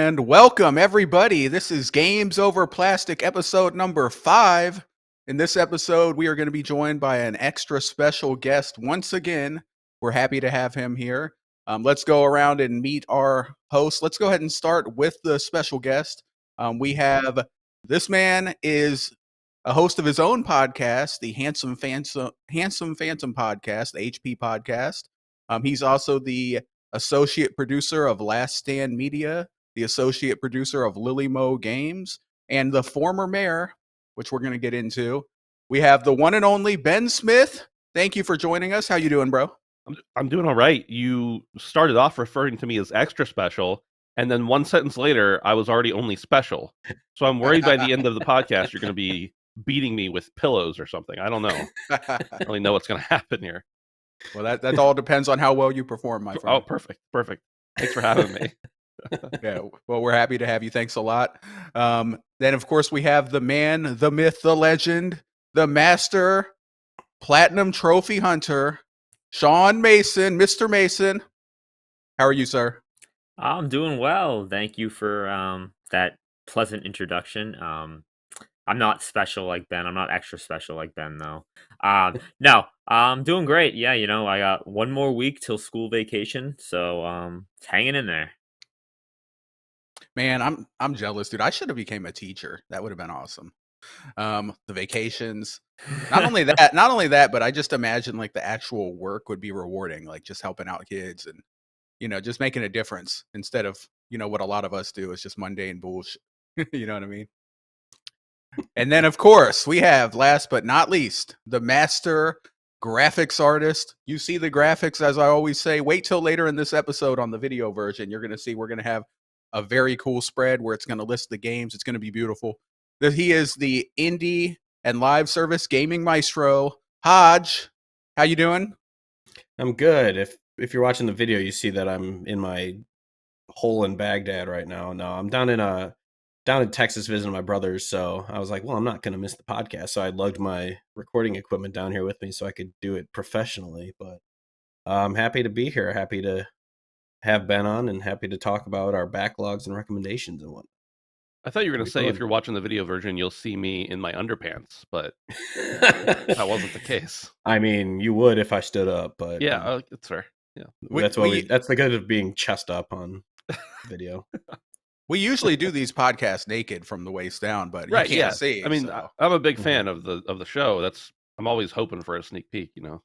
And welcome, everybody. This is Games Over Plastic, episode number 5. In this episode, we are going to be joined by an extra special guest once again. We're happy to have him here. Let's go around and meet our host. Let's go ahead and start with the special guest. We have this man is a host of his own podcast, the Handsome Phantom podcast, the HP podcast. He's also the associate producer of Last Stand Media, the associate producer of Lillymo Games, and the former mayor, which we're going to get into. We have the one and only Ben Smith. Thank you for joining us. How you doing, bro? I'm doing all right. You started off referring to me as extra special, and then one sentence later, I was already only special. So I'm worried by the end of the podcast, you're going to be beating me with pillows or something. I don't know. I don't really know what's going to happen here. Well, that all depends on how well you perform, my friend. Oh, perfect. Thanks for having me. Yeah, well, we're happy to have you. Thanks a lot. Then, of course, we have the man, the myth, the legend, the master, platinum trophy hunter, Sean Mason. Mr. Mason, how are you, sir? I'm doing well. Thank you for that pleasant introduction. I'm not special like Ben. I'm not extra special like Ben, though. No, I'm doing great. Yeah, I got one more week till school vacation, so it's hanging in there. Man, I'm jealous, dude. I should have became a teacher. That would have been awesome. The vacations. Not only that, but I just imagine like the actual work would be rewarding, like just helping out kids and just making a difference instead of what a lot of us do is just mundane bullshit. You know what I mean? And then, of course, we have, last but not least, the master graphics artist. You see the graphics, as I always say. Wait till later in this episode on the video version. You're going to see we're going to have a very cool spread where it's going to list the games. It's going to be beautiful. He is the indie and live service gaming maestro, Hodge. How you doing? I'm good. If you're watching the video, you see that I'm in my hole in Baghdad right now. No, I'm down in Texas visiting my brothers, so I was like, well, I'm not going to miss the podcast. So I lugged my recording equipment down here with me so I could do it professionally. But I'm happy to be here, happy to have Ben on, and happy to talk about our backlogs and recommendations and whatnot. I thought you were going to say if you're watching the video version, you'll see me in my underpants, but that wasn't the case. I mean, you would if I stood up, but yeah, it's fair. Yeah, that's the good of being chest up on video. We usually do these podcasts naked from the waist down, but right, you can't see. I mean, so. I'm a big fan of the show. I'm always hoping for a sneak peek, Yeah.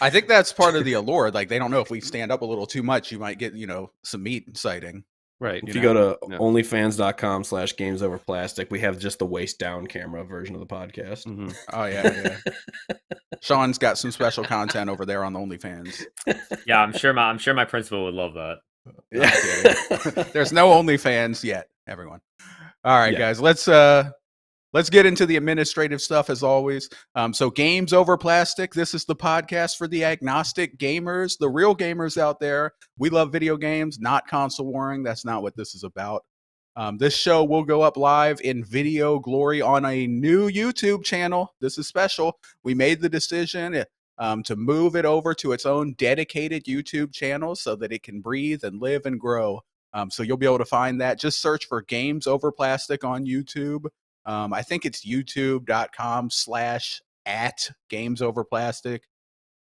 I think that's part of the allure. Like, they don't know if we stand up a little too much, you might get, some meat sighting. Right. If you go to onlyfans.com/gamesoverplastic, we have just the waist down camera version of the podcast. Mm-hmm. Oh, yeah. Sean's got some special content over there on the OnlyFans. Yeah, I'm sure my principal would love that. Yeah. There's no OnlyFans yet, everyone. All right, guys, let's get into the administrative stuff as always. So Games Over Plastic, this is the podcast for the agnostic gamers, the real gamers out there. We love video games, not console warring. That's not what this is about. This show will go up live in video glory on a new YouTube channel. This is special. We made the decision to move it over to its own dedicated YouTube channel so that it can breathe and live and grow. So you'll be able to find that. Just search for Games Over Plastic on YouTube. I think it's youtube.com/@GamesOverPlastic,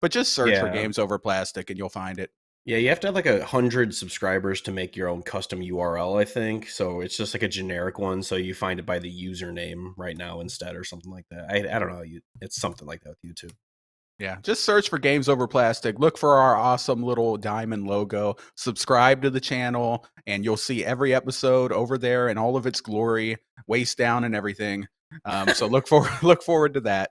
but just search for Games Over Plastic and you'll find it. Yeah, you have to have like 100 subscribers to make your own custom URL, I think. So it's just like a generic one. So you find it by the username right now instead or something like that. I don't know. It's something like that with YouTube. Yeah, just search for Games Over Plastic. Look for our awesome little diamond logo. Subscribe to the channel, and you'll see every episode over there in all of its glory, waist down and everything. So look forward to that.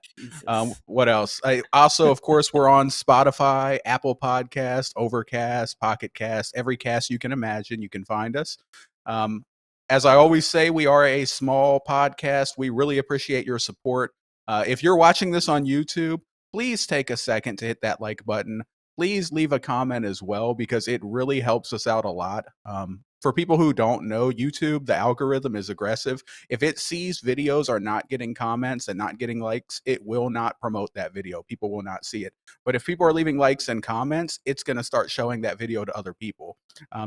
What else? Also, of course, we're on Spotify, Apple Podcast, Overcast, Pocket Cast, every cast you can imagine. You can find us. As I always say, we are a small podcast. We really appreciate your support. If you're watching this on YouTube, please take a second to hit that like button. Please leave a comment as well, because it really helps us out a lot. for people who don't know, YouTube, the algorithm is aggressive. If it sees videos are not getting comments and not getting likes, it will not promote that video. People will not see it. But if people are leaving likes and comments, it's going to start showing that video to other people.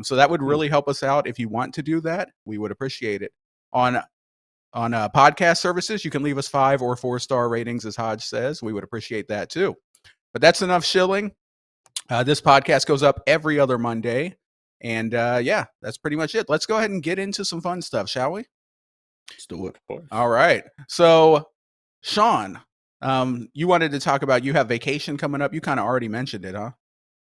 So that would really help us out. If you want to do that, we would appreciate it. On podcast services, you can leave us 5 or 4-star ratings, as Hodge says. We would appreciate that too. But that's enough shilling. This podcast goes up every other Monday. And yeah, that's pretty much it. Let's go ahead and get into some fun stuff, shall we? Let's do it. All right. So, Sean, you wanted to talk about, you have vacation coming up. You kind of already mentioned it, huh?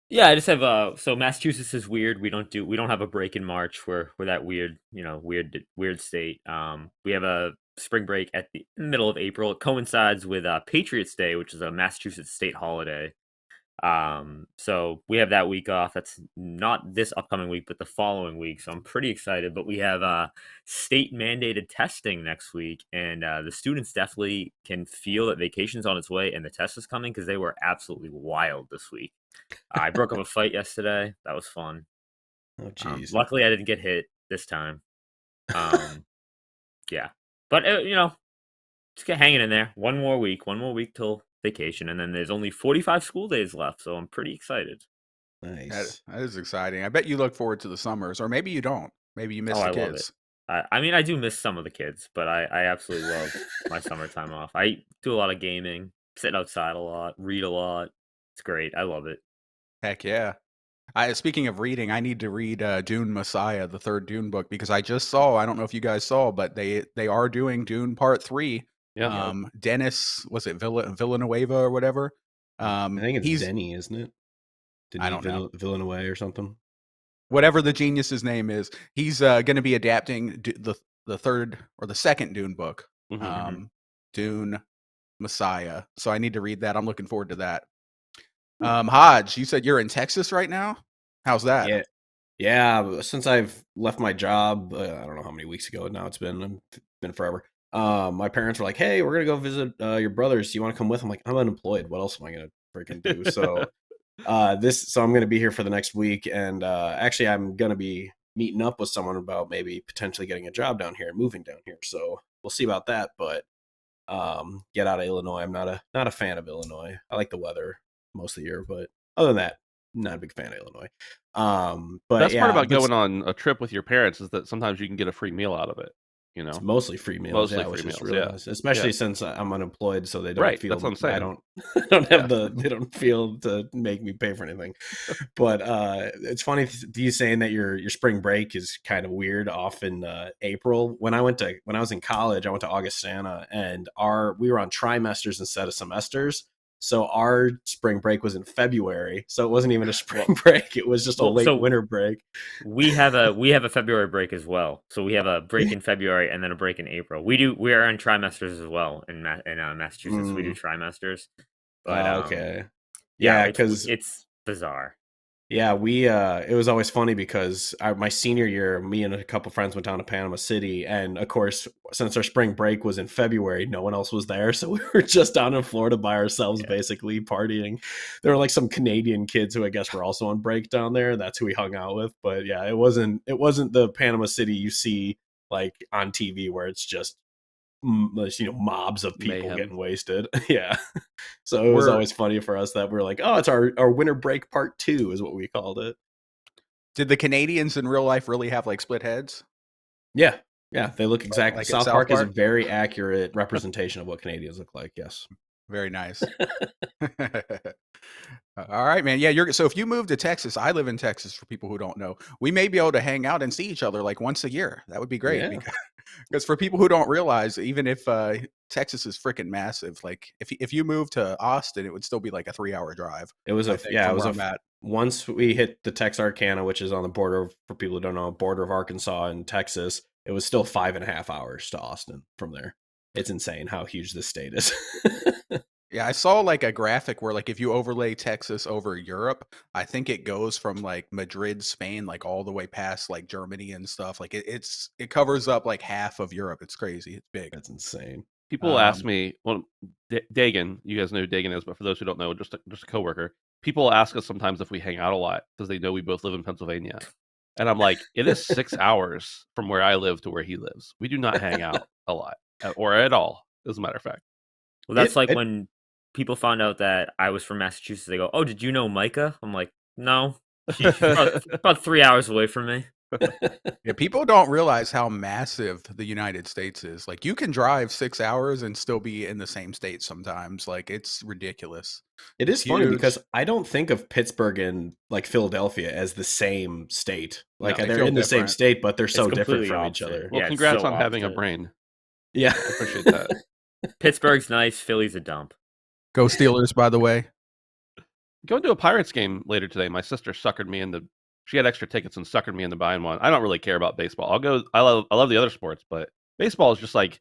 Yeah, I just have so Massachusetts is weird. We don't have a break in March. We're that weird, weird state. We have a spring break at the middle of April. It coincides with Patriots Day, which is a Massachusetts state holiday. So we have that week off. That's not this upcoming week, but the following week. So I'm pretty excited. But we have state mandated testing next week, and the students definitely can feel that vacation's on its way and the test is coming, because they were absolutely wild this week. I broke up a fight yesterday. That was fun. Oh, jeez. Luckily, I didn't get hit this time. Yeah, but just get hanging in there. One more week till vacation, and then there's only 45 school days left, so I'm pretty excited. Nice. That is exciting. I bet you look forward to the summers, or maybe you don't. Maybe you miss the I love kids. it. I mean, I do miss some of the kids, but I absolutely love my summertime off. I do a lot of gaming, sit outside a lot, read a lot. It's great. I love it. Heck yeah. Speaking of reading, I need to read Dune Messiah, the third Dune book, because I just saw, I don't know if you guys saw, but they are doing Dune Part 3. Yeah. Dennis, was it Villanueva or whatever? I think it's Denny, isn't it? I don't know. Villeneuve or something. Whatever the genius's name is, he's going to be adapting the third or the second Dune book, Dune Messiah. So I need to read that. I'm looking forward to that. Hodge, you said you're in Texas right now? How's that? Yeah. Since I've left my job, I don't know how many weeks ago now it's been forever. My parents were like, "Hey, we're gonna go visit your brothers. Do you want to come with?" I'm like, "I'm unemployed. What else am I gonna freaking do?" So, so I'm gonna be here for the next week, and actually, I'm gonna be meeting up with someone about maybe potentially getting a job down here and moving down here. So we'll see about that. But get out of Illinois. I'm not a fan of Illinois. I like the weather most of the year, but other than that, not a big fan of Illinois. But that's part about going on a trip with your parents, is that sometimes you can get a free meal out of it. It's mostly free meals, which is really nice. Especially since I'm unemployed, so they don't feel. That's what I'm saying. I don't have they don't feel to make me pay for anything. But it's funny you saying that your spring break is kind of weird off in April. When I was in college, I went to Augustana, and we were on trimesters instead of semesters. So our spring break was in February, so it wasn't even a spring break; it was just a late winter break. We have a February break as well. So we have a break in February and then a break in April. We are on trimesters as well in Massachusetts. We do trimesters. But okay, because it's bizarre. Yeah, it was always funny because my senior year, me and a couple friends went down to Panama City, and of course, since our spring break was in February, no one else was there, so we were just down in Florida by ourselves, basically partying. There were like some Canadian kids who I guess were also on break down there. That's who we hung out with, but yeah, it wasn't the Panama City you see like on TV where it's just mobs of people getting wasted. Yeah. So it was always funny for us that we're like, oh, it's our winter break part 2 is what we called it. Did the Canadians in real life really have like split heads? Yeah. They look exactly. Like South Park is a very accurate representation of what Canadians look like. Yes. Very nice. All right, man. Yeah, so if you move to Texas, I live in Texas, for people who don't know. We may be able to hang out and see each other like once a year. That would be great. Because for people who don't realize, even if Texas is freaking massive, like if you move to Austin, it would still be like a 3-hour drive. It was once we hit the Texarkana, which is on the border, for people who don't know, border of Arkansas and Texas, it was still 5.5 hours to Austin from there. It's insane how huge this state is. Yeah, I saw like a graphic where like if you overlay Texas over Europe, I think it goes from like Madrid, Spain, like all the way past like Germany and stuff. Like it covers up like half of Europe. It's crazy. It's big. That's insane. People ask me, well, Dagan, you guys know who Dagan is, but for those who don't know, just a coworker. People ask us sometimes if we hang out a lot because they know we both live in Pennsylvania. And I'm like, it is 6 hours from where I live to where he lives. We do not hang out a lot or at all, as a matter of fact. Well, that's like when people found out that I was from Massachusetts. They go, "Oh, did you know Micah?" I'm like, "No, she's about 3 hours away from me." Yeah, people don't realize how massive the United States is. Like, you can drive 6 hours and still be in the same state sometimes. Like, it's ridiculous. It is It's funny huge. because I don't think of Pittsburgh and like Philadelphia as the same state. Like No, they they're feel in the same different. state, but they're so different completely from each opposite. other. Well, Yeah, it's congrats so on having a opposite. brain. Yeah. I appreciate that. Pittsburgh's nice. Philly's a dump. Go Steelers, by the way. Going to a Pirates game later today. My sister suckered me into. She had extra tickets and suckered me into buying one. I don't really care about baseball. I'll go. I love the other sports, but baseball is just like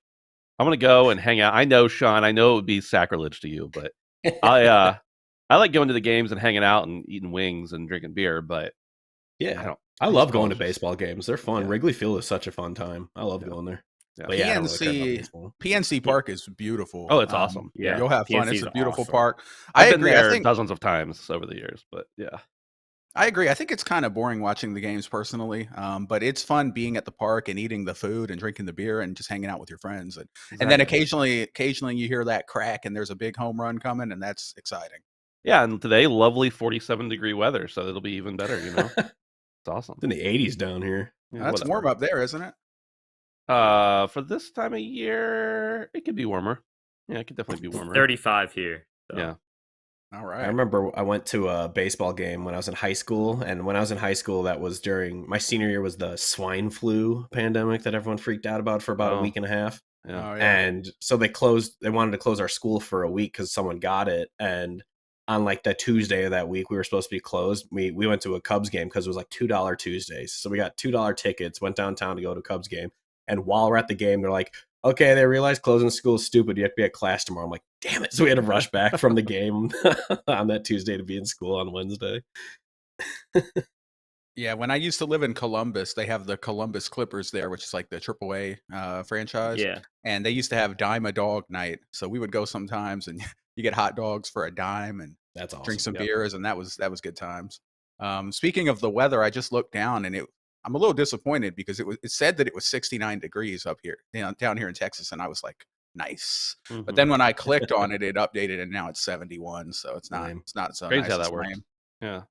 I want to go and hang out. I know, Sean. I know it would be sacrilege to you, but I like going to the games and hanging out and eating wings and drinking beer. But Yeah. I love going to baseball is just- baseball games. They're fun. Yeah. Wrigley Field is such a fun time. I love Yeah. going there. Yeah. But yeah, I don't really care about PNC baseball. PNC Park is beautiful. Oh, it's awesome. Yeah, You'll have fun. It's PNC's a beautiful awesome. park. I've I been agree. there dozens of times over the years, but yeah. I agree. I think it's kind of boring watching the games personally, but it's fun being at the park and eating the food and drinking the beer and just hanging out with your friends. And then occasionally you hear that crack and there's a big home run coming, and that's exciting. Yeah, and today, lovely 47-degree weather, so it'll be even better, you know? It's awesome. It's in the 80s down here. Yeah, That's whatever. warm up there, isn't it? For this time of year, it could be warmer. Yeah, it could definitely be warmer. 35 here. So. Yeah. All I right. remember I went to a baseball game when I was in high school, and when I was in high school, that was during my senior year was the swine flu pandemic that everyone freaked out about for about a week and a half. Yeah. Oh, yeah. And so they wanted to close our school for a week because someone got it. And on like the Tuesday of that week, we were supposed to be closed. We went to a Cubs game because it was like $2 Tuesdays. So we got $2 tickets, went downtown to go to a Cubs game. And while we're at the game, they're like, okay, they realized closing school is stupid. You have to be at class tomorrow. I'm like, damn it. So we had to rush back from the game on that Tuesday to be in school on Wednesday. Yeah, when I used to live in Columbus, they have the Columbus Clippers there, which is like the AAA franchise. Yeah. And they used to have dime a dog night. So we would go sometimes and you get hot dogs for a dime and That's awesome. drink some beers, and that was good times. Speaking of the weather, I just looked down and I'm a little disappointed because it said that it was 69 degrees up here down here in Texas, and I was like, nice. Mm-hmm. But then when I clicked on it, it updated and now it's 71. So it's not so crazy nice. how that It's works. lame. Yeah.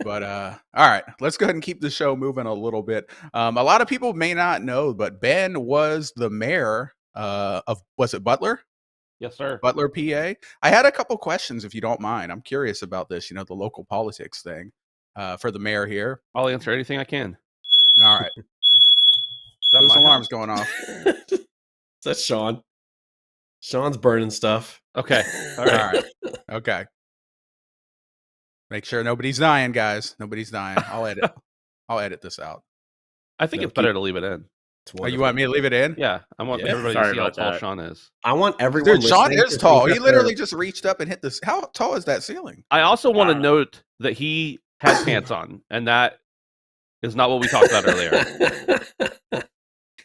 But all right, let's go ahead and keep the show moving a little bit. A lot of people may not know, but Ben was the mayor of, was it Butler? Yes, sir. Butler, PA. I had a couple questions, if you don't mind. I'm curious about this, the local politics thing for the mayor here. I'll answer anything I can. All right. Those alarms going off. That's Sean. Sean's burning stuff. Okay. All right. Okay. Make sure nobody's dying, guys. Nobody's dying. I'll edit this out. I think it's better to leave it in. Oh, you want me to leave it in? Yeah. I want everybody Sorry to see how about tall that. Sean is. I want everyone. Dude, Sean listening is to tall. think He that literally just reached up and hit this. How tall is that ceiling? I also want to Wow. note that he had pants on, and that is not what we talked about earlier.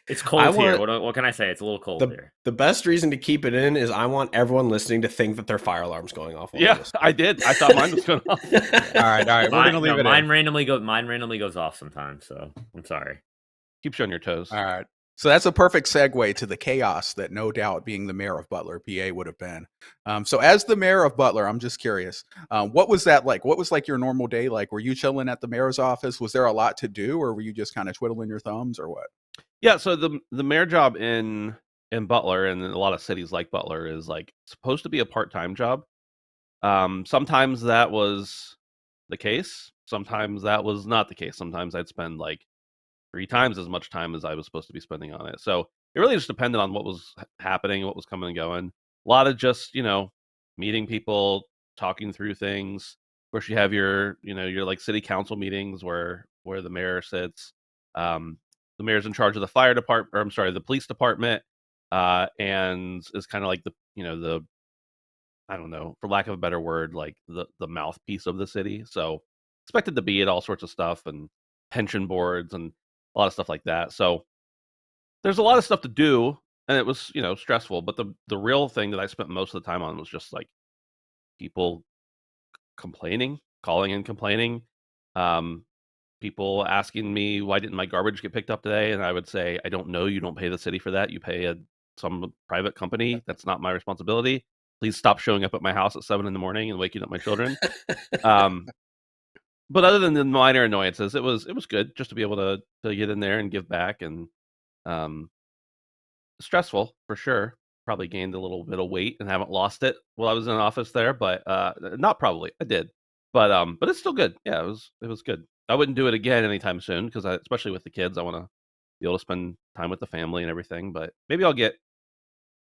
It's cold here. What can I say? It's a little cold here. The best reason to keep it in is I want everyone listening to think that their fire alarm's going off. Yeah, I did. I thought mine was going off. All right. We're gonna leave it Mine in. randomly goes off sometimes. So I'm sorry. Keep you on your toes. All right. So that's a perfect segue to the chaos that no doubt being the mayor of Butler, PA would have been. So as the mayor of Butler, I'm just curious, what was that like? What was like your normal day like? Were you chilling at the mayor's office? Was there a lot to do, or were you just kind of twiddling your thumbs, or what? Yeah, so the mayor job in Butler and in a lot of cities like Butler is like supposed to be a part-time job. Sometimes that was the case. Sometimes that was not the case. Sometimes I'd spend like 3 times as much time as I was supposed to be spending on it. So it really just depended on what was happening, what was coming and going. A lot of just, meeting people, talking through things. Of course, you have your like city council meetings where the mayor sits. The mayor's in charge of the fire department, or I'm sorry, the police department, and is kind of like the I don't know, for lack of a better word, like the mouthpiece of the city. So expected to be at all sorts of stuff and pension boards and a lot of stuff like that. So there's a lot of stuff to do, and it was stressful. But the real thing that I spent most of the time on was just like people complaining, calling and complaining. people asking me why didn't my garbage get picked up today, and I would say, I don't know. You don't pay the city for that. You pay some private company. That's not my responsibility. Please stop showing up at my house at 7 in the morning and waking up my children. But other than the minor annoyances, it was good just to be able to get in there and give back, and stressful for sure. Probably gained a little bit of weight and haven't lost it while I was in office there, but not probably. I did. But it's still good. Yeah, it was good. I wouldn't do it again anytime soon because especially with the kids, I want to be able to spend time with the family and everything. But maybe I'll get,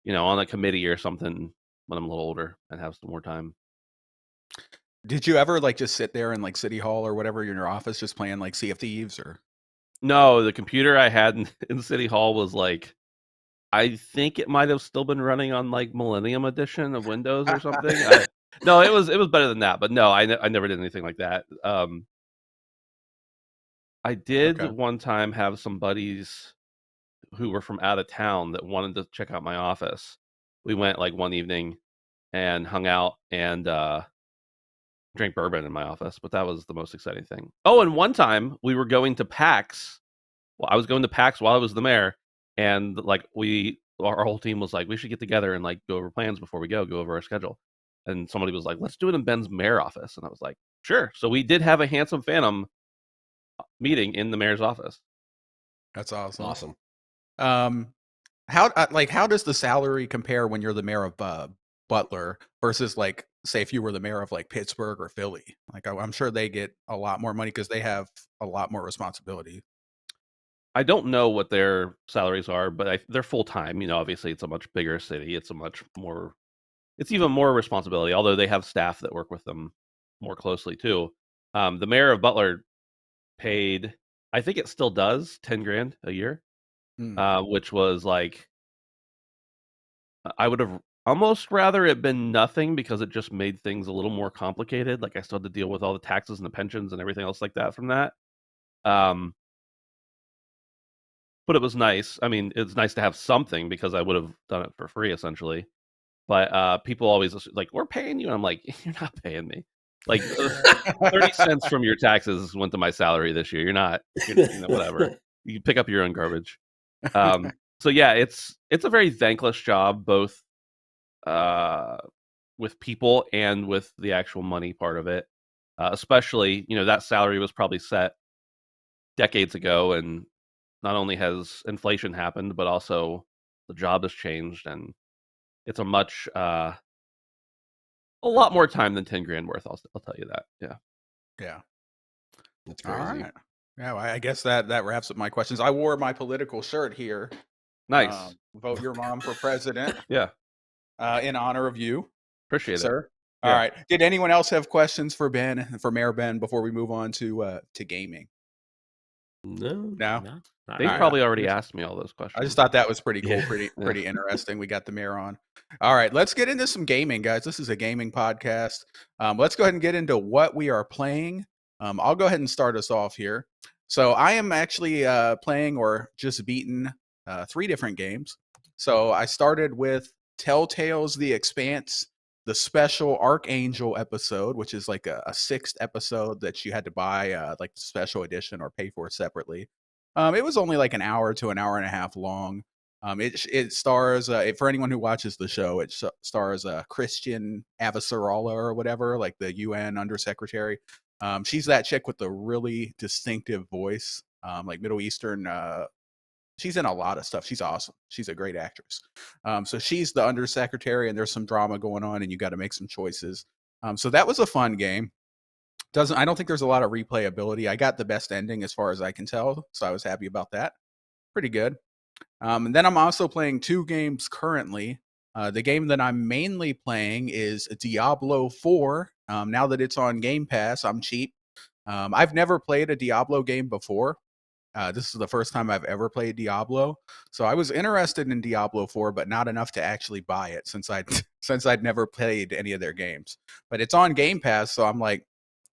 on a committee or something when I'm a little older and have some more time. Did you ever like just sit there in like City Hall or whatever in your office just playing like Sea of Thieves or? No, the computer I had in City Hall was like, I think it might have still been running on like Millennium Edition of Windows or something. No, it was better than that, but no, I never did anything like that. I did Okay. one time have some buddies who were from out of town that wanted to check out my office. We went like one evening and hung out and drank bourbon in my office, but that was the most exciting thing. Oh, and one time we were going to PAX. Well, I was going to PAX while I was the mayor, and like our whole team was like, we should get together and like go over plans before we go over our schedule. And somebody was like, let's do it in Ben's mayor office, and I was like, sure. So we did have a Handsome Phantom meeting in the mayor's office. That's awesome. Awesome. How does the salary compare when you're the mayor of Butler versus like say if you were the mayor of like Pittsburgh or Philly? Like I'm sure they get a lot more money because they have a lot more responsibility. I don't know what their salaries are, but they're full time. Obviously it's a much bigger city. It's even more responsibility, although they have staff that work with them more closely too. The mayor of Butler paid, I think it still does, $10,000 a year, which was like, I would have almost rather it been nothing because it just made things a little more complicated. Like I still had to deal with all the taxes and the pensions and everything else like that from that. But it was nice. I mean, it's nice to have something because I would have done it for free essentially. But people always like, we're paying you. And I'm like, you're not paying me. Like 30 cents from your taxes went to my salary this year. You're not, whatever. You pick up your own garbage. So yeah, it's a very thankless job, both with people and with the actual money part of it. Especially, that salary was probably set decades ago, and not only has inflation happened, but also the job has changed, and it's a lot more time than $10,000 worth. I'll tell you that. Yeah. That's crazy. All right. Yeah, well, I guess that wraps up my questions. I wore my political shirt here. Nice. Vote your mom for president. Yeah. In honor of you. Appreciate it. Sir. Yeah. All right. Did anyone else have questions for Mayor Ben, before we move on to gaming? No. No? They've probably already asked me all those questions. I just thought that was pretty cool, Yeah. pretty interesting. We got the mayor on. All right, let's get into some gaming, guys. This is a gaming podcast. Let's go ahead and get into what we are playing. I'll go ahead and start us off here. So I am actually playing or just beaten 3 different games. So I started with Telltale's The Expanse, the special Archangel episode, which is like a 6th episode that you had to buy like the special edition or pay for separately. It was only like an hour to an hour and a half long. It stars, for anyone who watches the show, it stars Christian Avasarala or whatever, like the UN undersecretary. She's that chick with the really distinctive voice, like Middle Eastern. She's in a lot of stuff. She's awesome. She's a great actress. So she's the undersecretary, and there's some drama going on, and you got to make some choices. So that was a fun game. I don't think there's a lot of replayability. I got the best ending as far as I can tell, so I was happy about that. Pretty good. And then I'm also playing 2 games currently. The game that I'm mainly playing is Diablo 4. Now that it's on Game Pass, I'm cheap. I've never played a Diablo game before. This is the first time I've ever played Diablo. So I was interested in Diablo 4, but not enough to actually buy it since I'd never played any of their games. But it's on Game Pass, so I'm like,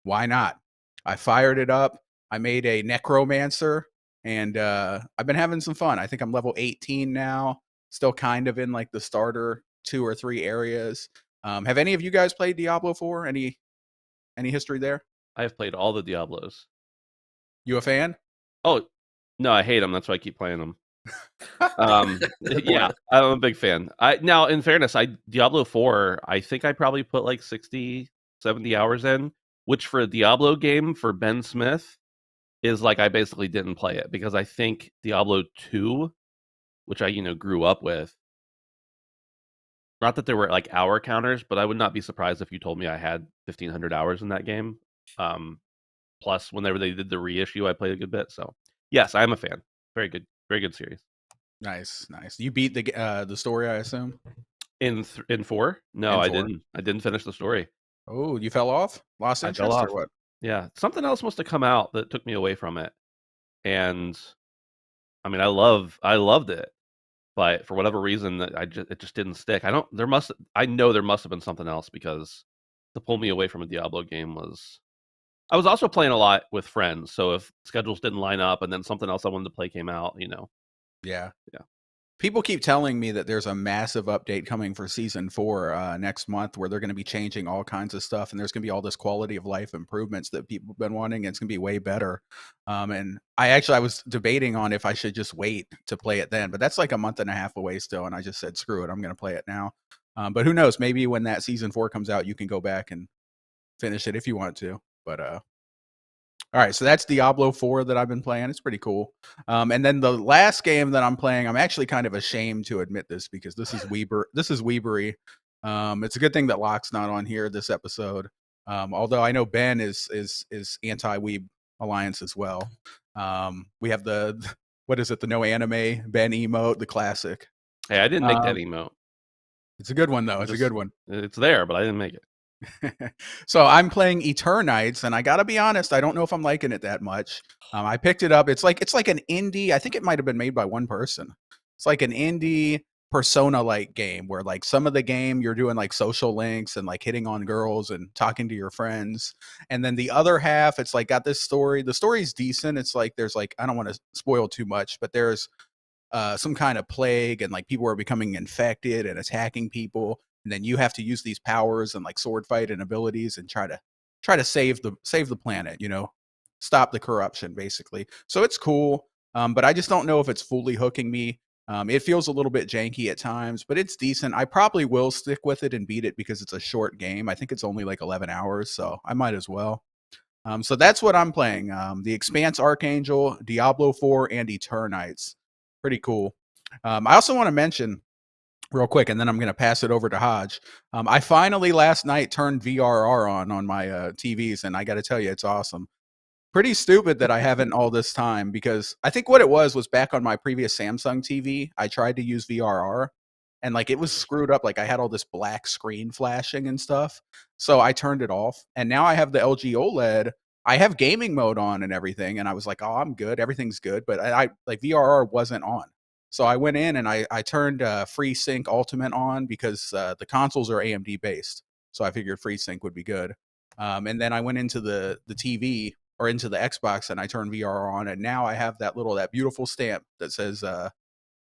why not? I fired it up. I made a necromancer, and I've been having some fun. I think I'm level 18 now, still kind of in like the starter 2 or 3 areas. Have any of you guys played Diablo 4? Any history there? I have played all the Diablos. You a fan? Oh, no, I hate them. That's why I keep playing them. Good Yeah, point. I'm a big fan. Now, in fairness, Diablo 4, I think I probably put like 60, 70 hours in, which for a Diablo game for Ben Smith is like I basically didn't play it because I think Diablo 2, which I grew up with, not that there were like hour counters, but I would not be surprised if you told me I had 1,500 hours in that game. Plus, whenever they did the reissue, I played a good bit. So, yes, I am a fan. Very good series. Nice. You beat the story, I assume. In 4? No, In I 4. didn't. I didn't finish the story. Oh, you fell off? Lost I fell interest or off. what? Yeah, something else must have come out that took me away from it. And I mean, I loved it, but for whatever reason, it just didn't stick. I know there must have been something else because to pull me away from a Diablo game was. I was also playing a lot with friends, so if schedules didn't line up and then something else I wanted to play came out, Yeah. Yeah. People keep telling me that there's a massive update coming for season 4 next month where they're going to be changing all kinds of stuff, and there's going to be all this quality of life improvements that people have been wanting, and it's going to be way better. And I was debating on if I should just wait to play it then, but that's like a month and a half away still, and I just said, screw it, I'm going to play it now. But who knows? Maybe when that season 4 comes out, you can go back and finish it if you want to. But all right, so that's Diablo 4 that I've been playing. It's pretty cool. And then the last game that I'm playing, I'm actually kind of ashamed to admit this because this is Weebery. It's a good thing that Locke's not on here this episode. Although I know Ben is anti-Weeb Alliance as well. We have the what is it? The no anime Ben emote, the classic. Hey, I didn't make that emote. It's a good one though. It's a good one. It's there, but I didn't make it. So I'm playing Eternights, and I gotta be honest, I don't know if I'm liking it that much. I picked it up. It's like an indie. I think it might have been made by one person. It's like an indie Persona-like game where like some of the game you're doing like social links and like hitting on girls and talking to your friends, and then the other half it's like got this story. The story's decent. It's like there's like I don't want to spoil too much, but there's some kind of plague and like people are becoming infected and attacking people, and then you have to use these powers and like sword fight and abilities and try to save the planet, stop the corruption basically. So it's cool, but I just don't know if it's fully hooking me. It feels a little bit janky at times, but it's decent. I probably will stick with it and beat it because it's a short game. I think it's only like 11 hours, so I might as well. So that's what I'm playing. The Expanse Archangel, Diablo 4, and Eternights. Pretty cool. I also want to mention real quick, and then I'm going to pass it over to Hodge. I finally last night turned VRR on my TVs, and I got to tell you, it's awesome. Pretty stupid that I haven't all this time because I think what it was back on my previous Samsung TV, I tried to use VRR and like it was screwed up. Like I had all this black screen flashing and stuff. So I turned it off. And now I have the LG OLED. I have gaming mode on and everything. And I was like, oh, I'm good. Everything's good. But I like VRR wasn't on. So I went in and I turned FreeSync Ultimate on because the consoles are AMD based. So I figured FreeSync would be good. And then I went into the TV or into the Xbox and I turned VR on, and now I have that beautiful stamp that says AMD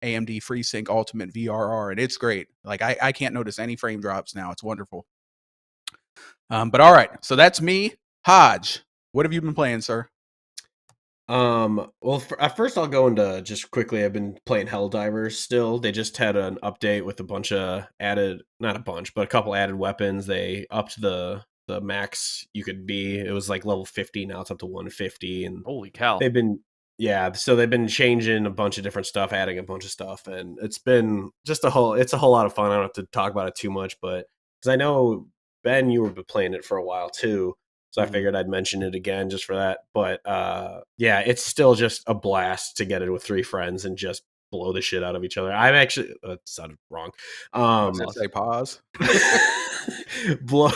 FreeSync Ultimate VRR, and it's great. Like I can't notice any frame drops now. It's wonderful. But all right, so that's me. Hodge, what have you been playing, sir? Well, at first I'll go into just quickly. I've been playing Helldivers still. They just had an update with a bunch of not a bunch, but a couple added weapons. They upped the max you could be. It was like level 50, now it's up to 150. And holy cow. So they've been changing a bunch of different stuff, adding a bunch of stuff, and it's been just it's a whole lot of fun. I don't have to talk about it too much, but because I know, Ben, you were playing it for a while too. So I figured I'd mention it again just for that. But yeah, it's still just a blast to get it with 3 friends and just blow the shit out of each other. I'm actually that sounded wrong. Say pause. blow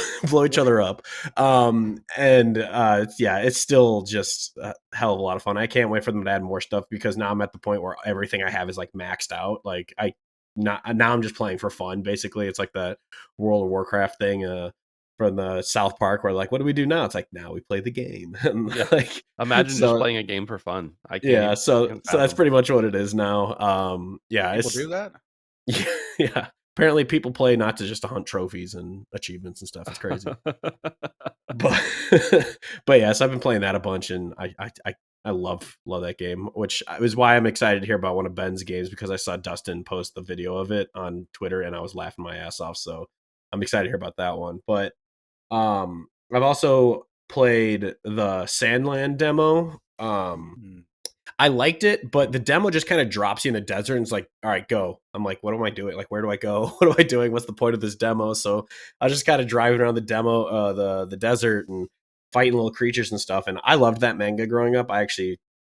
each other up. Yeah, it's still just a hell of a lot of fun. I can't wait for them to add more stuff because now I'm at the point where everything I have is like maxed out. Like now I'm just playing for fun. Basically, it's like the World of Warcraft thing. From the South Park, where like, what do we do now? It's like now we play the game. And yeah. Like, imagine just playing a game for fun. I can't. Yeah, so that's pretty much what it is now. Yeah, people do that. Yeah. Apparently, people play not to just to hunt trophies and achievements and stuff. It's crazy. but yeah, so I've been playing that a bunch, and I I love that game, which is why I'm excited to hear about one of Ben's games, because I saw Dustin post the video of it on Twitter and I was laughing my ass off. So I'm excited to hear about that one. But I've also played the Sandland demo. I liked it, but the demo just kind of drops you in the desert and it's like, all right, go. I'm like, what am I doing? Like, where do I go? What am I doing? What's the point of this demo? So I was just kind of driving around the demo, the desert, and fighting little creatures and stuff. And I loved that manga growing up. I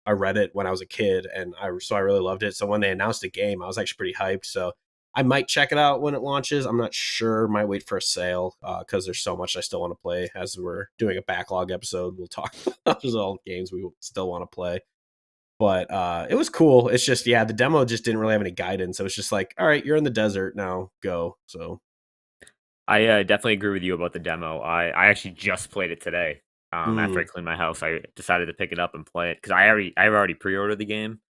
read it when I was a kid, and I really loved it. So when they announced a game, I was actually pretty hyped. So I might check it out when it launches. I'm not sure. Might wait for a sale because there's so much I still want to play. As we're doing a backlog episode, we'll talk about just all the games we still want to play. But it was cool. It's just, the demo just didn't really have any guidance. It was just like, all right, you're in the desert now, go. So I definitely agree with you about the demo. I actually just played it today. After I cleaned my house, I decided to pick it up and play it because I already pre-ordered the game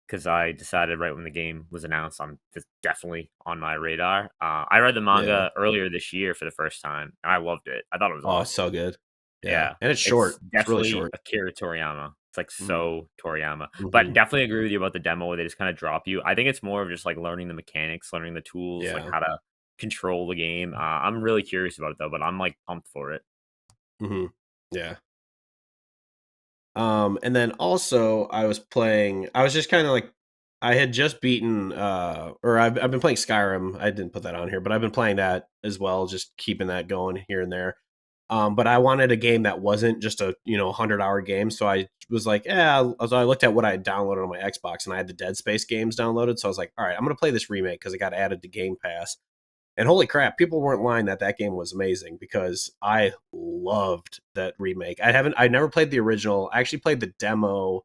because I decided right when the game was announced, it's definitely on my radar. I read the manga earlier this year for the first time, and I loved it. I thought it was awesome. It's so good. Yeah. And it's short. It's really Definitely short. Akira Toriyama. It's like so Toriyama. But definitely agree with you about the demo where they just kind of drop you. I think it's more of just like learning the mechanics, learning the tools, like how to control the game. I'm really curious about it though, but I'm like pumped for it. Yeah. And then also I was just kind of like, I had just beaten or I've been playing Skyrim. I didn't put that on here, but I've been playing that as well, just keeping that going here and there. But I wanted a game that wasn't just a 100-hour game, so I was like, so I looked at what I had downloaded on my Xbox, and I had the Dead Space games downloaded. So I was like, all right, I'm gonna play this remake because it got added to Game Pass. And holy crap, people weren't lying that game was amazing because I loved that remake. I never played the original. I actually played the demo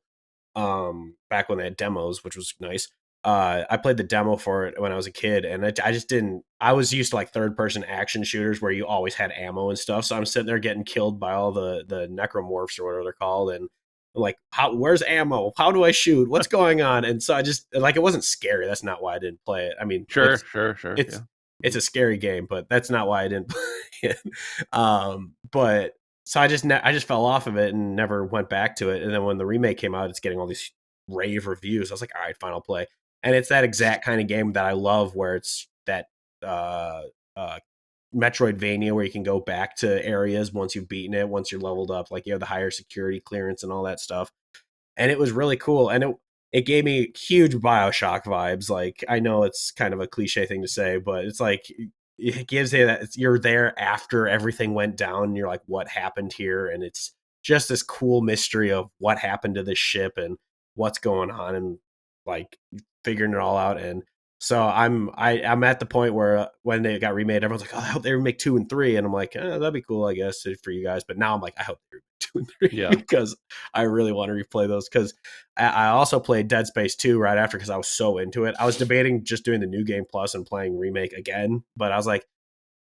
back when they had demos, which was nice. I played the demo for it when I was a kid, and I just didn't. I was used to like third-person action shooters where you always had ammo and stuff. So I'm sitting there getting killed by all the necromorphs or whatever they're called, and I'm like, where's ammo? How do I shoot? What's going on? And so I just like, it wasn't scary. That's not why I didn't play it. I mean, Sure. It's a scary game, but that's not why I didn't play it. But so I just fell off of it and never went back to it. And then when the remake came out, it's getting all these rave reviews. I was like, all right, fine, I'll play. And it's that exact kind of game that I love, where it's that Metroidvania where you can go back to areas once you've beaten it, once you're leveled up, like you have the higher security clearance and all that stuff. And it was really cool. And it gave me huge Bioshock vibes. Like, I know it's kind of a cliche thing to say, but it's like, it gives you that you're there after everything went down and you're like, what happened here? And it's just this cool mystery of what happened to this ship and what's going on, and like figuring it all out. And so I'm at the point where when they got remade, everyone's like, oh, I hope they remake 2 and 3. And I'm like, that'd be cool, I guess, for you guys. But now I'm like, I hope they remake 2 and 3 because I really want to replay those. Because I also played Dead Space 2 right after because I was so into it. I was debating just doing the New Game Plus and playing Remake again, but I was like,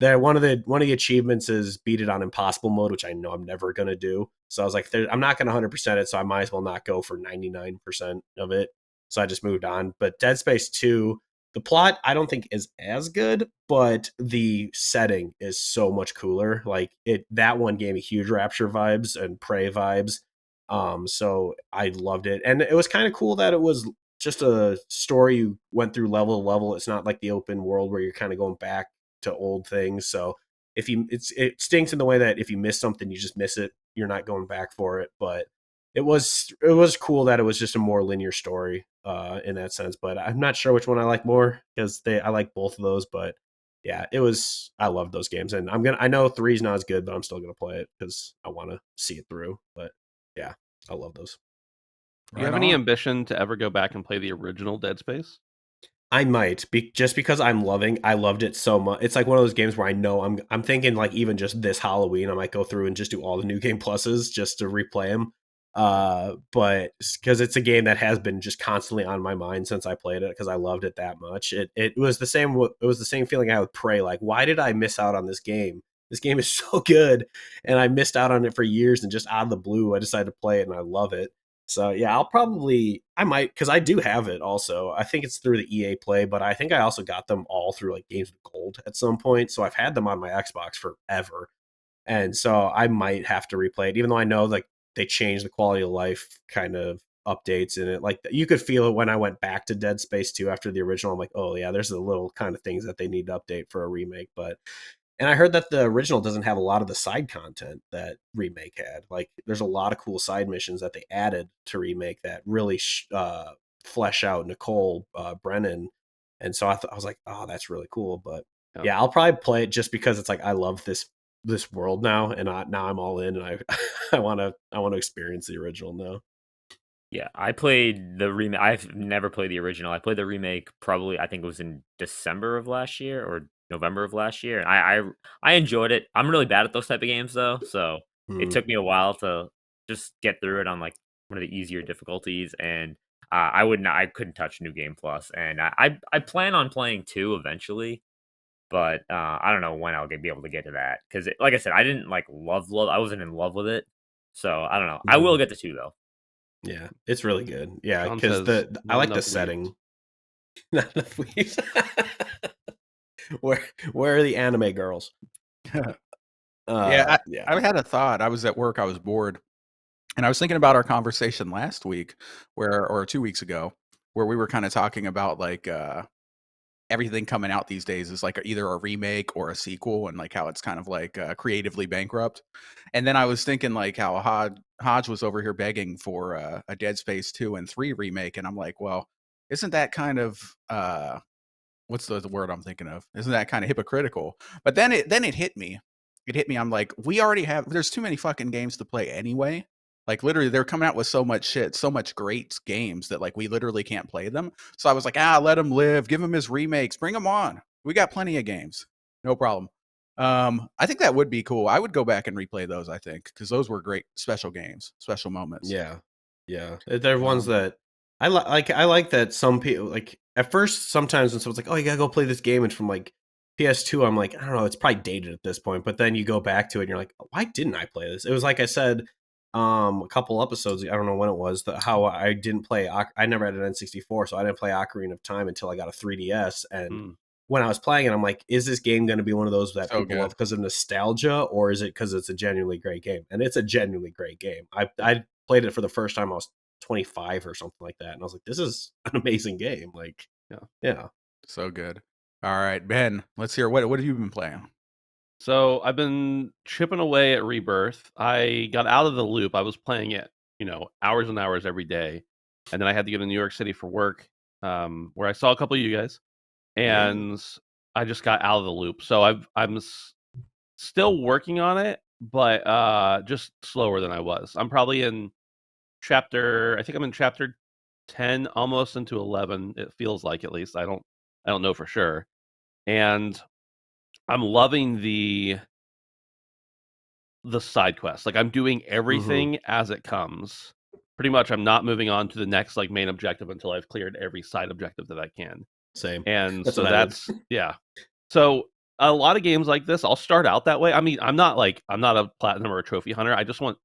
one of the achievements is beat it on impossible mode, which I know I'm never gonna do. So I was like, I'm not gonna 100% it, so I might as well not go for 99% of it. So I just moved on. But Dead Space 2, the plot I don't think is as good, but the setting is so much cooler. Like that one gave me huge Rapture vibes and Prey vibes. So I loved it, and it was kind of cool that it was just a story you went through level to level. It's not like the open world where you're kind of going back to old things. So it stinks in the way that if you miss something, you just miss it. You're not going back for it. But it was cool that it was just a more linear story in that sense. But I'm not sure which one I like more because I like both of those. But yeah, I love those games, and I know 3's not as good, but I'm still gonna play it because I want to see it through. But yeah, I love those. Do you have any ambition to ever go back and play the original Dead Space? I might just because I loved it so much. It's like one of those games where I know I'm thinking like even just this Halloween, I might go through and just do all the New Game Pluses just to replay them. But because it's a game that has been just constantly on my mind since I played it because I loved it that much. It was the same feeling I had with Prey. Like, why did I miss out on this game? This game is so good, and I missed out on it for years, and just out of the blue, I decided to play it, and I love it. So yeah, I might, because I do have it also. I think it's through the EA Play, but I think I also got them all through like Games with Gold at some point. So I've had them on my Xbox forever. And so I might have to replay it, even though I know like they changed the quality of life kind of updates in it. Like you could feel it when I went back to Dead Space 2 after the original. I'm like, oh yeah, there's the little kind of things that they need to update for a remake. And I heard that the original doesn't have a lot of the side content that remake had. Like there's a lot of cool side missions that they added to remake that really flesh out Nicole Brennan. And so I was like, oh, that's really cool. But yeah, I'll probably play it just because it's like I love this world now, and now I'm all in, and I want to experience the original now. Yeah, I played the remake. I've never played the original. I played the remake probably, I think it was in December of last year or November of last year. And I enjoyed it. I'm really bad at those type of games though, so it took me a while to just get through it on like one of the easier difficulties. And I couldn't touch New Game Plus, and I plan on playing 2 eventually, but I don't know when I'll be able to get to that because, like I said, I didn't like love. I wasn't in love with it, so I don't know. I will get to 2 though. Yeah, it's really good. Yeah, Sean because says, I "Not like the enough setting. Not enough weaves. Where are the anime girls? Yeah, I had a thought. I was at work. I was bored, and I was thinking about our conversation last week, or 2 weeks ago, where we were kind of talking about like everything coming out these days is like either a remake or a sequel, and like how it's kind of like creatively bankrupt. And then I was thinking like how Hodge was over here begging for a Dead Space 2 and 3 remake, and I'm like, well, isn't that kind of what's the word I'm thinking of? Isn't that kind of hypocritical? But then it hit me. It hit me. I'm like, we already have. There's too many fucking games to play anyway. Like literally, they're coming out with so much shit, so much great games that like we literally can't play them. So I was like, let him live. Give him his remakes. Bring him on. We got plenty of games. No problem. I think that would be cool. I would go back and replay those. I think because those were great special games, special moments. Yeah, they're ones that I like. I like that some people like at first. Sometimes when someone's like, "Oh, you gotta go play this game," and from like PS2, I'm like, I don't know, it's probably dated at this point. But then you go back to it, and you're like, why didn't I play this? It was like I said, a couple episodes. I don't know when it was. How I didn't play. I never had an N64, so I didn't play Ocarina of Time until I got a 3DS. And when I was playing it, I'm like, is this game going to be one of those that people love because of nostalgia, or is it because it's a genuinely great game? And it's a genuinely great game. I played it for the first time I was 25 or something like that, and I was like, this is an amazing game. Like, yeah, so good. All right, Ben, let's hear what have you been playing? So I've been chipping away at Rebirth. I got out of the loop. I was playing it, hours and hours every day, and then I had to go to New York City for work, where I saw a couple of you guys, and I just got out of the loop. So I'm still working on it, but just slower than I was. I'm probably in I think I'm in chapter 10, almost into 11. It feels like, at least. I don't know for sure, and I'm loving the side quest. Like I'm doing everything as it comes. Pretty much I'm not moving on to the next like main objective until I've cleared every side objective that I can. Same. And so that's So a lot of games like this, I'll start out that way. I mean, I'm not a platinum or a trophy hunter. I just want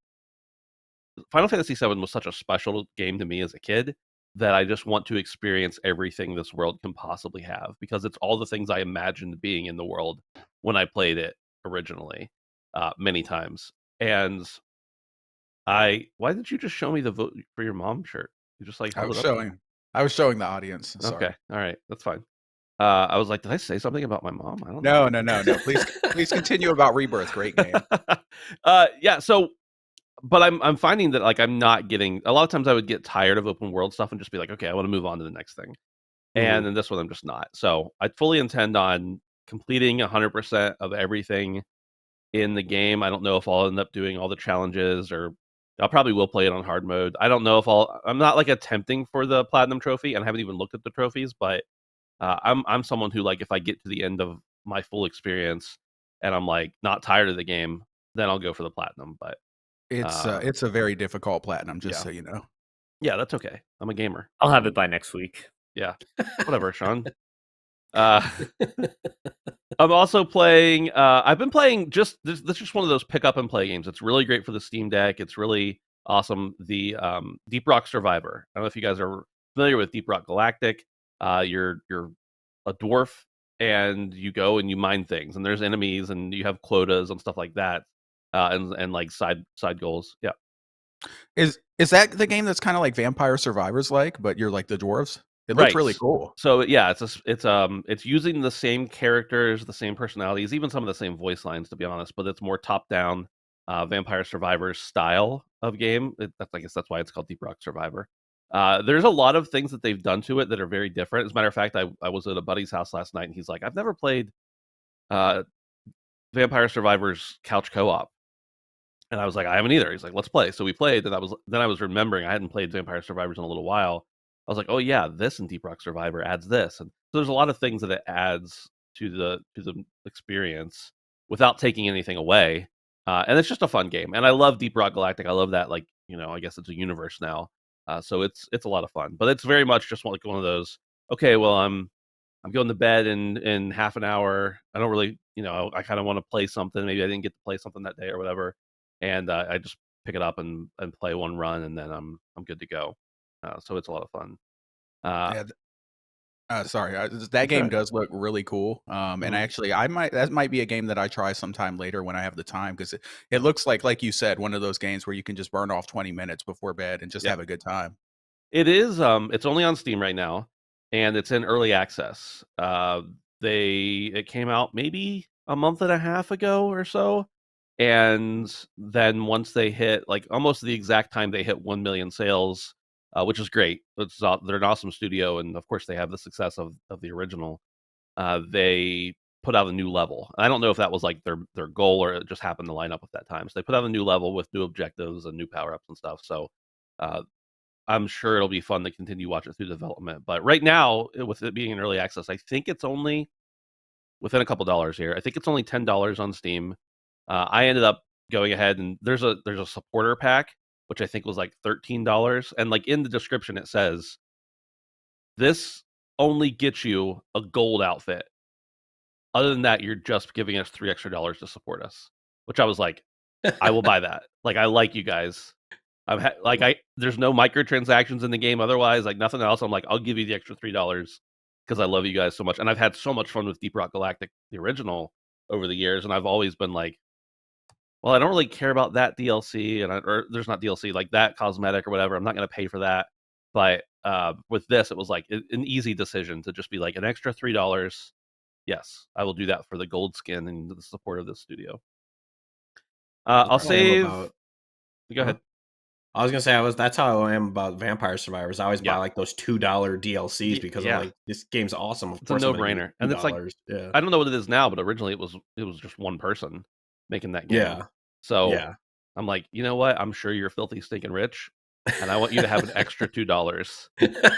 Final Fantasy VII was such a special game to me as a kid that I just want to experience everything this world can possibly have, because it's all the things I imagined being in the world when I played it originally, many times. And why did you just show me the vote for your mom shirt? You just like I was showing the audience. Sorry. Okay, all right, that's fine. I was like, did I say something about my mom? I don't know. No. Please continue about Rebirth. Great game. Yeah. So, but I'm finding that like I'm not getting. A lot of times I would get tired of open world stuff and just be like, okay, I want to move on to the next thing. And in this one, I'm just not. So I fully intend on completing 100% of everything in the game. I don't know if I'll end up doing all the challenges, or I probably will play it on hard mode. I don't know if I'm not like attempting for the platinum trophy, and I haven't even looked at the trophies, but I'm someone who, like, if I get to the end of my full experience and I'm like not tired of the game, then I'll go for the platinum. But it's a very difficult platinum, just so you know. Yeah, that's okay. I'm a gamer. I'll have it by next week. Yeah, whatever, Sean. I'm also playing. I've been playing this is just one of those pick up and play games. It's really great for the Steam Deck. It's really awesome. The Deep Rock Survivor. I don't know if you guys are familiar with Deep Rock Galactic. You're a dwarf, and you go and you mine things, and there's enemies, and you have quotas and stuff like that, and like side goals. Yeah. Is that the game that's kind of like Vampire Survivors like, but you're like the dwarves? It looks Right. really cool. So yeah, it's using the same characters, the same personalities, even some of the same voice lines, to be honest. But it's more top down, Vampire Survivors style of game. I guess that's why it's called Deep Rock Survivor. There's a lot of things that they've done to it that are very different. As a matter of fact, I was at a buddy's house last night, and he's like, "I've never played uh, Vampire Survivors couch co-op," and I was like, "I haven't either." He's like, "Let's play." So we played, and I was remembering I hadn't played Vampire Survivors in a little while. I was like, "Oh yeah, this in Deep Rock Survivor adds this," and so there's a lot of things that it adds to the experience without taking anything away, and it's just a fun game. And I love Deep Rock Galactic. I love that, like, I guess it's a universe now, so it's a lot of fun. But it's very much just like one of those. Okay, well, I'm going to bed in half an hour. I don't really, I kind of want to play something. Maybe I didn't get to play something that day or whatever, and I just pick it up and play one run, and then I'm good to go. So it's a lot of fun. Yeah. Sorry, that game right. does look really cool. And Mhm. actually, that might be a game that I try sometime later when I have the time, because it looks like you said, one of those games where you can just burn off 20 minutes before bed and just Yeah, have a good time. it is. It's only on Steam right now, and it's in early access. It came out maybe a month and a half ago or so, and then once they hit like almost the exact time they hit 1 million sales, which is great. They're an awesome studio, and of course they have the success of the original. They put out a new level. I don't know if that was like their goal or it just happened to line up with that time. So they put out a new level with new objectives and new power ups and stuff. So uh, I'm sure it'll be fun to continue watching through development. But right now, with it being in early access, I think it's only within a couple dollars here. I think it's only $10 on Steam. I ended up going ahead and there's a supporter pack, which I think was like $13. And like in the description, it says this only gets you a gold outfit. Other than that, you're just giving us $3 extra to support us. Which I was like, I will buy that. Like, I like you guys. There's no microtransactions in the game otherwise, like nothing else. I'm like, I'll give you the extra $3 because I love you guys so much, and I've had so much fun with Deep Rock Galactic, the original, over the years, and I've always been like, well, I don't really care about that DLC, or there's not DLC like that cosmetic or whatever. I'm not going to pay for that. But with this, it was like an easy decision to just be like an extra $3. Yes, I will do that for the gold skin and the support of this studio. I'll That's how I am save. about. Go Huh? ahead. I was gonna say that's how I am about Vampire Survivors. I always buy Yeah. like those $2 DLCs because I'm Yeah. like, this game's awesome. Of It's a course, I'm gonna give no-brainer, it and it's like $2. Yeah, I don't know what it is now, but originally it was just one person making that game. yeah, So yeah. I'm like, you know what? I'm sure you're filthy stinking rich, and I want you to have an extra $2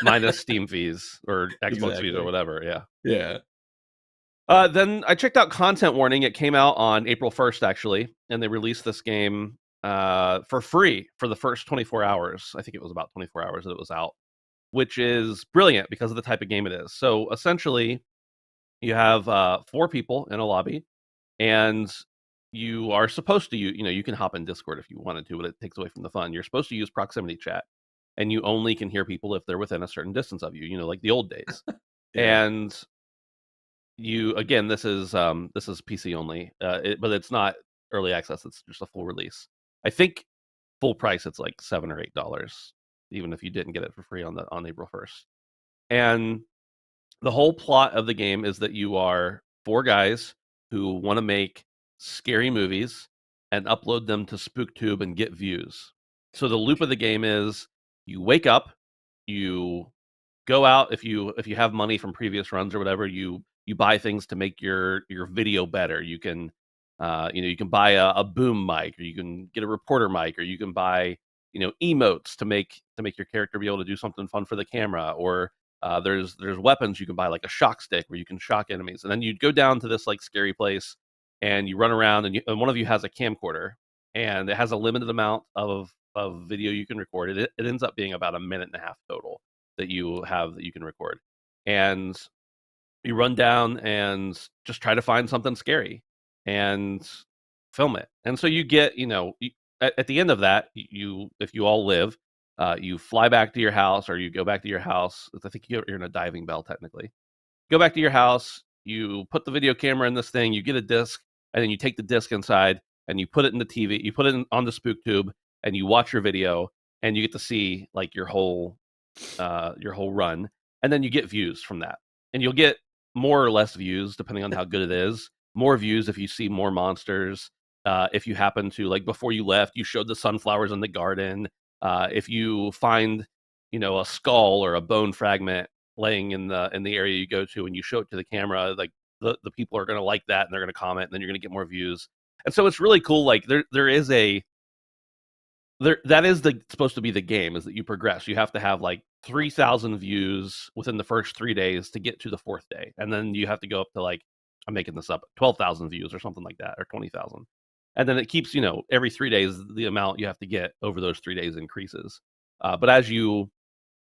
minus Steam fees or Xbox fees or Exactly. whatever. Yeah. Yeah. Then I checked out Content Warning. It came out on April 1st, actually, and they released this game for free for the first 24 hours. I think it was about 24 hours that it was out, which is brilliant because of the type of game it is. So essentially, you have 4 people in a lobby, and you are supposed to, you can hop in Discord if you wanted to, but it takes away from the fun. You're supposed to use proximity chat, and you only can hear people if they're within a certain distance of you, like the old days. Yeah. And again, this is PC only, but it's not early access. It's just a full release. I think full price it's like $7 or $8, even if you didn't get it for free on April 1st. And the whole plot of the game is that you are 4 guys who want to make scary movies and upload them to SpookTube and get views. So the loop of the game is you wake up, you go out, if you have money from previous runs or whatever, you buy things to make your video better. You can you can buy a boom mic, or you can get a reporter mic, or you can buy emotes to make your character be able to do something fun for the camera, or there's weapons you can buy, like a shock stick where you can shock enemies. And then you'd go down to this like scary place and you run around, and one of you has a camcorder, and it has a limited amount of video you can record. It ends up being about a minute and a half total that you can record. And you run down and just try to find something scary and film it. And so you get, at the end of that, if you all live, you fly back to your house, or you go back to your house. I think you're in a diving bell technically. Go back to your house, you put the video camera in this thing, you get a disc, and then you take the disc inside and you put it in the TV, you put it on the SpookTube, and you watch your video, and you get to see like your whole run, and then you get views from that, and you'll get more or less views depending on how good it is. More views if you see more monsters. If you happen to, like, before you left, you showed the sunflowers in the garden. If you find, a skull or a bone fragment laying in the area you go to, and you show it to the camera, like the people are going to like that, and they're going to comment, and then you're going to get more views. And so it's really cool. Like there is that is supposed to be the game, is that you progress. You have to have like 3,000 views within the first 3 days to get to the 4th day, and then you have to go up to, like, I'm making this up, 12,000 views or something like that, or 20,000, and then it keeps, every 3 days the amount you have to get over those 3 days increases. But as you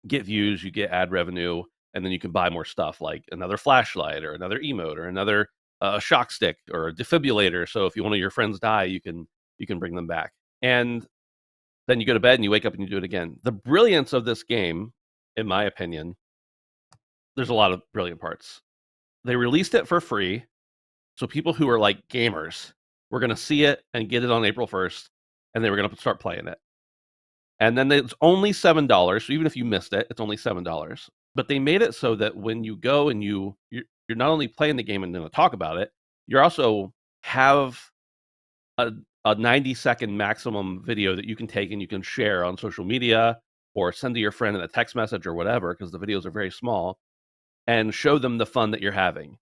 get views, you get ad revenue, and then you can buy more stuff, like another flashlight or another emote or another shock stick or a defibrillator. So if one of your friends die, you can bring them back. And then you go to bed and you wake up and you do it again. The brilliance of this game, in my opinion, there's a lot of brilliant parts. They released it for free, so people who are like gamers were going to see it and get it on April 1st, and they were going to start playing it. And then it's only $7, so even if you missed it, it's only $7. But they made it so that when you go and you're not only playing the game and going to talk about it, you also have a 90-second maximum video that you can take and you can share on social media or send to your friend in a text message or whatever, because the videos are very small, and show them the fun that you're having.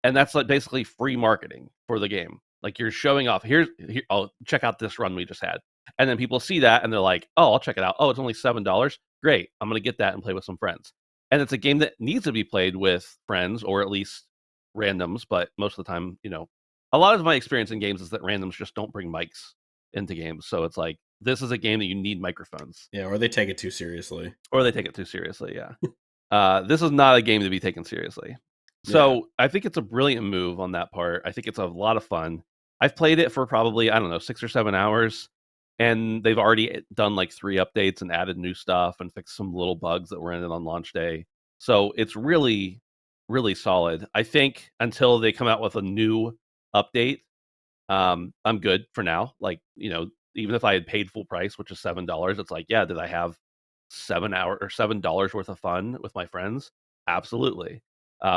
And that's like basically free marketing for the game. Like, you're showing off, here, oh, check out this run we just had. And then people see that and they're like, oh, I'll check it out. Oh, it's only $7. Great. I'm going to get that and play with some friends. And it's a game that needs to be played with friends, or at least randoms. But most of the time, a lot of my experience in games is that randoms just don't bring mics into games. So it's like, this is a game that you need microphones. Yeah, or they take it too seriously. Yeah. This is not a game to be taken seriously. So I think it's a brilliant move on that part. I think it's a lot of fun. I've played it for probably, 6 or 7 hours, and they've already done like 3 updates and added new stuff and fixed some little bugs that were in it on launch day. So it's really, really solid. I think until they come out with a new update, I'm good for now. Like, even if I had paid full price, which is $7, it's like, yeah, did I have $7 worth of fun with my friends? Absolutely.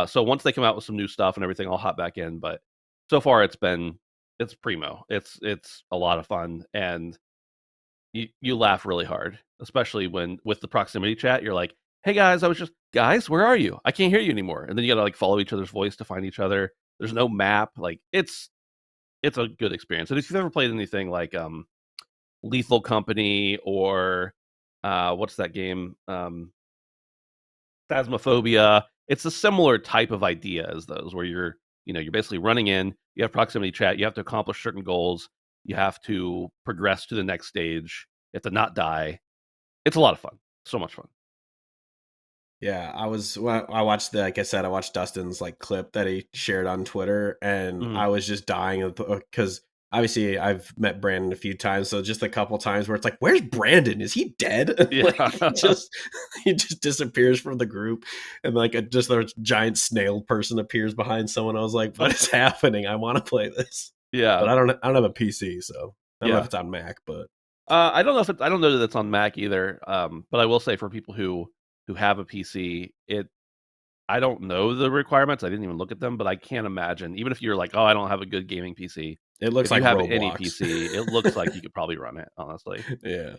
So once they come out with some new stuff and everything, I'll hop back in. But so far, it's primo. It's a lot of fun, and you laugh really hard, especially when with the proximity chat, you're like, hey guys, guys, where are you? I can't hear you anymore. And then you gotta like follow each other's voice to find each other. There's no map. Like, it's a good experience. And if you've ever played anything like Lethal Company or what's that game? Phasmophobia. It's a similar type of idea as those, where you're basically running in, you have proximity chat, you have to accomplish certain goals, you have to progress to the next stage, you have to not die. It's a lot of fun. So much fun. Yeah, I watched like I said, I watched Dustin's like clip that he shared on Twitter, and I was just dying because obviously I've met Brandon a few times, so just a couple times where it's like, where's Brandon? Is he dead? Yeah. Like, he just disappears from the group, and like a giant snail person appears behind someone. I was like, what is happening? I want to play this. Yeah. But I don't have a PC, so I don't know if it's on Mac, but I don't know that it's on Mac either. But I will say, for people who have a PC, I don't know the requirements. I didn't even look at them, but I can't imagine, even if you're like, oh, I don't have a good gaming PC, it looks if like you have Roblox. any PC, it looks like you could probably run it, honestly. Yeah.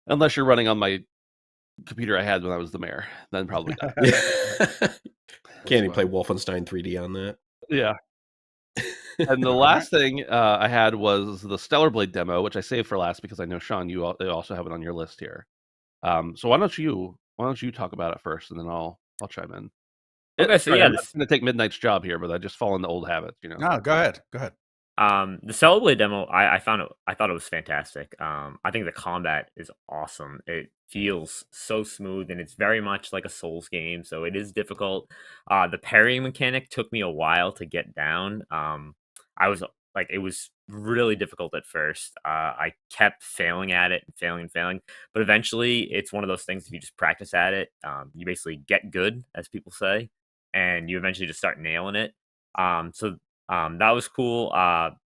Unless you're running on my computer I had when I was the mayor, then probably not. Can't even play Wolfenstein 3D on that. Yeah. And the last thing I had was the Stellar Blade demo, which I saved for last because I know, Sean, you also have it on your list here. So why don't you talk about it first, and then I'll chime in. Okay, so I'm not going to take Midnight's job here, but I just fall into old habits, No, go ahead. The Stellar Blade demo, I thought it was fantastic. I think the combat is awesome. It feels so smooth, and it's very much like a Souls game, so it is difficult. The parrying mechanic took me a while to get down. It was really difficult at first. I kept failing at it, failing, but eventually it's one of those things. If you just practice at it, you basically get good, as people say, and you eventually just start nailing it. So That was cool.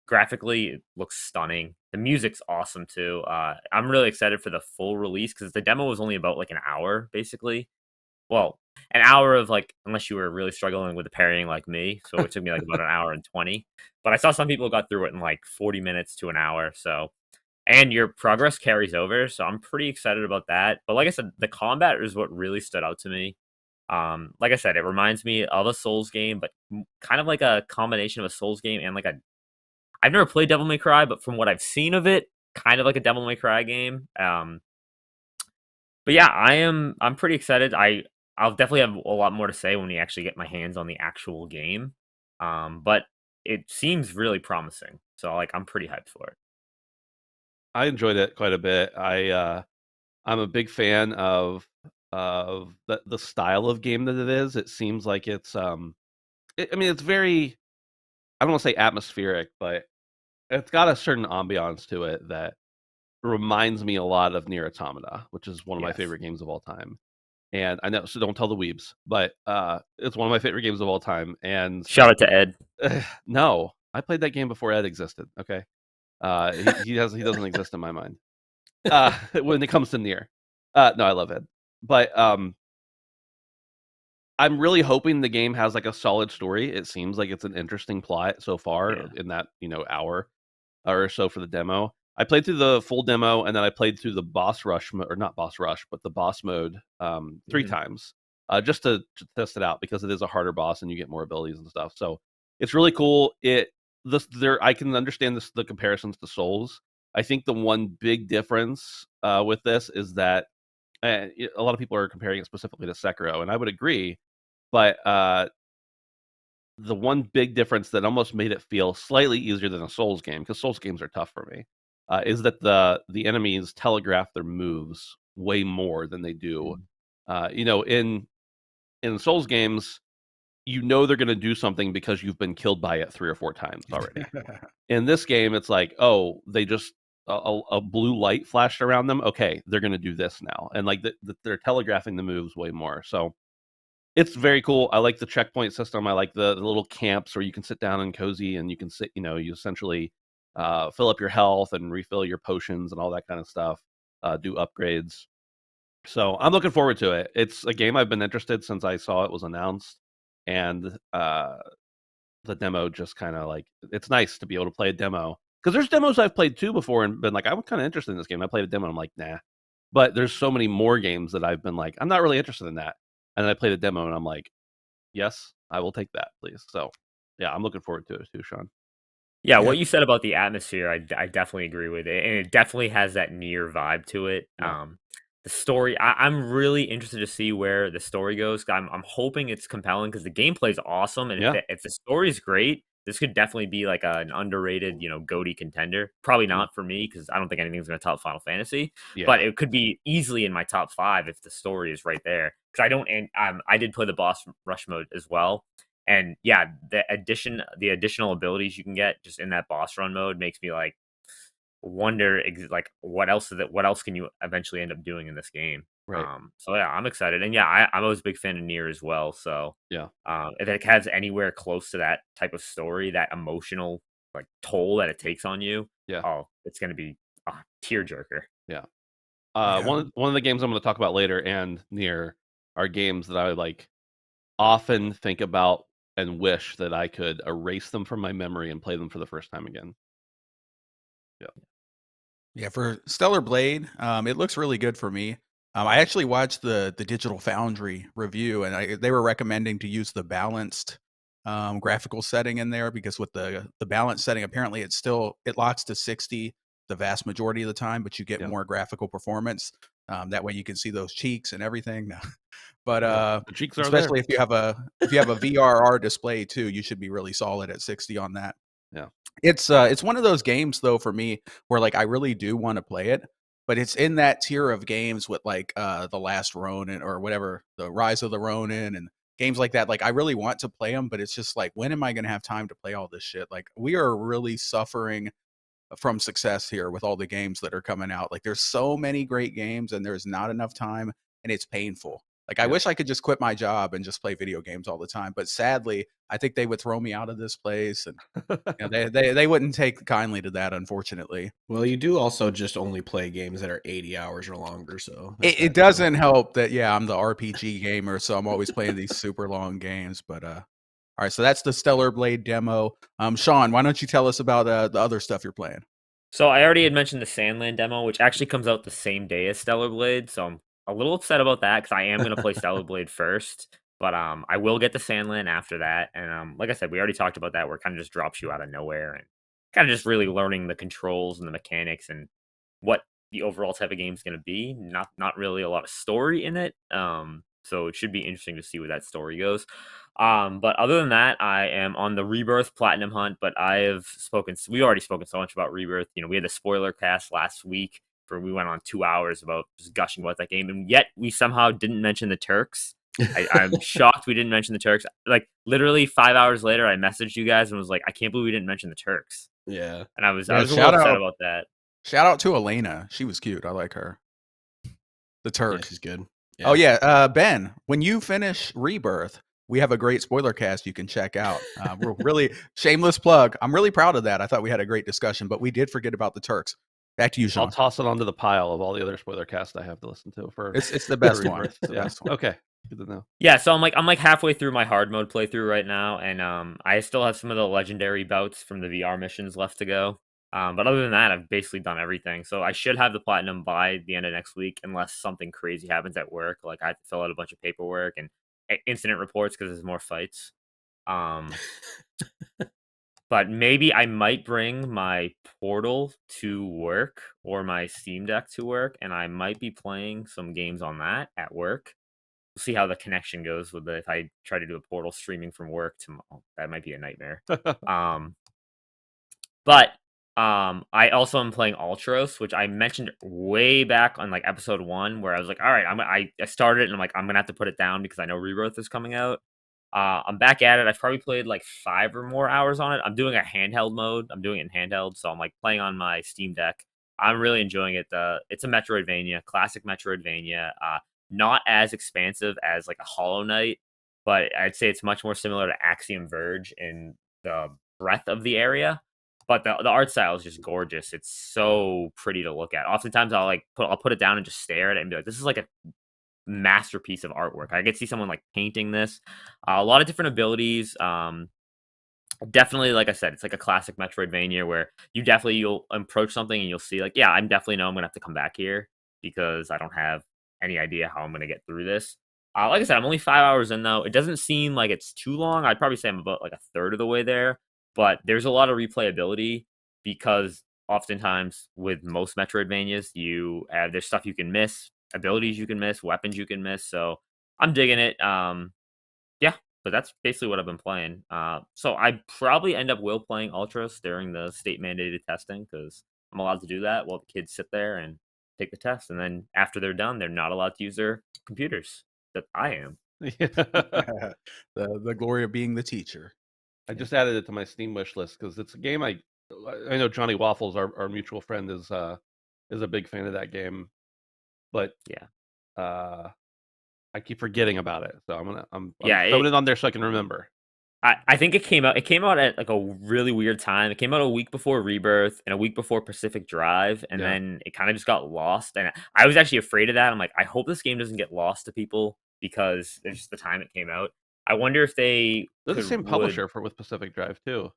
Graphically, it looks stunning. The music's awesome too. I'm really excited for the full release because the demo was only about like an hour, basically. Well, an hour of like, unless you were really struggling with the parrying like me, so it took me like about an hour and 20. But I saw some people got through it in like 40 minutes to an hour. So, and your progress carries over, so I'm pretty excited about that. But like I said, the combat is what really stood out to me. Like I said, it reminds me of a Souls game, but kind of like a combination of a Souls game and like a. I've never played Devil May Cry, but from what I've seen of it, kind of like a Devil May Cry game. But yeah, I'm pretty excited. I'll definitely have a lot more to say when we actually get my hands on the actual game. But it seems really promising. So like I'm pretty hyped for it. I enjoyed it quite a bit. I'm a big fan of the style of game that it is. It seems like it's I mean it's very, I don't want to say atmospheric, but it's got a certain ambiance to it that reminds me a lot of Nier Automata, which is one of my Yes. favorite games of all time. And I know, so don't tell the weebs, but it's one of my favorite games of all time. And Shout out to Ed. no, I played that game before Ed existed. Okay, he doesn't exist in my mind when it comes to Nier. No, I love Ed, but I'm really hoping the game has like a solid story. It seems like it's an interesting plot so far Yeah. in that hour or so for the demo. I played through the full demo and then I played through the boss rush or not boss rush, but the boss mode 3 Mhm. times just to test it out because it is a harder boss and you get more abilities and stuff. So it's really cool. I can understand the comparisons to Souls. I think the one big difference with this is that a lot of people are comparing it specifically to Sekiro, and I would agree. But the one big difference that almost made it feel slightly easier than a Souls game, because Souls games are tough for me, is that the enemies telegraph their moves way more than they do. In Souls games, they're going to do something because you've been killed by it 3 or 4 times already. In this game, it's like, oh, they just a blue light flashed around them. Okay, they're going to do this now, and like they're telegraphing the moves way more. So it's very cool. I like the checkpoint system. I like the little camps where you can sit down and cozy, and you can sit. You essentially fill up your health and refill your potions and all that kind of stuff. Do upgrades. So I'm looking forward to it. It's a game I've been interested since I saw it was announced, and the demo just kind of like, it's nice to be able to play a demo because there's demos I've played too before and been like, I'm kind of interested in this game. I played a demo and I'm like, nah. But there's so many more games that I've been like, I'm not really interested in that. And then I played a demo and I'm like, yes, I will take that, please. So yeah, I'm looking forward to it too, Sean. Yeah, Yeah. what you said about the atmosphere, I definitely agree with it, and it definitely has that near vibe to it. Yeah. The story, I'm really interested to see where the story goes. I'm hoping it's compelling because the gameplay is awesome, and Yeah. if the story is great, this could definitely be like an underrated, GOTY contender. Probably Yeah. not for me because I don't think anything's gonna top Final Fantasy, but Yeah. it could be easily in my top 5 if the story is right there. Because I did play the boss rush mode as well, and yeah, the additional abilities you can get just in that boss run mode makes me like wonder like what else can you eventually end up doing in this game. Right. So yeah, I'm excited, and yeah, I'm always a big fan of Nier as well. So Yeah. if it has anywhere close to that type of story, that emotional like toll that it takes on you, Yeah. oh, it's gonna be a tearjerker. Yeah. Yeah. One of the games I'm going to talk about later and near are games that I like often think about and wish that I could erase them from my memory and play them for the first time again. Yeah. Yeah, for Stellar Blade, it looks really good for me. I actually watched the Digital Foundry review, and they were recommending to use the balanced graphical setting in there because with the balanced setting, apparently it locks to 60 the vast majority of the time, but you get Yeah. more graphical performance. That way, you can see those cheeks and everything. But Yeah. The cheeks are especially there. if you have a VRR display too, you should be really solid at 60 on that. Yeah. It's one of those games though for me where like I really do want to play it, but it's in that tier of games with like The Last Ronin or whatever, The Rise of the Ronin and games like that. Like I really want to play them, but it's just like when am I going to have time to play all this shit? Like we are really suffering from success here with all the games that are coming out. Like there's so many great games and there's not enough time and it's painful. Like, I Yeah. wish I could just quit my job and just play video games all the time. But sadly, I think they would throw me out of this place, and they wouldn't take kindly to that, unfortunately. Well, you do also just only play games that are 80 hours or longer, so there's It that too. doesn't help that, yeah, I'm the RPG gamer, so I'm always playing these super long games. But all right, so that's the Stellar Blade demo. Sean, why don't you tell us about the other stuff you're playing? So I already had mentioned the Sandland demo, which actually comes out the same day as Stellar Blade. So I'm a little upset about that because I am going to play Stellar Blade first. But I will get the Sandland after that. And like I said, we already talked about that, where it kind of just drops you out of nowhere and kind of just really learning the controls and the mechanics and what the overall type of game is going to be. Not really a lot of story in it. So it should be interesting to see where that story goes. But other than that, I am on the Rebirth Platinum hunt. But we already spoken so much about Rebirth. You know, we had the spoiler cast last week where we went on 2 hours about just gushing about that game, and yet we somehow didn't mention the Turks. I'm shocked we didn't mention the Turks. Like, literally 5 hours later, I messaged you guys and was like, I can't believe we didn't mention the Turks. Yeah. And I was Yeah, a little shout upset out. about that. Shout out to Elena. She was cute. I like her. The Yeah, Turk. she's good. Oh yeah, Ben. When you finish Rebirth, we have a great spoiler cast you can check out. We're really shameless plug. I'm really proud of that. I thought we had a great discussion, but we did forget about the Turks. Back to you, I'll Sean. toss it onto the pile of all the other spoiler casts I have to listen to for. It's the best one. Rebirth. It's the Yeah. best one. Okay. Good to know. Yeah, so I'm like halfway through my hard mode playthrough right now, and I still have some of the legendary bouts from the VR missions left to go. But other than that, I've basically done everything. So I should have the platinum by the end of next week, unless something crazy happens at work, like I have to fill out a bunch of paperwork and incident reports because there's more fights. Um, but maybe I might bring my Portal to work or my Steam Deck to work, and I might be playing some games on that at work. We'll see how the connection goes with if I try to do a Portal streaming from work tomorrow. That might be a nightmare. But I also am playing Ultros, which I mentioned way back on like episode 1, where I was like, all right, I started it and I'm like, I'm gonna have to put it down because I know Rebirth is coming out. I'm back at it. I've probably played like 5 or more hours on it. I'm doing a handheld mode. I'm doing it in handheld, so I'm like playing on my Steam Deck. I'm really enjoying it. It's a Metroidvania, classic Metroidvania. Not as expansive as like a Hollow Knight, but I'd say it's much more similar to Axiom Verge in the breadth of the area. But the art style is just gorgeous. It's so pretty to look at. Oftentimes I'll put it down and just stare at it and be like, this is like a masterpiece of artwork. I could see someone like painting this. A lot of different abilities. Definitely, like I said, it's like a classic Metroidvania where you'll approach something and you'll see like, yeah, I'm gonna have to come back here because I don't have any idea how I'm gonna get through this. Like I said, I'm only 5 hours in though. It doesn't seem like it's too long. I'd probably say I'm about like a third of the way there, but there's a lot of replayability because oftentimes with most Metroidvanias, there's stuff you can miss, abilities you can miss, weapons you can miss. So I'm digging it. Yeah, but that's basically what I've been playing. So I probably end up playing Ultros during the state mandated testing because I'm allowed to do that while the kids sit there and take the test, and then after they're done, they're not allowed to use their computers. That I am. The glory of being the teacher. I just added it to my Steam wish list because it's a game I know Johnny Waffles, our mutual friend, is a big fan of that game, but Yeah. I keep forgetting about it, so I'm Yeah, throwing it on there so I can remember. I think it came out at like a really weird time. It came out a week before Rebirth and a week before Pacific Drive, and Yeah. then it kind of just got lost. And I was actually afraid of that. I'm like, I hope this game doesn't get lost to people because it's just the time it came out. I wonder if they They're the could- same would- publisher with Pacific Drive too.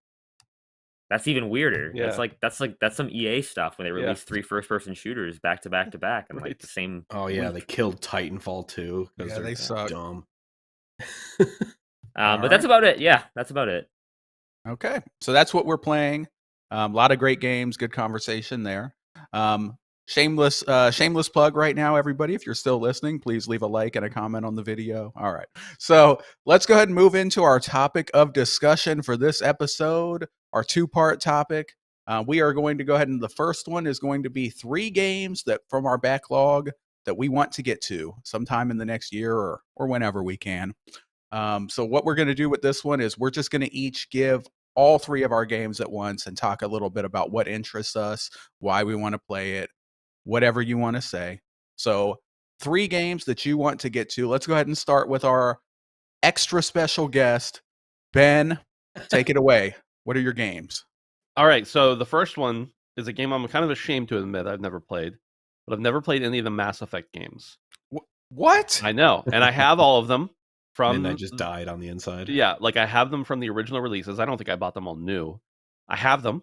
That's even weirder. Yeah. That's some EA stuff when they Yeah. release 3 first-person shooters back to back to back and like Right. the same. Oh yeah, they week. killed Titanfall too because Yeah, they're they suck. dumb. But that's about it. Yeah, that's about it. Okay, so that's what we're playing. A lot of great games, good conversation there. Shameless plug right now, everybody. If you're still listening, please leave a like and a comment on the video. All right, so let's go ahead and move into our topic of discussion for this episode, our 2-part topic. We are going to go ahead and the first one is going to be 3 games that from our backlog that we want to get to sometime in the next year or whenever we can. So what we're going to do with this one is we're just going to each give all 3 of our games at once and talk a little bit about what interests us, why we want to play it, whatever you want to say. So 3 games that you want to get to. Let's go ahead and start with our extra special guest, Ben. Take it away. What are your games? All right, so the first one is a game I'm kind of ashamed to admit I've never played, but I've never played any of the Mass Effect games. What? I know, and I have all of them from. Midnight just died on the inside. Yeah, like I have them from the original releases. I don't think I bought them all new. I have them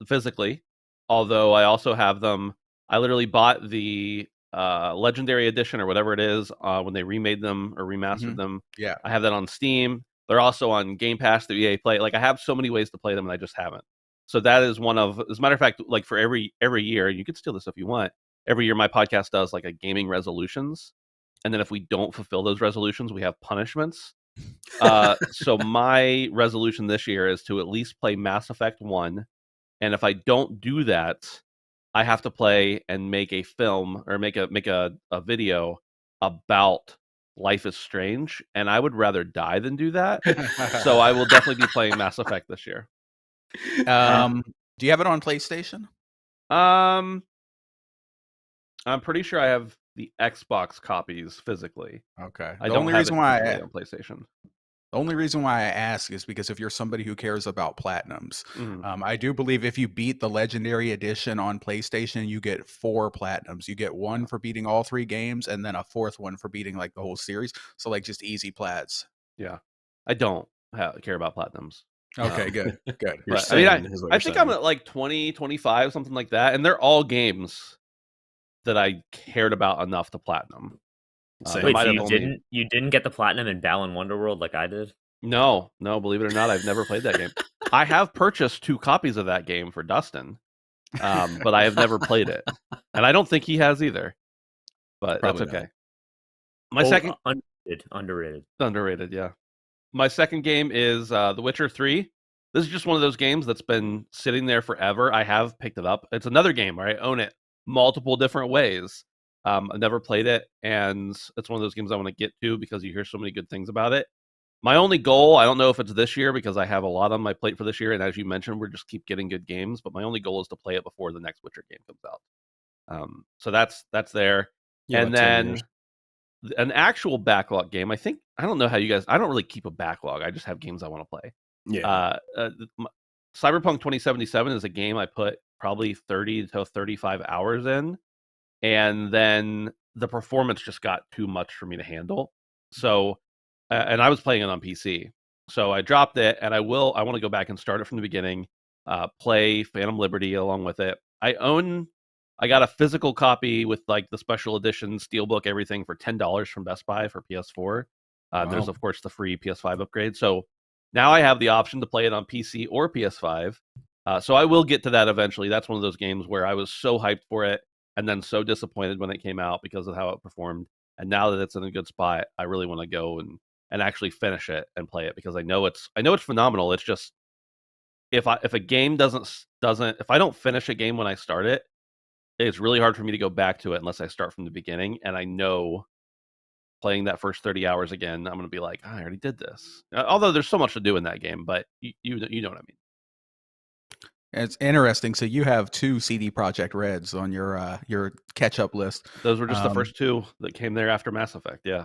physically, although I also have them. I literally bought the Legendary Edition or whatever it is when they remade them or remastered them. Yeah. I have that on Steam. They're also on Game Pass through EA Play. Like I have so many ways to play them, and I just haven't. So that is one of, as a matter of fact, like for every year, you could steal this if you want. Every year, my podcast does like a gaming resolutions, and then if we don't fulfill those resolutions, we have punishments. So my resolution this year is to at least play Mass Effect 1, and if I don't do that, I have to play and make a film or make a video about Life is Strange, and I would rather die than do that. So I will definitely be playing Mass Effect this year. Do you have it on PlayStation? I'm pretty sure I have the Xbox copies physically. Okay. I don't have it on PlayStation. The only reason why I ask is because if you're somebody who cares about platinums, I do believe if you beat the Legendary Edition on PlayStation, you get 4 platinums. You get 1 for beating all 3 games, and then a 4th one for beating like the whole series. So like just easy plats. Yeah, I don't care about platinums. Okay, good. But, I think I'm at like 20, 25, something like that, and they're all games that I cared about enough to platinum. Wait, so you didn't get the platinum in Balan Wonderworld like I did? No, believe it or not, I've never played that game. I have purchased 2 copies of that game for Dustin, but I have never played it, and I don't think he has either. But probably that's okay. My second underrated, yeah. My second game is The Witcher 3. This is just one of those games that's been sitting there forever. I have picked it up. It's another game where I own it multiple different ways. I've never played it, and it's one of those games I want to get to because you hear so many good things about it. My only goal, I don't know if it's this year because I have a lot on my plate for this year, and as you mentioned, we're just keep getting good games, but my only goal is to play it before the next Witcher game comes out. So that's there. Yeah, and then an actual backlog game, I don't know how you guys, I don't really keep a backlog. I just have games I want to play. Yeah. Cyberpunk 2077 is a game I put probably 30 to 35 hours in, and then the performance just got too much for me to handle. So, and I was playing it on PC, so I dropped it, and I want to go back and start it from the beginning, play Phantom Liberty along with it. I got a physical copy with like the special edition steelbook, everything for $10 from Best Buy for PS4. Wow. There's of course the free PS5 upgrade. So now I have the option to play it on PC or PS5. So I will get to that eventually. That's one of those games where I was so hyped for it and then so disappointed when it came out because of how it performed. And now that it's in a good spot, I really want to go and actually finish it and play it because I know it's phenomenal. It's just if a game if I don't finish a game when I start it, it's really hard for me to go back to it unless I start from the beginning. And I know playing that first 30 hours again, I'm going to be like, I already did this. Although there's so much to do in that game, but you know what I mean. It's interesting. So you have 2 CD Projekt Reds on your catch-up list. Those were just the first 2 that came there after Mass Effect. Yeah.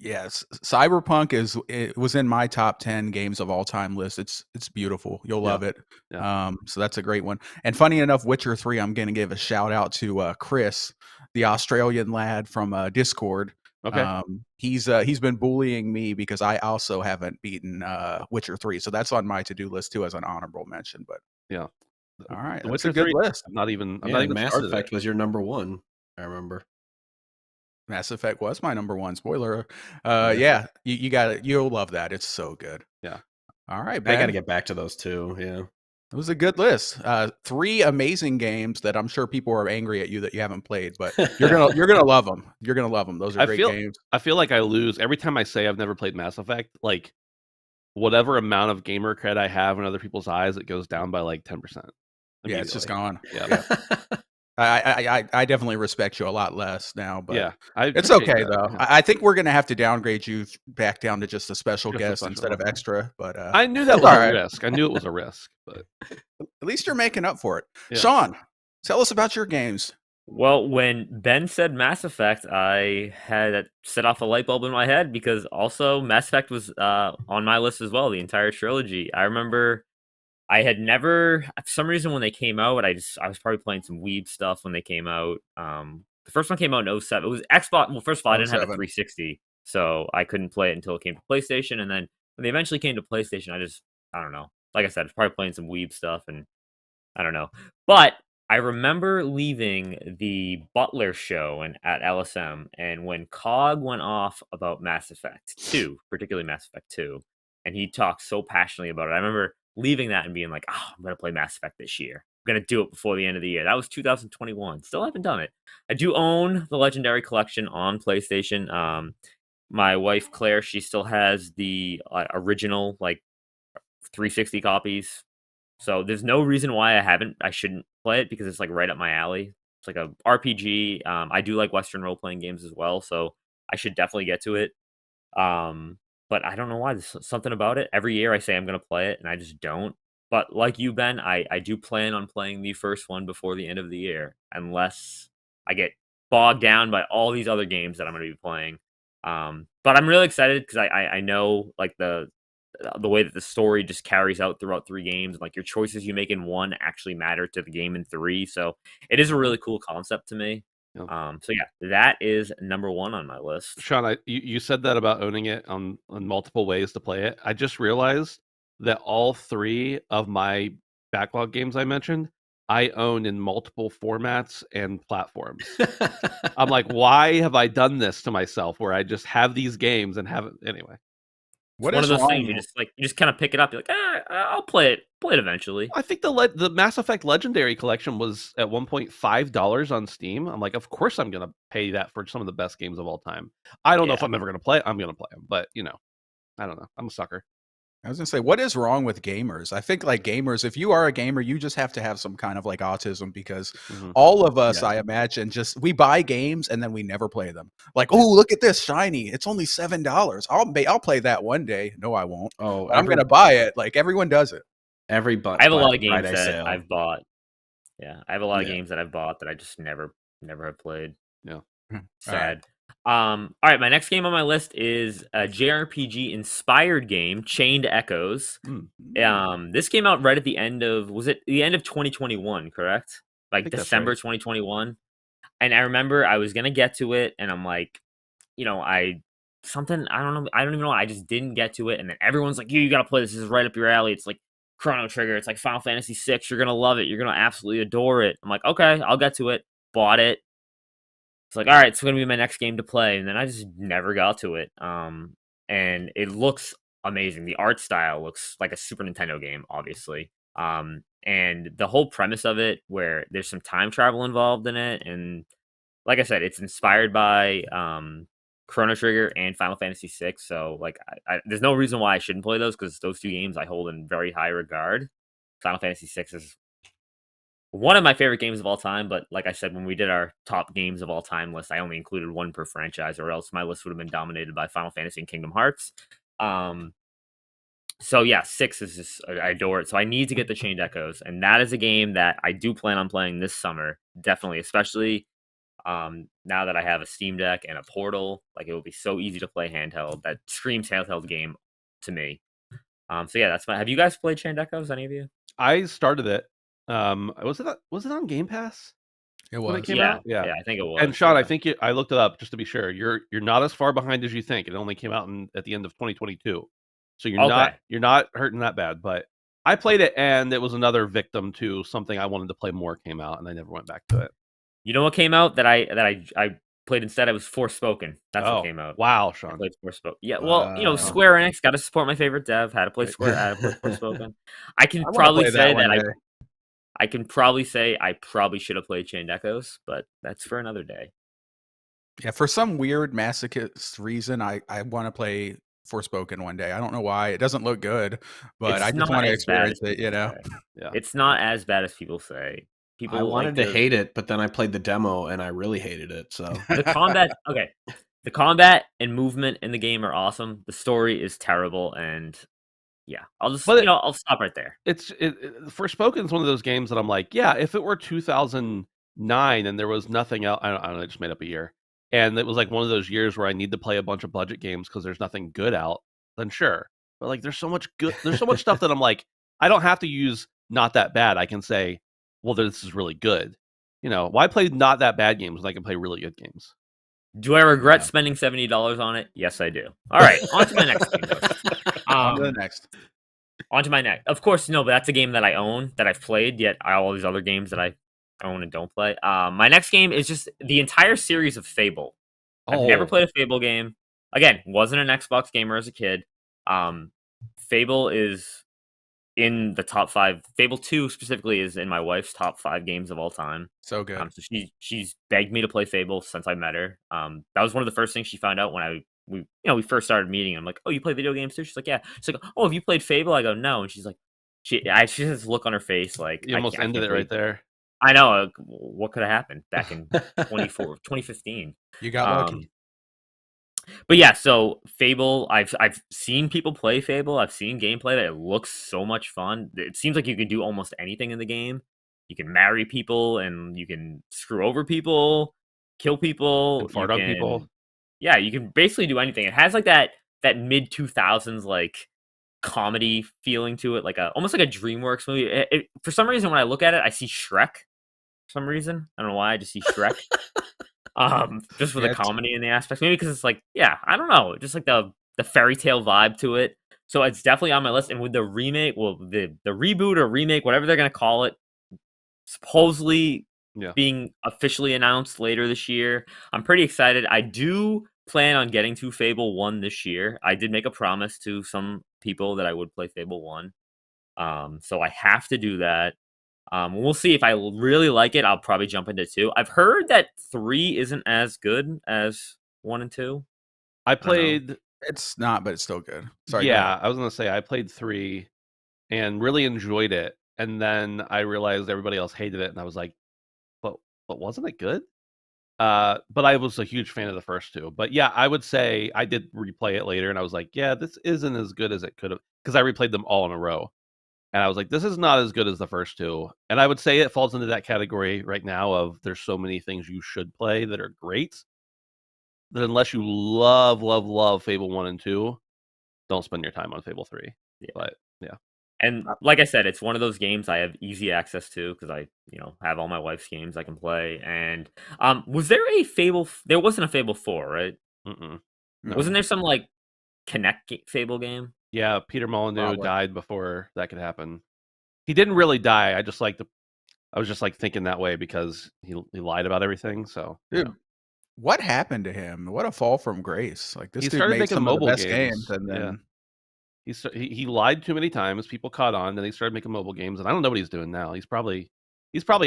Yes, Cyberpunk it was in my top 10 games of all time list. It's beautiful. You'll love it. Yeah. So that's a great one. And funny enough, Witcher 3, I'm going to give a shout out to Chris, the Australian lad from Discord. Okay. He's been bullying me because I also haven't beaten Witcher 3. So that's on my to-do list too as an honorable mention. But yeah. All right. That's a good list. I'm not even Mass Effect was your number 1, I remember. Mass Effect was my number 1. Spoiler. Yeah, you got it. You'll love that. It's so good. Yeah. All right, Ben. I got to get back to those 2. Yeah. It was a good list. 3 amazing games that I'm sure people are angry at you that you haven't played, but you're gonna love them. You're gonna love them. Those are great games. I feel like I lose every time I say I've never played Mass Effect. Like whatever amount of gamer cred I have in other people's eyes, it goes down by like 10%. Yeah, it's just gone. Yeah. I definitely respect you a lot less now, but yeah, it's okay though. Yeah. I think we're gonna have to downgrade you back down to just a special guest instead of extra. But I knew that was a risk. I knew it was a risk, but at least you're making up for it. Yeah. Sean, tell us about your games. Well, when Ben said Mass Effect, I had it set off a light bulb in my head because also Mass Effect was on my list as well, the entire trilogy. I remember I had never, for some reason, when they came out, I was probably playing some weeb stuff when they came out. The first one came out in '07. It was Xbox. Well, first of all, I Oh didn't have a seven. 360, so I couldn't play it until it came to PlayStation. And then when they eventually came to PlayStation, I don't know. Like I said, I was probably playing some weeb stuff, and I don't know. But I remember leaving the Butler show at LSM, and when Cog went off about Mass Effect 2, particularly Mass Effect 2, and he talked so passionately about it. I remember leaving that and being like, "Oh, I'm gonna play Mass Effect this year. I'm gonna do it before the end of the year." That was 2021. Still haven't done it. I do own the Legendary Collection on PlayStation. My wife Claire, she still has the original like 360 copies, so there's no reason why I shouldn't play it because it's like right up my alley. It's like a RPG. I do like Western role playing games as well, so I should definitely get to it. Um, but I don't know why. There's something about it. Every year I say I'm gonna play it, and I just don't. But like you, Ben, I do plan on playing the first one before the end of the year, unless I get bogged down by all these other games that I'm gonna be playing. But I'm really excited because I know like the way that the story just carries out throughout 3 games, like your choices you make in 1 actually matter to the game in 3. So it is a really cool concept to me. Yeah. So yeah, that is number 1 on my list. Sean, you said that about owning it on multiple ways to play it. I just realized that all 3 of my backlog games I mentioned, I own in multiple formats and platforms. I'm like, why have I done this to myself where I just have these games and have it anyway? It's What one is of those things wrong? you just kind of pick it up. You're like, I'll play it eventually. I think the Mass Effect Legendary Collection was at one point $5 on Steam. I'm like, of course I'm gonna pay that for some of the best games of all time. I don't know if Yeah. I'm ever gonna play it. I'm gonna play them, but I don't know. I'm a sucker. I was gonna say, what is wrong with gamers? I think like gamers, if you are a gamer, you just have to have some kind of like autism because Mhm. all of us, Yeah. I imagine, just we buy games and then we never play them. Like, oh, look at this shiny! It's only $7. I'll play that one day. No, I won't. Oh, But I'm gonna buy it. Like everyone does it. every I have a Black lot of games Friday that sale. I've bought. Yeah, I have a lot of Yeah. games that I've bought that I just never have played. Yeah. All right. Sad. All right, my next game on my list is a JRPG inspired game, Chained Echoes. Mm. This came out right at the end of, was it the end of 2021, correct? Like think that's December right. 2021. And I remember I was gonna get to it, and I'm like, I don't know, I don't even know, I just didn't get to it, and then everyone's like, you gotta play this. This is right up your alley. It's like Chrono Trigger. It's like Final Fantasy VI. You're gonna love it. You're gonna absolutely adore it. I'm like, okay, I'll get to it. Bought it. It's like, all right, it's gonna be my next game to play, and then I just never got to it. And it looks amazing. The art style looks like a Super Nintendo game, obviously. And the whole premise of it, where there's some time travel involved in it, and like I said, it's inspired by Chrono Trigger and Final Fantasy VI. So like, there's no reason why I shouldn't play those because those 2 games I hold in very high regard. Final Fantasy VI is one of my favorite games of all time, but like I said, when we did our top games of all time list, I only included 1 per franchise, or else my list would have been dominated by Final Fantasy and Kingdom Hearts. So yeah, 6 is just, I adore it. So I need to get the Chained Echoes, and that is a game that I do plan on playing this summer, definitely, especially now that I have a Steam Deck and a Portal. Like, it will be so easy to play handheld. That screams handheld game to me. So yeah, that's my. Have you guys played Chained Echoes? Any of you? I started it. Was it on Game Pass It when it was. came Yeah, out? Yeah. I think it was. And Sean, I Yeah. think I looked it up just to be sure. You're not as far behind as you think. It only came out at the end of 2022, so Okay. you're not hurting that bad. But I played it, and it was another victim to something I wanted to play more came out, and I never went back to it. You know what came out that I played instead? It was Forspoken. That's what Oh, came out. wow, I Sean. played Forspoken. Yeah, well, Wow. Square Enix got to support my favorite dev. Had to play Right. Had to play Forspoken. I can I want to probably play that say one that day. I can probably say I probably should have played Chained Echoes, but that's for another day. Yeah, for some weird masochist reason, I want to play Forspoken one day. I don't know why. It doesn't look good, but It's I just not want to as bad as experience it. people say. Yeah. It's not as bad as people say. I People wanted like to hate it, but then I played the demo and I really hated it. So the combat. Okay, the combat and movement in the game are awesome. The story is terrible, and yeah, I'll just I'll stop right there. Forspoken's one of those games that I'm like, yeah, if it were 2009 9 and there was nothing else. I don't know. I just made up a year, and it was like one of those years where I need to play a bunch of budget games because there's nothing good out. Then sure, but like there's so much good. There's so much stuff that I'm like, I don't have to use not that bad. I can say, well, this is really good. Why play not that bad games when I can play really good games? Do I regret Yeah. spending $70 on it? Yes, I do. All right, on to my next game. On to the next. On to my next. Of course, no, but that's a game that I own, that I've played, yet all these other games that I own and don't play. My next game is just the entire series of Fable. I've never played a Fable game. Again, wasn't an Xbox gamer as a kid. Fable is in the top 5. Fable 2 specifically is in my wife's top 5 games of all time. So good. So she's begged me to play Fable since I met her. That was one of the first things she found out when we first started meeting. I'm like, oh, you play video games too? She's like, yeah. She's like, oh, have you played Fable? I go, no. And she's like, she has this look on her face like You almost ended it right there. I know. What could have happened back in 2015? You got lucky. But yeah, so Fable, I've seen people play Fable. I've seen gameplay that it looks so much fun. It seems like you can do almost anything in the game. You can marry people and you can screw over people, kill people, And fart on people. Yeah, you can basically do anything. It has like that mid 2000s like comedy feeling to it, like almost like a DreamWorks movie. For some reason, when I look at it, I see Shrek. For some reason, I don't know why, I just see Shrek. Just for the comedy and the aspects, maybe because it's like, yeah, I don't know, just like the fairy tale vibe to it. So it's definitely on my list. And with the remake, well, the reboot or remake, whatever they're gonna call it, supposedly being officially announced later this year, I'm pretty excited. I do plan on getting to Fable 1 this year. I did make a promise to some people that I would play Fable 1. So I have to do that. We'll see if I really like it. I'll probably jump into 2. I've heard that 3 isn't as good as 1 and 2. I played. It's not, but it's still good. Sorry. Yeah, I was gonna say I played 3 and really enjoyed it, and then I realized everybody else hated it, and I was like, but wasn't it good? But I was a huge fan of the first 2. But yeah, I would say I did replay it later, and I was like, yeah, this isn't as good as it could have, because I replayed them all in a row. And I was like, this is not as good as the first 2. And I would say it falls into that category right now of there's so many things you should play that are great that unless you love Fable 1 and 2, don't spend your time on Fable 3. Yeah. But yeah. And like I said, it's one of those games I have easy access to because I, have all my wife's games I can play. And was there a Fable? There wasn't a Fable 4, right? No. Wasn't there some like Kinect Fable game? Yeah, Peter Molyneux died before that could happen. He didn't really die. I was just like thinking that way because he lied about everything. So, dude, what happened to him? What a fall from grace! Like this he dude started made making some mobile of the best games, and then he lied too many times. People caught on, then he started making mobile games, and I don't know what he's doing now. He's probably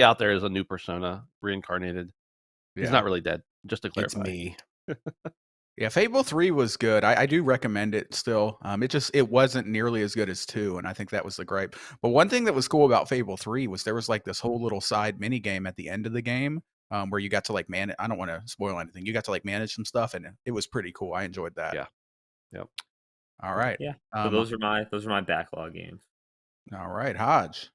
out there as a new persona, reincarnated. He's not really dead. Just to clarify, it's me. Yeah, Fable 3 was good. I do recommend it still. It wasn't nearly as good as 2, and I think that was the gripe. But one thing that was cool about Fable 3 was there was like this whole little side mini game at the end of the game where you got to like manage. I don't want to spoil anything. You got to like manage some stuff, and it was pretty cool. I enjoyed that. Yeah. Yep. All right. Yeah. So those are my backlog games. All right, Hodge.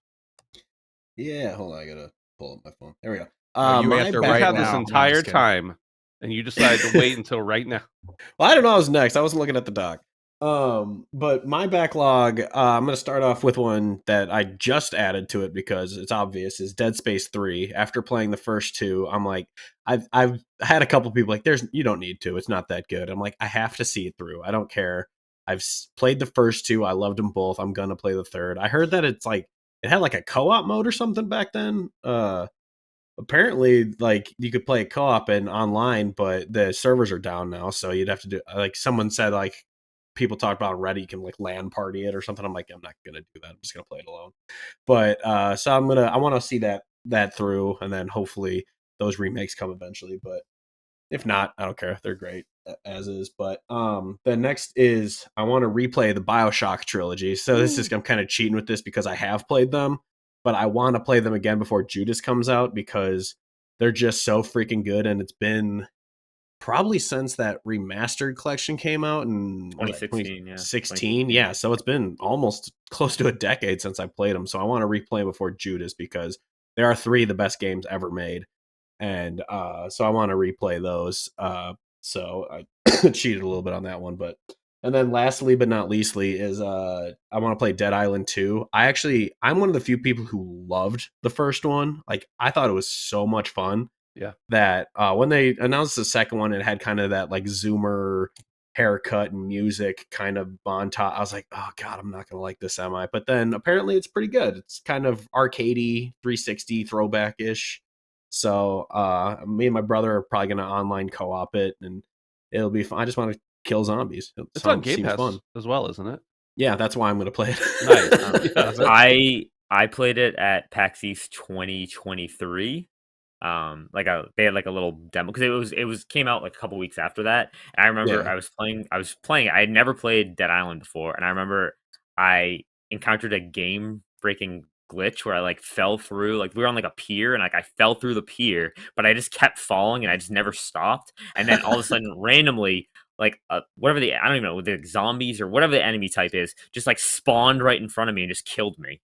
Yeah, hold on, I gotta pull up my phone. There we go. You answer right had now. this No, I'm entire just kidding. time, and you decided to wait until right now. Well, I don't know. I was next. I wasn't looking at the doc. But my backlog, I'm going to start off with one that I just added to it because it's obvious, is Dead Space 3. After playing the first 2, I'm like, I've had a couple people like, you don't need to. It's not that good. I'm like, I have to see it through. I don't care. I've played the first 2. I loved them both. I'm going to play the third. I heard that it had like a co-op mode or something back then. Apparently, like, you could play co-op and online, but the servers are down now, so you'd have to do, like, someone said, like, people talked about on Reddit, you can like LAN party it or something. I'm like, I'm not gonna do that. I'm just gonna play it alone. But so I want to see that through, and then hopefully those remakes come eventually. But if not, I don't care. They're great as is. But the next is I want to replay the Bioshock trilogy. So I'm kind of cheating with this because I have played them, but I want to play them again before Judas comes out because they're just so freaking good, and it's been probably since that remastered collection came out in 2016. 2016. Yeah, so it's been almost close to a decade since I played them. So I want to replay before Judas because there are 3 of the best games ever made. and so I want to replay those. So I cheated a little bit on that one, and then lastly but not leastly is I want to play Dead Island 2. I'm one of the few people who loved the first one. Like, I thought it was so much fun. Yeah. That when they announced the second one, it had kind of that like Zoomer haircut and music kind of montage. I was like, oh god, I'm not gonna like this, am I? But then apparently it's pretty good. It's kind of arcadey, 360 throwback ish. So me and my brother are probably gonna online co-op it, and it'll be fun. I just want to kill zombies. It's on Game Pass as well, isn't it? Yeah, that's why I'm gonna play it. Nice. I played it at PAX East 2023. They had like a little demo because it was came out like a couple weeks after that. And I remember Yeah. I was playing. I had never played Dead Island before, and I remember I encountered a game breaking glitch where I like fell through. Like, we were on like a pier, and like I fell through the pier, but I just kept falling, and I just never stopped. And then all of a sudden, randomly, like whatever I don't even know, the zombies or whatever the enemy type is, just like spawned right in front of me and just killed me.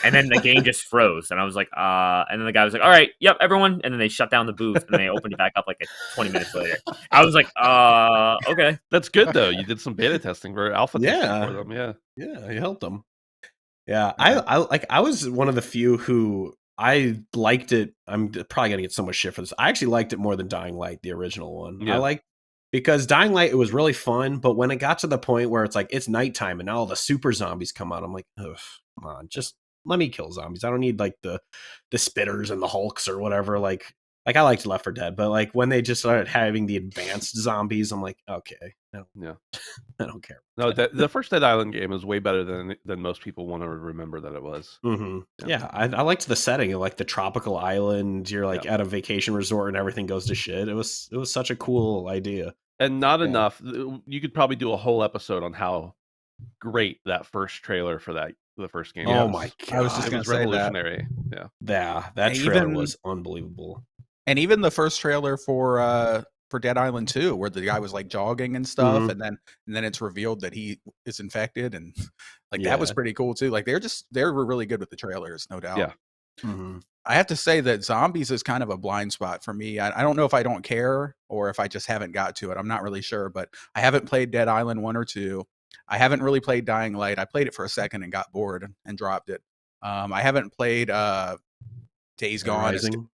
And then the game just froze, and I was like, and then the guy was like, all right, yep, everyone. And then they shut down the booth, and they opened it back up like 20 minutes later. I was like, okay. That's good though. You did some beta testing for alpha testing Yeah. for them. Yeah. Yeah, you helped them. Yeah, I was one of the few who I liked it. I'm probably gonna get so much shit for this. I actually liked it more than Dying Light, the original one. Yeah. Because Dying Light, it was really fun, but when it got to the point where it's like it's nighttime and now all the super zombies come out, I'm like, ugh, come on, just let me kill zombies. I don't need like the spitters and the hulks or whatever. Like I liked Left 4 Dead, but like when they just started having the advanced zombies, I'm like, okay, Yeah. I don't care. No, the first Dead Island game is way better than most people want to remember that it was. Mm-hmm. Yeah, I liked the setting, like the tropical island. You're like at a vacation resort and everything goes to shit. It was such a cool idea. And not enough. You could probably do a whole episode on how great that first trailer for the first game. Oh was. my god, I was just It gonna was say that. revolutionary. Yeah. That trailer was unbelievable. And even the first trailer for Dead Island 2, where the guy was like jogging and stuff, Mhm. and then it's revealed that he is infected, and like that was pretty cool too. Like they were really good with the trailers, no doubt. Yeah. Mhm. I have to say that zombies is kind of a blind spot for me. I don't know if I don't care or if I just haven't got to it. I'm not really sure, but I haven't played Dead Island 1 or 2. I haven't really played Dying Light. I played it for a second and got bored and dropped it. I haven't played Days Gone. Rising.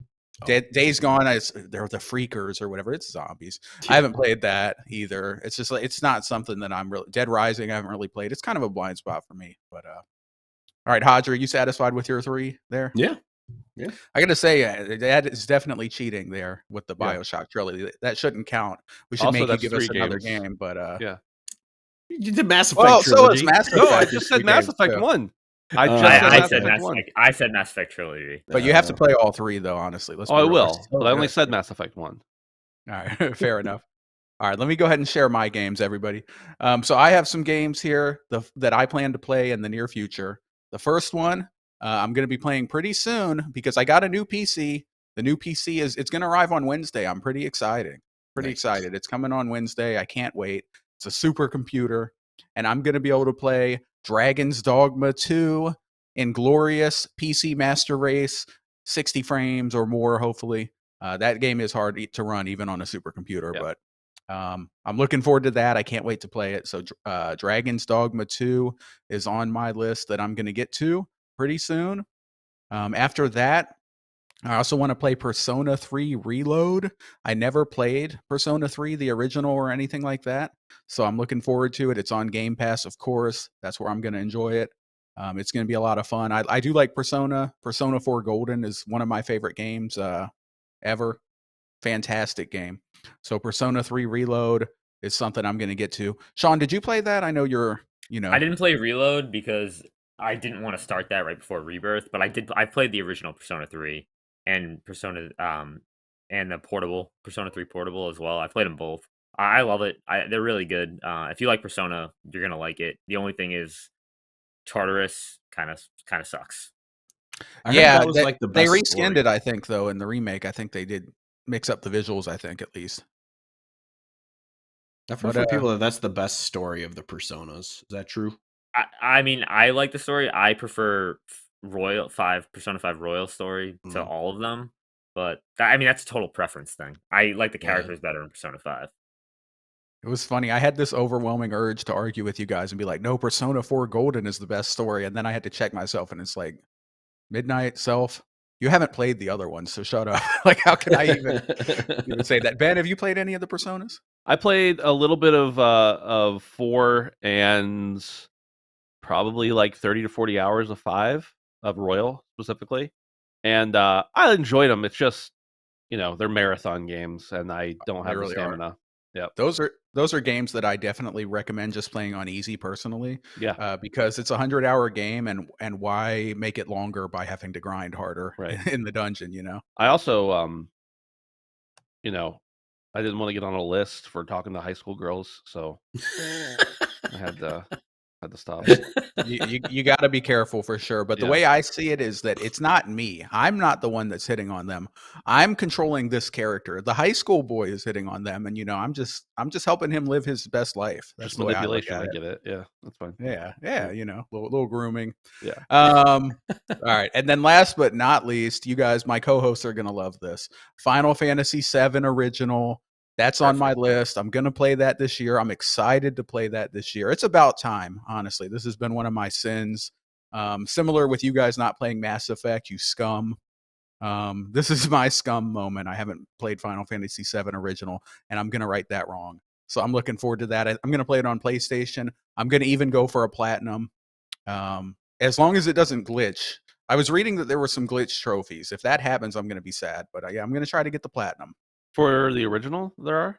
Days Gone, they're the Freakers or whatever. It's zombies. I haven't played that either. It's just like, it's not something that I'm really. Dead Rising, I haven't really played. It's kind of a blind spot for me. But all right, Hodge, are you satisfied with your 3 there? Yeah. I got to say, that is definitely cheating there with the Bioshock trilogy. That shouldn't count. We should Also, make you that's give us 3 another games. game. But Yeah. You did Mass Effect well, so trilogy. is Mass Effect. No, I just said Mass Effect 1. I just said I Mass said Effect 1. I said Mass Effect trilogy. But you have to play all 3, though. Honestly, let's. Oh, be I real. will. They're so But I only good. said Mass Effect 1. All right, fair enough. All right, let me go ahead and share my games, everybody. So I have some games here that I plan to play in the near future. The first one I'm going to be playing pretty soon because I got a new PC. The new PC it's going to arrive on Wednesday. I'm pretty excited. Excited. It's coming on Wednesday. I can't wait. It's a supercomputer, and I'm going to be able to play Dragon's Dogma 2 in glorious PC Master Race, 60 frames or more, hopefully. That game is hard to run even on a supercomputer, but I'm looking forward to that. I can't wait to play it. So Dragon's Dogma 2 is on my list that I'm going to get to pretty soon. After that, I also want to play Persona 3 Reload. I never played Persona 3, the original, or anything like that. So I'm looking forward to it. It's on Game Pass, of course. That's where I'm going to enjoy it. It's going to be a lot of fun. I do like Persona. Persona 4 Golden is one of my favorite games ever. Fantastic game. So Persona 3 Reload is something I'm going to get to. Sean, did you play that? I know I didn't play Reload because I didn't want to start that right before Rebirth, but I played the original Persona 3 and Persona and the portable Persona 3 portable as well. I played them both. I love it. They're really good. If you like Persona, you're gonna like it. The only thing is Tartarus kind of sucks. Yeah, was like the they best reskinned story. it, I think, though, in the remake. I think they did mix up the visuals, I think, at least. I've heard from people that that's the best story of the Personas. Is that true? I mean, I like the story. I prefer Persona 5 Royal story to all of them. But I mean, that's a total preference thing. I like the Yeah. characters better in Persona 5. It was funny. I had this overwhelming urge to argue with you guys and be like, no, Persona 4 Golden is the best story. And then I had to check myself, and it's like, Midnight, Self, you haven't played the other ones, so shut up. Like, how can I even say that? Ben, have you played any of the Personas? I played a little bit of 4 and probably like 30 to 40 hours of 5 of Royal specifically, and I enjoyed them. It's just, they're marathon games, and I don't They have the really are. stamina. Yep. Those are games that I definitely recommend just playing on easy personally, Yeah. because it's a 100-hour game, and why make it longer by having to grind harder Right. in the dungeon? I also, I didn't want to get on a list for talking to high school girls, so I had to stop. You got to be careful for sure. But the Yeah. way I see it is that it's not me. I'm not the one that's hitting on them. I'm controlling this character. The high school boy is hitting on them, and I'm just helping him live his best life. That's Just the way I look manipulation. at I it. get it. Yeah, that's fine. Yeah, little grooming. Yeah. All right, and then last but not least, you guys, my co-hosts are gonna love this. Final Fantasy VII Original. That's on my list. I'm gonna play that this year. I'm excited to play that this year. It's about time, honestly. This has been one of my sins. Similar with you guys not playing Mass Effect, you scum. This is my scum moment. I haven't played Final Fantasy VII Original, and I'm gonna right that wrong. So I'm looking forward to that. I'm gonna play it on PlayStation. I'm gonna even go for a platinum, as long as it doesn't glitch. I was reading that there were some glitch trophies. If that happens, I'm gonna be sad. But yeah, I'm gonna try to get the platinum. For the original, there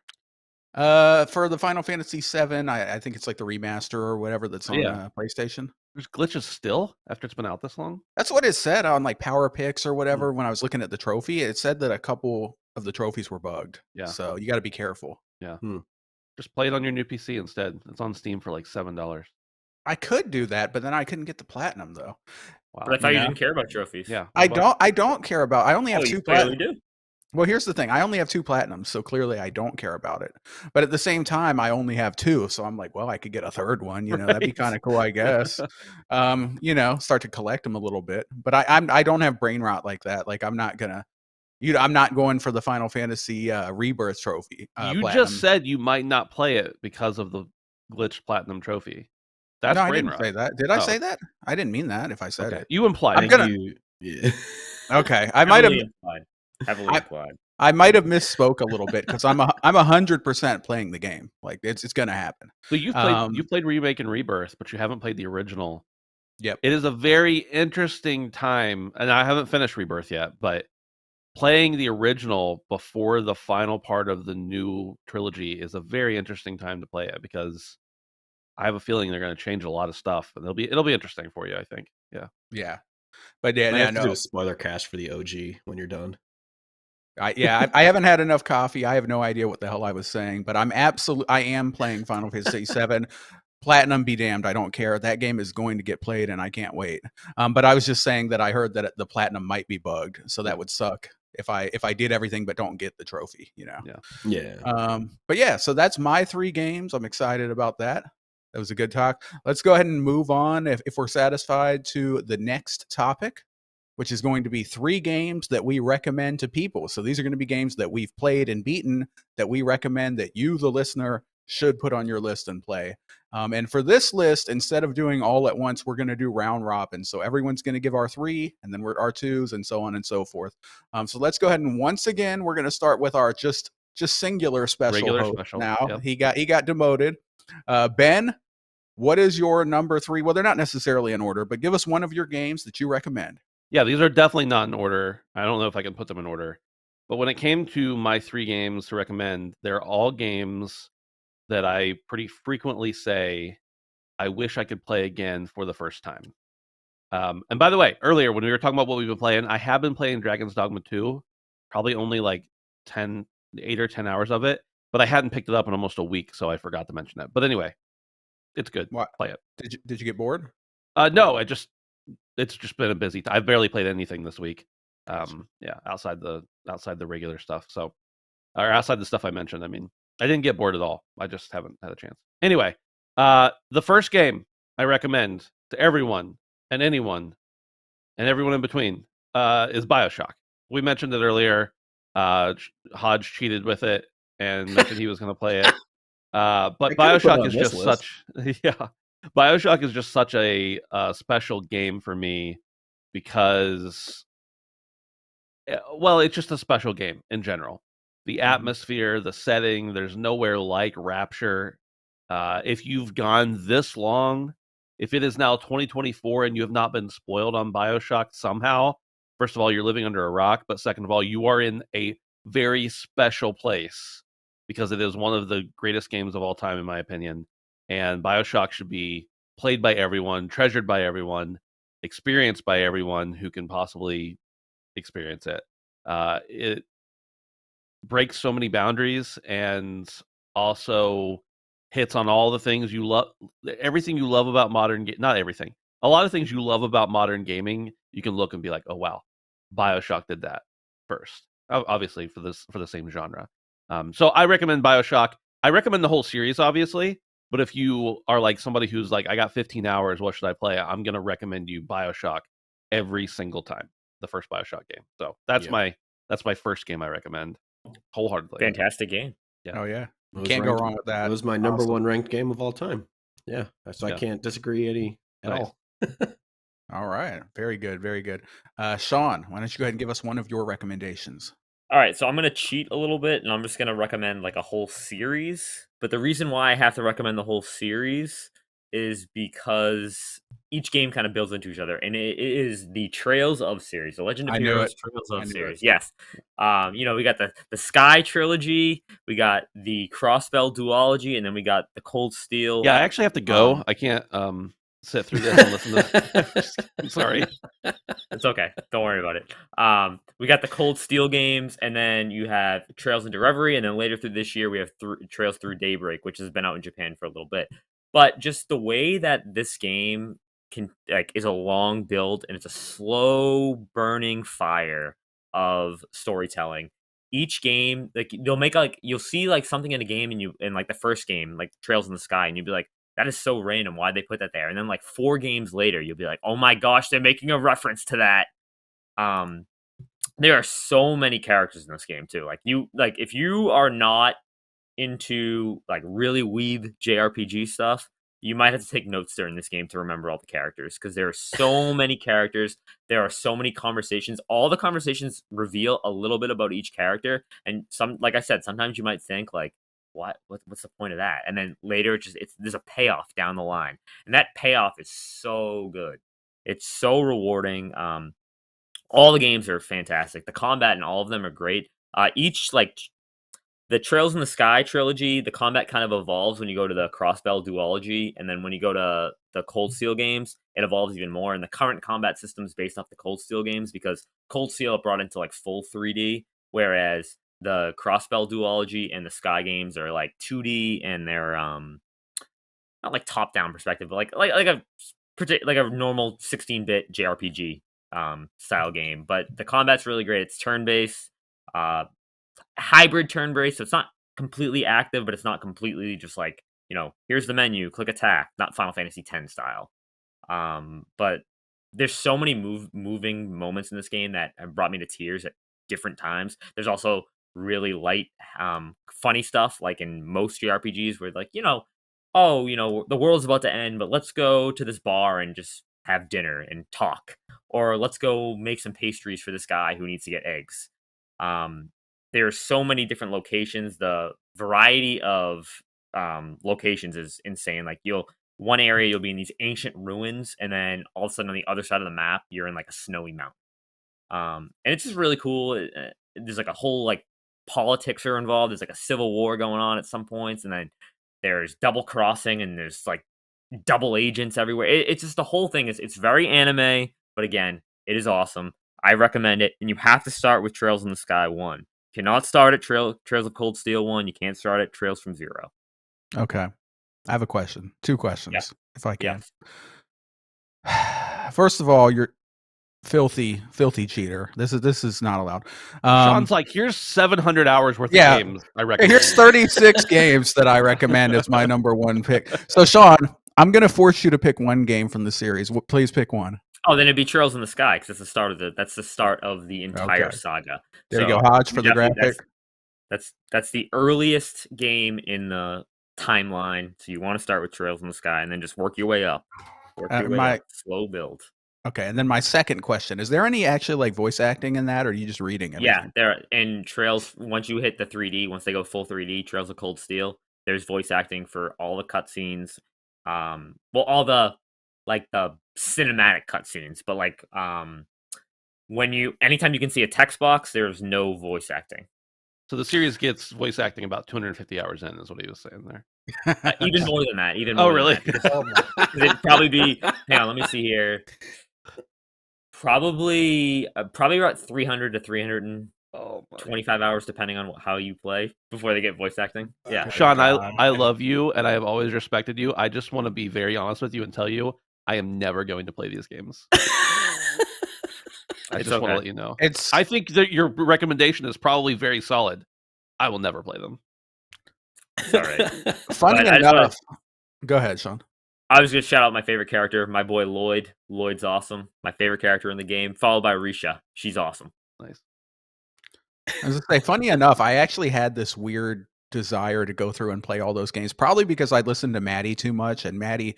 are? For the Final Fantasy VII, I think it's like the remaster or whatever that's on PlayStation. There's glitches still after it's been out this long? That's what it said on like Power Picks or whatever. Hmm. When I was looking at the trophy, it said that a couple of the trophies were bugged. Yeah. So you got to be careful. Yeah. Just play it on your new PC instead. It's on Steam for like $7. I could do that, but then I couldn't get the platinum though. Wow. But I thought you didn't care about trophies. Yeah. I don't care about. I only have 2 you platinum. clearly do. Well, here's the thing. I only have 2 platinums, so clearly I don't care about it. But at the same time, I only have 2, so I'm like, well, I could get a third one. That'd be kind of cool, I guess. Start to collect them a little bit. But I don't have brain rot like that. Like I'm not gonna. I'm not going for the Final Fantasy REbirth trophy. You platinum. just said you might not play it because of the glitched platinum trophy. That's no, I brain didn't rot. say that. Did I say that? I didn't mean that. If I said Okay. it, You implied I'm it. gonna. Yeah. Okay, I might have. Heavily implied. I might have misspoke a little bit because I'm 100% playing the game. Like it's gonna happen. So you've played Remake and Rebirth, but you haven't played the original. Yep. It is a very interesting time, and I haven't finished Rebirth yet, but playing the original before the final part of the new trilogy is a very interesting time to play it, because I have a feeling they're going to change a lot of stuff, and it'll be interesting for you, I think. Yeah. Yeah. But yeah, I have to do no. a spoiler cast for the OG when you're done. I haven't had enough coffee. I have no idea what the hell I was saying, but I am playing Final Fantasy VII. Platinum be damned, I don't care. That game is going to get played, and I can't wait. But I was just saying that I heard that the platinum might be bugged, so that would suck if I did everything but don't get the trophy. Yeah. But yeah, so that's my 3 games. I'm excited about that. That was a good talk. Let's go ahead and move on, if we're satisfied, to the next topic, which is going to be 3 games that we recommend to people. So these are going to be games that we've played and beaten that we recommend that you, the listener, should put on your list and play. And for this list, instead of doing all at once, we're going to do round robin. So everyone's going to give our 3, and then we're our 2s, and so on and so forth. So let's go ahead and once again, we're going to start with our just singular special Regular host. special. Now Yep. he got demoted. Ben, what is your number 3? Well, they're not necessarily in order, but give us one of your games that you recommend. Yeah, these are definitely not in order. I don't know if I can put them in order. But when it came to my 3 games to recommend, they're all games that I pretty frequently say I wish I could play again for the first time. And by the way, earlier when we were talking about what we've been playing, I have been playing Dragon's Dogma 2, probably only like 8 or 10 hours of it, but I hadn't picked it up in almost a week, so I forgot to mention it. But anyway, it's good. What? Play it. Did you get bored? No, it's just been a busy time. I've barely played anything this week. Yeah, outside the regular stuff. So, or outside the stuff I mentioned. I mean, I didn't get bored at all. I just haven't had a chance. Anyway, the first game I recommend to everyone and anyone and everyone in between is Bioshock. we mentioned it earlier. Hodge cheated with it and mentioned he was going to play it. But Bioshock is just such Bioshock is just such a special game for me because, well, it's just a special game in general. The atmosphere, the setting, there's nowhere like Rapture. If you've gone this long, if it is now 2024 and you have not been spoiled on Bioshock somehow, first of all, you're living under a rock, but second of all, you are in a very special place because it is one of the greatest games of all time, in my opinion. And Bioshock should be played by everyone, treasured by everyone, experienced by everyone who can possibly experience it. It breaks so many boundaries and also hits on all the things you love, everything you love about modern not everything. A lot of things you love about modern gaming, you can look and be like, "Oh wow, Bioshock did that first." Obviously for the same genre. So I recommend Bioshock. I recommend the whole series, obviously, but if you are like somebody who's like, "I got 15 hours, what should I play?" I'm going to recommend you Bioshock every single time, the first Bioshock game. So that's my first game I recommend wholeheartedly. Fantastic game. Yeah. Oh yeah, can't go wrong with that. It was my number one ranked game of all time. Yeah, so I can't disagree at all. All right, very good, very good. Sean, why don't you go ahead and give us one of your recommendations? All right, so I'm going to cheat a little bit, and I'm just going to recommend like a whole series. But the reason why I have to recommend the whole series is because each game kind of builds into each other, and it is the Trails of series, the Legend of Heroes Trails of series. Yes, we got the Sky trilogy, we got the Crossbell duology, and then we got the Cold Steel. Yeah, I actually have to go. I can't sit through this and listen to this. I'm sorry. It's okay. Don't worry about it. We got the Cold Steel games, and then you have Trails into Reverie, and then later through this year we have Trails Through Daybreak, which has been out in Japan for a little bit. But just the way that this game is a long build and it's a slow burning fire of storytelling. Each game, like they'll make you'll see like something in a game in like the first game, like Trails in the Sky, and you'll be like, that is so random. Why'd they put that there? And then like 4 games later, you'll be like, oh my gosh, they're making a reference to that. There are so many characters in this game too. If you are not into like really weeb JRPG stuff, you might have to take notes during this game to remember all the characters because there are so many characters. There are so many conversations. All the conversations reveal a little bit about each character, and like I said, sometimes you might think like, what's the point of that? And then later there's a payoff down the line, and that payoff is so good. It's so rewarding. All the games are fantastic. The combat in all of them are great. Each like the Trails in the Sky trilogy, the combat kind of evolves when you go to the Crossbell duology, and then when you go to the Cold Steel games, it evolves even more. And the current combat system is based off the Cold Steel games because Cold Steel brought into like full 3D, whereas the Crossbell duology and the Sky games are like 2D, and they're not like top down perspective, but like a normal 16-bit JRPG style game. But the combat's really great. It's turn based, hybrid turn based, so it's not completely active, but it's not completely just like, here's the menu, click attack, not Final Fantasy X style. But there's so many moving moments in this game that have brought me to tears at different times. There's also really light, funny stuff like in most JRPGs where like, the world's about to end, but let's go to this bar and just have dinner and talk, or let's go make some pastries for this guy who needs to get eggs. There are so many different locations. The variety of locations is insane. Like one area you'll be in these ancient ruins, and then all of a sudden on the other side of the map you're in like a snowy mountain. And it's just really cool. There's like a whole like politics are involved. There's like a civil war going on at some points, and then there's double crossing, and there's like double agents everywhere. It's just the whole thing it's very anime, but again, it is awesome. I recommend it, and you have to start with Trails in the Sky 1. You cannot start at Trails of Cold Steel 1. You can't start at Trails from 0. Okay. I have a question. 2 questions, if I can. Yeah. First of all, you're filthy cheater. This is not allowed. Sean's like, here's 700 hours worth of games I recommend. Here's 36 games that I recommend as my number 1 pick. So Sean, I'm going to force you to pick one game from the series. Please pick one. Oh, then it'd be Trails in the Sky because that's the start of the entire Okay. saga. There you So go, Hodge, you for the definitely graphic. that's the earliest game in the timeline. So you want to start with Trails in the Sky and then just work your way up. Slow build. Okay, and then my second question: is there any actually like voice acting in that, or are you just reading Yeah, everything? there in Trails. Once you hit the 3D, once they go full 3D, Trails of Cold Steel, there's voice acting for all the cutscenes. Well, all the cinematic cutscenes, but anytime you can see a text box, there's no voice acting. So the series gets voice acting about 250 hours in, is what he was saying there. Even more than that. Oh, really? It'd probably be. Hang on, let me see here. Probably about 300 to 325 hours, depending on how you play, before they get voice acting. Yeah, Sean, I love you, and I have always respected you. I just want to be very honest with you and tell you, I am never going to play these games. I just want to let you know. I think that your recommendation is probably very solid. I will never play them. All right. Funny enough, go ahead, Sean. I was going to shout out my favorite character, my boy Lloyd. Lloyd's awesome. My favorite character in the game, followed by Risha. She's awesome. Nice. I was going to say, funny enough, I actually had this weird desire to go through and play all those games, probably because I listened to Maddie too much, and Maddie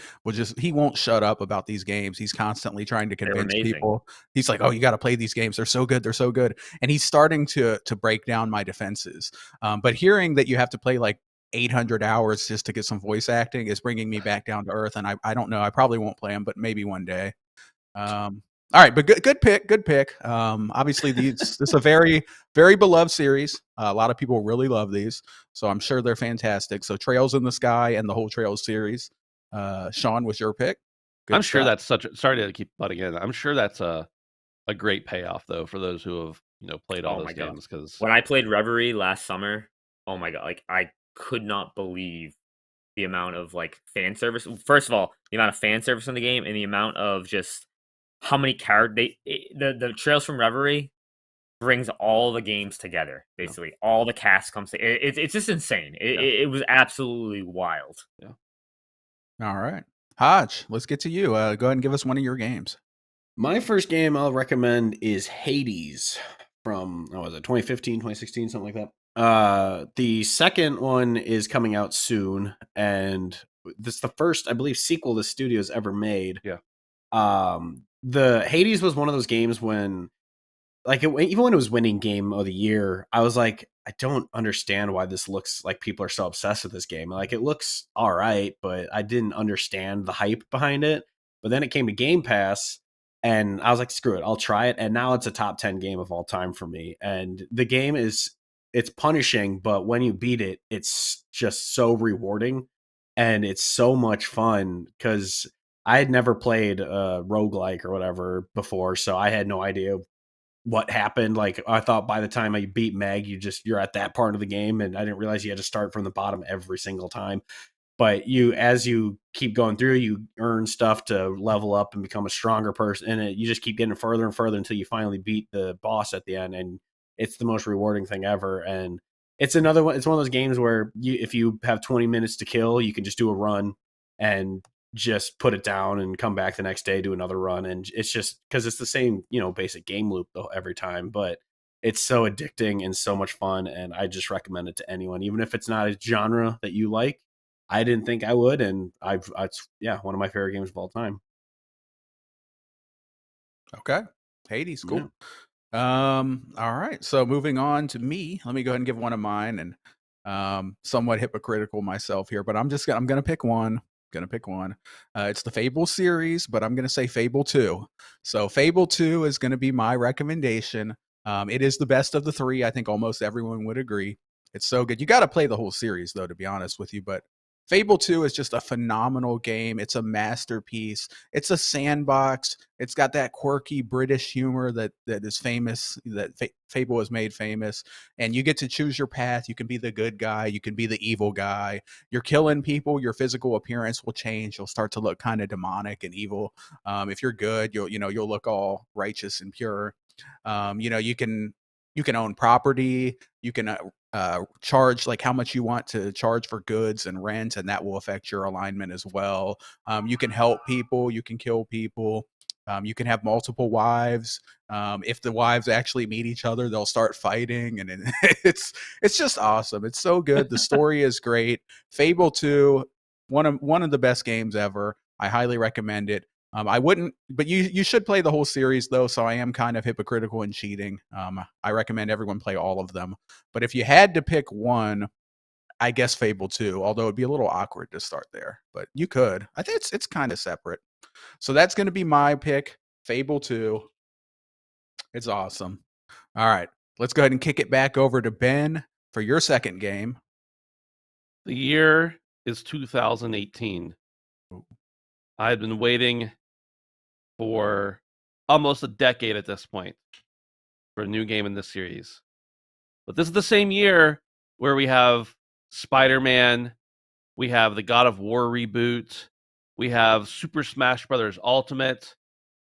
he won't shut up about these games. He's constantly trying to convince people. He's like, oh, you got to play these games. They're so good. They're so good. And he's starting to break down my defenses. But hearing that you have to play like 800 hours just to get some voice acting is bringing me back down to earth. And I don't know. I probably won't play them, but maybe one day. All right, but good pick. Obviously, this is a very, very beloved series. A lot of people really love these, so I'm sure they're fantastic. So, Trails in the Sky and the whole Trails series. Sean, was your pick? I'm sure that's sorry to keep butting in. I'm sure that's a great payoff though for those who have played all those games. Because when I played Reverie last summer, oh my god, I could not believe the amount of fan service. First of all, the amount of fan service in the game and the amount of just how many characters the Trails from Reverie brings all the games together. Basically, all the cast comes together. It's just insane. It was absolutely wild. Yeah. All right, Hodge, let's get to you. Go ahead and give us one of your games. My first game I'll recommend is Hades from 2015, 2016, something like that. The second one is coming out soon, and this is the first, I believe, sequel the studio's ever made. Yeah. The Hades was one of those games when, even when it was winning Game of the Year, I was like, I don't understand why this looks like people are so obsessed with this game. Like, it looks all right, but I didn't understand the hype behind it. But then it came to Game Pass, and I was like, screw it, I'll try it. And now it's a top 10 game of all time for me. And the game it's punishing, but when you beat it, it's just so rewarding. And it's so much fun because I had never played a roguelike or whatever before, so I had no idea what happened. Like, I thought by the time I beat Meg, you're at that part of the game, and I didn't realize you had to start from the bottom every single time. But as you keep going through, you earn stuff to level up and become a stronger person, and you just keep getting further and further until you finally beat the boss at the end, and it's the most rewarding thing ever. And it's another one. It's one of those games where if you have 20 minutes to kill, you can just do a run and just put it down and come back the next day, do another run. And it's just because it's the same, basic game loop though every time, but it's so addicting and so much fun. And I just recommend it to anyone, even if it's not a genre that you like. I didn't think I would. And it's one of my favorite games of all time. Okay. Hades. Cool. Yeah. All right. So moving on to me, let me go ahead and give one of mine, and somewhat hypocritical myself here, but I'm going to pick one. It's the Fable series, but I'm going to say Fable 2. So Fable 2 is going to be my recommendation. It is the best of the three. I think almost everyone would agree. It's so good. You got to play the whole series though, to be honest with you, but Fable 2 is just a phenomenal game. It's a masterpiece. It's a sandbox. It's got that quirky British humor that is famous, that Fable has made famous. And you get to choose your path. You can be the good guy. You can be the evil guy. You're killing people. Your physical appearance will change. You'll start to look kind of demonic and evil. If you're good, you'll look all righteous and pure. You can own property. You can charge how much you want to charge for goods and rent, and that will affect your alignment as well. You can help people. You can kill people. You can have multiple wives. If the wives actually meet each other, they'll start fighting, and it's just awesome. It's so good. The story is great. Fable 2, one of the best games ever. I highly recommend it. I wouldn't, but you should play the whole series though. So I am kind of hypocritical and cheating. I recommend everyone play all of them. But if you had to pick one, I guess Fable 2, although it'd be a little awkward to start there, but you could. I think it's kind of separate. So that's going to be my pick, Fable 2. It's awesome. All right, let's go ahead and kick it back over to Ben for your second game. The year is 2018. I had been waiting for almost a decade at this point for a new game in this series. But this is the same year where we have Spider-Man, we have the God of War reboot, we have Super Smash Bros. Ultimate,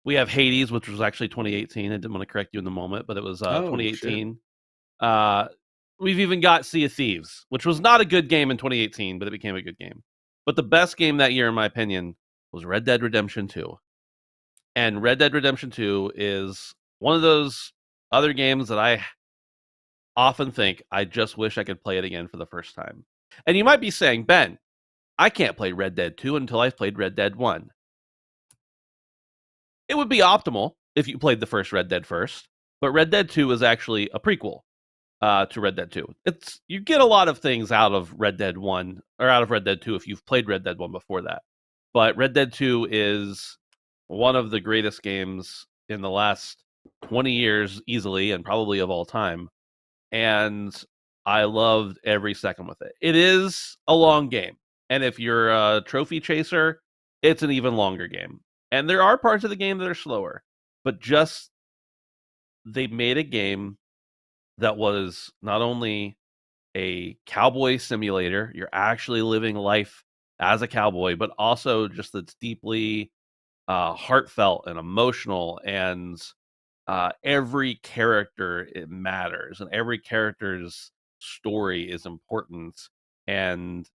we have Hades, which was actually 2018. I didn't want to correct you in the moment, but it was 2018. We've even got Sea of Thieves, which was not a good game in 2018, but it became a good game. But the best game that year, in my opinion, was Red Dead Redemption 2. And Red Dead Redemption 2 is one of those other games that I often think I just wish I could play it again for the first time. And you might be saying, Ben, I can't play Red Dead 2 until I've played Red Dead 1. It would be optimal if you played the first Red Dead first, but Red Dead 2 is actually a prequel to Red Dead 2. You get a lot of things out of Red Dead 1 or out of Red Dead 2 if you've played Red Dead 1 before that. But Red Dead 2 is one of the greatest games in the last 20 years easily, and probably of all time. And I loved every second with it. It is a long game. And if you're a trophy chaser, it's an even longer game. And there are parts of the game that are slower. But just they made a game that was not only a cowboy simulator, you're actually living life as a cowboy, but also just that's deeply heartfelt and emotional, and every character, it matters, and every character's story is important, and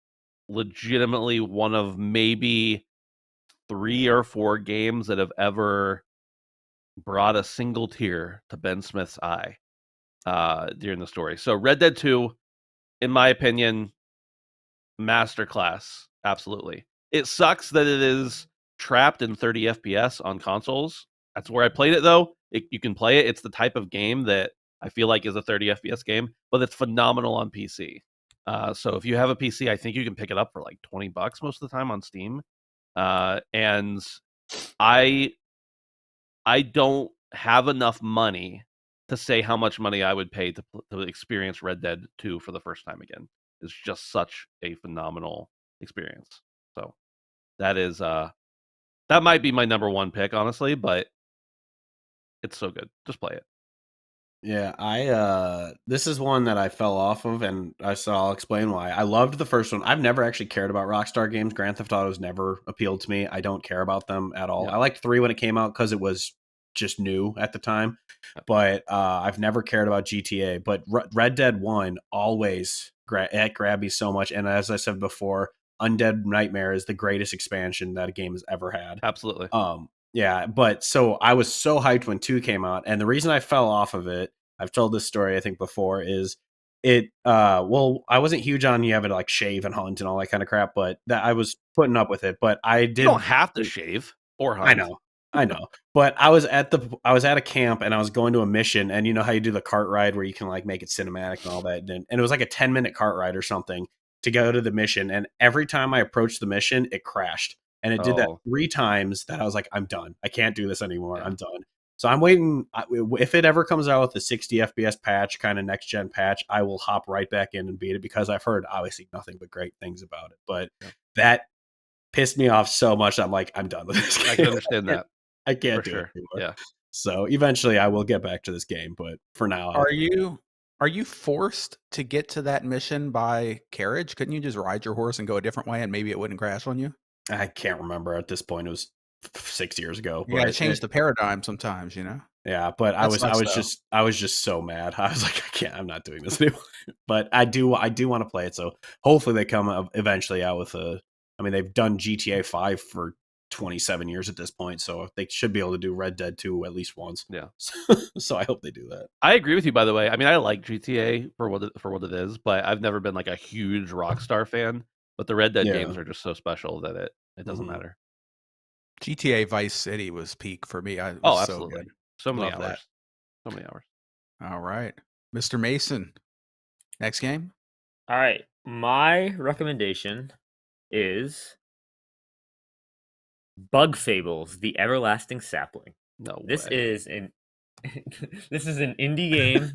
legitimately one of maybe 3 or 4 games that have ever brought a single tear to Ben Smith's eye during the story. So Red Dead 2, in my opinion, masterclass. Absolutely. It sucks that it is trapped in 30 FPS on consoles. That's where I played it, though. You can play it. It's the type of game that I feel like is a 30 FPS game, but it's phenomenal on PC. So if you have a PC, I think you can pick it up for like $20 most of the time on Steam. And I don't have enough money to say how much money I would pay to experience Red Dead 2 for the first time again. It's just such a phenomenal experience. So that is that might be my number one pick, honestly, but it's so good. Just play it. Yeah, this is one that I fell off of, and I'll explain why. I loved the first one. I've never actually cared about Rockstar games. Grand Theft Auto's never appealed to me. I don't care about them at all. Yeah. I liked 3 when it came out because it was just new at the time, but I've never cared about GTA. But Red Dead 1 always grabbed me so much, and as I said before, Undead Nightmare is the greatest expansion that a game has ever had. Absolutely. Yeah, but so I was so hyped when 2 came out, and the reason I fell off of it, I've told this story I think before, is it well, I wasn't huge on you having to like shave and hunt and all that kind of crap, but that I was putting up with it. But I did. You don't have to shave or hunt. I know. But I was at a camp, and I was going to a mission, and you know how you do the cart ride where you can like make it cinematic and all that, and it was like a 10-minute cart ride or something to go to the mission, and every time I approached the mission, it crashed. And it did that 3 times that I was like, I'm done. I can't do this anymore. I'm done. So I'm waiting. If it ever comes out with the 60 FPS patch, kind of next gen patch, I will hop right back in and beat it because I've heard obviously nothing but great things about it. But that pissed me off so much. I'm like, I'm done with this game. I can understand that. I can't do it anymore. Yeah. So eventually I will get back to this game. But for now, Are you forced to get to that mission by carriage? Couldn't you just ride your horse and go a different way and maybe it wouldn't crash on you? I can't remember at this point. It was 6 years ago. You got to change the paradigm sometimes, you know? Yeah, but I was just so mad. I was like, I'm not doing this anymore. But I do want to play it. So hopefully they come eventually out with they've done GTA 5 for 27 years at this point, so they should be able to do Red Dead 2 at least once. Yeah. So I hope they do that. I agree with you, by the way. I mean, I like GTA for what it is, but I've never been like a huge Rockstar fan. But the Red Dead games are just so special that it doesn't matter. GTA Vice City was peak for me. It Oh, was so absolutely. good. So many Love hours. that. So many hours. All right. Mr. Mason, next game? All right. My recommendation is Bug Fables: The Everlasting Sapling. No This way. is an this is an indie game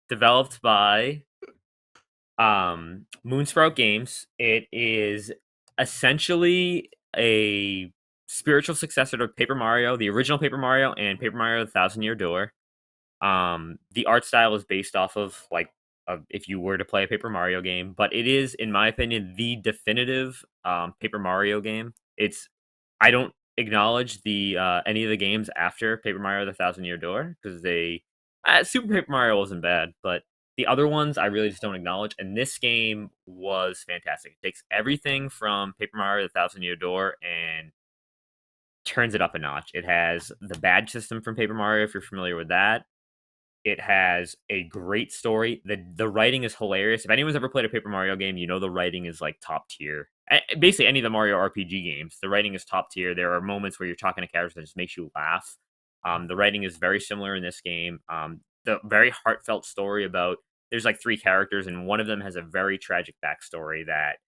developed by Moonsprout Games. It is essentially a spiritual successor to Paper Mario, the original Paper Mario, and Paper Mario: The Thousand Year Door. The art style is based off of if you were to play a Paper Mario game, but it is, in my opinion, the definitive Paper Mario game. I don't acknowledge the any of the games after Paper Mario: The Thousand Year Door because Super Paper Mario wasn't bad, but the other ones I really just don't acknowledge. And this game was fantastic. It takes everything from Paper Mario: The Thousand Year Door and turns it up a notch. It has the badge system from Paper Mario, if you're familiar with that. It has a great story. The writing is hilarious. If anyone's ever played a Paper Mario game, you know the writing is like top tier. Basically, any of the Mario RPG games, the writing is top tier. There are moments where you're talking to characters that just makes you laugh. The writing is very similar in this game. The very heartfelt story about there's like 3 characters, and one of them has a very tragic backstory that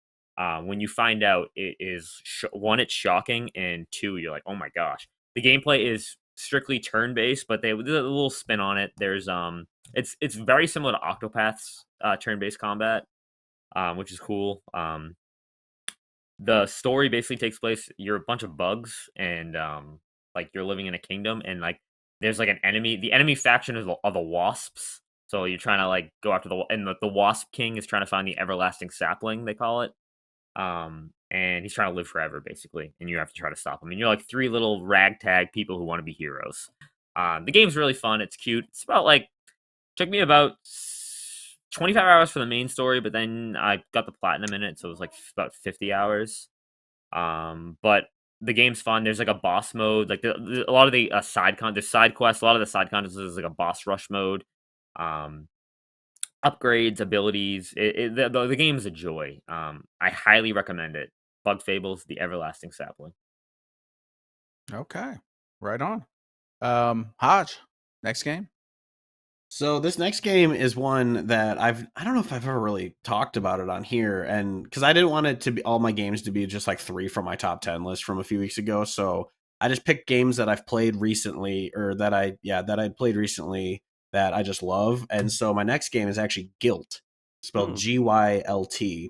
when you find out, it is one, it's shocking, and 2, you're like, oh my gosh. The gameplay is strictly turn-based, but they did a little spin on it. There's it's very similar to Octopath's turn-based combat, which is cool. The story basically takes place, you're a bunch of bugs, and like you're living in a kingdom, and like there's like an enemy. The enemy faction is are the wasps. So you're trying to like go after the Wasp King is trying to find the everlasting sapling, they call it. And he's trying to live forever, basically, and you have to try to stop him. And you're like 3 little ragtag people who want to be heroes. The game's really fun. It's cute. It's about took me about 25 hours for the main story, but then I got the platinum in it, so it was like about 50 hours. But the game's fun. There's like a boss mode, like a lot of the there's side quests. A lot of the side content is like a boss rush mode. Upgrades, abilities. The game is a joy. I highly recommend it. Bug Fables: The Everlasting Sapling. Okay. Right on. Hodge, next game? So this next game is one that I don't know if I've ever really talked about it on here, and because I didn't want it to be all my games to be just like 3 from my top 10 list from a few weeks ago. So I just picked games that I've played recently, or that I played recently that I just love. And so my next game is actually Gylt, spelled Gylt.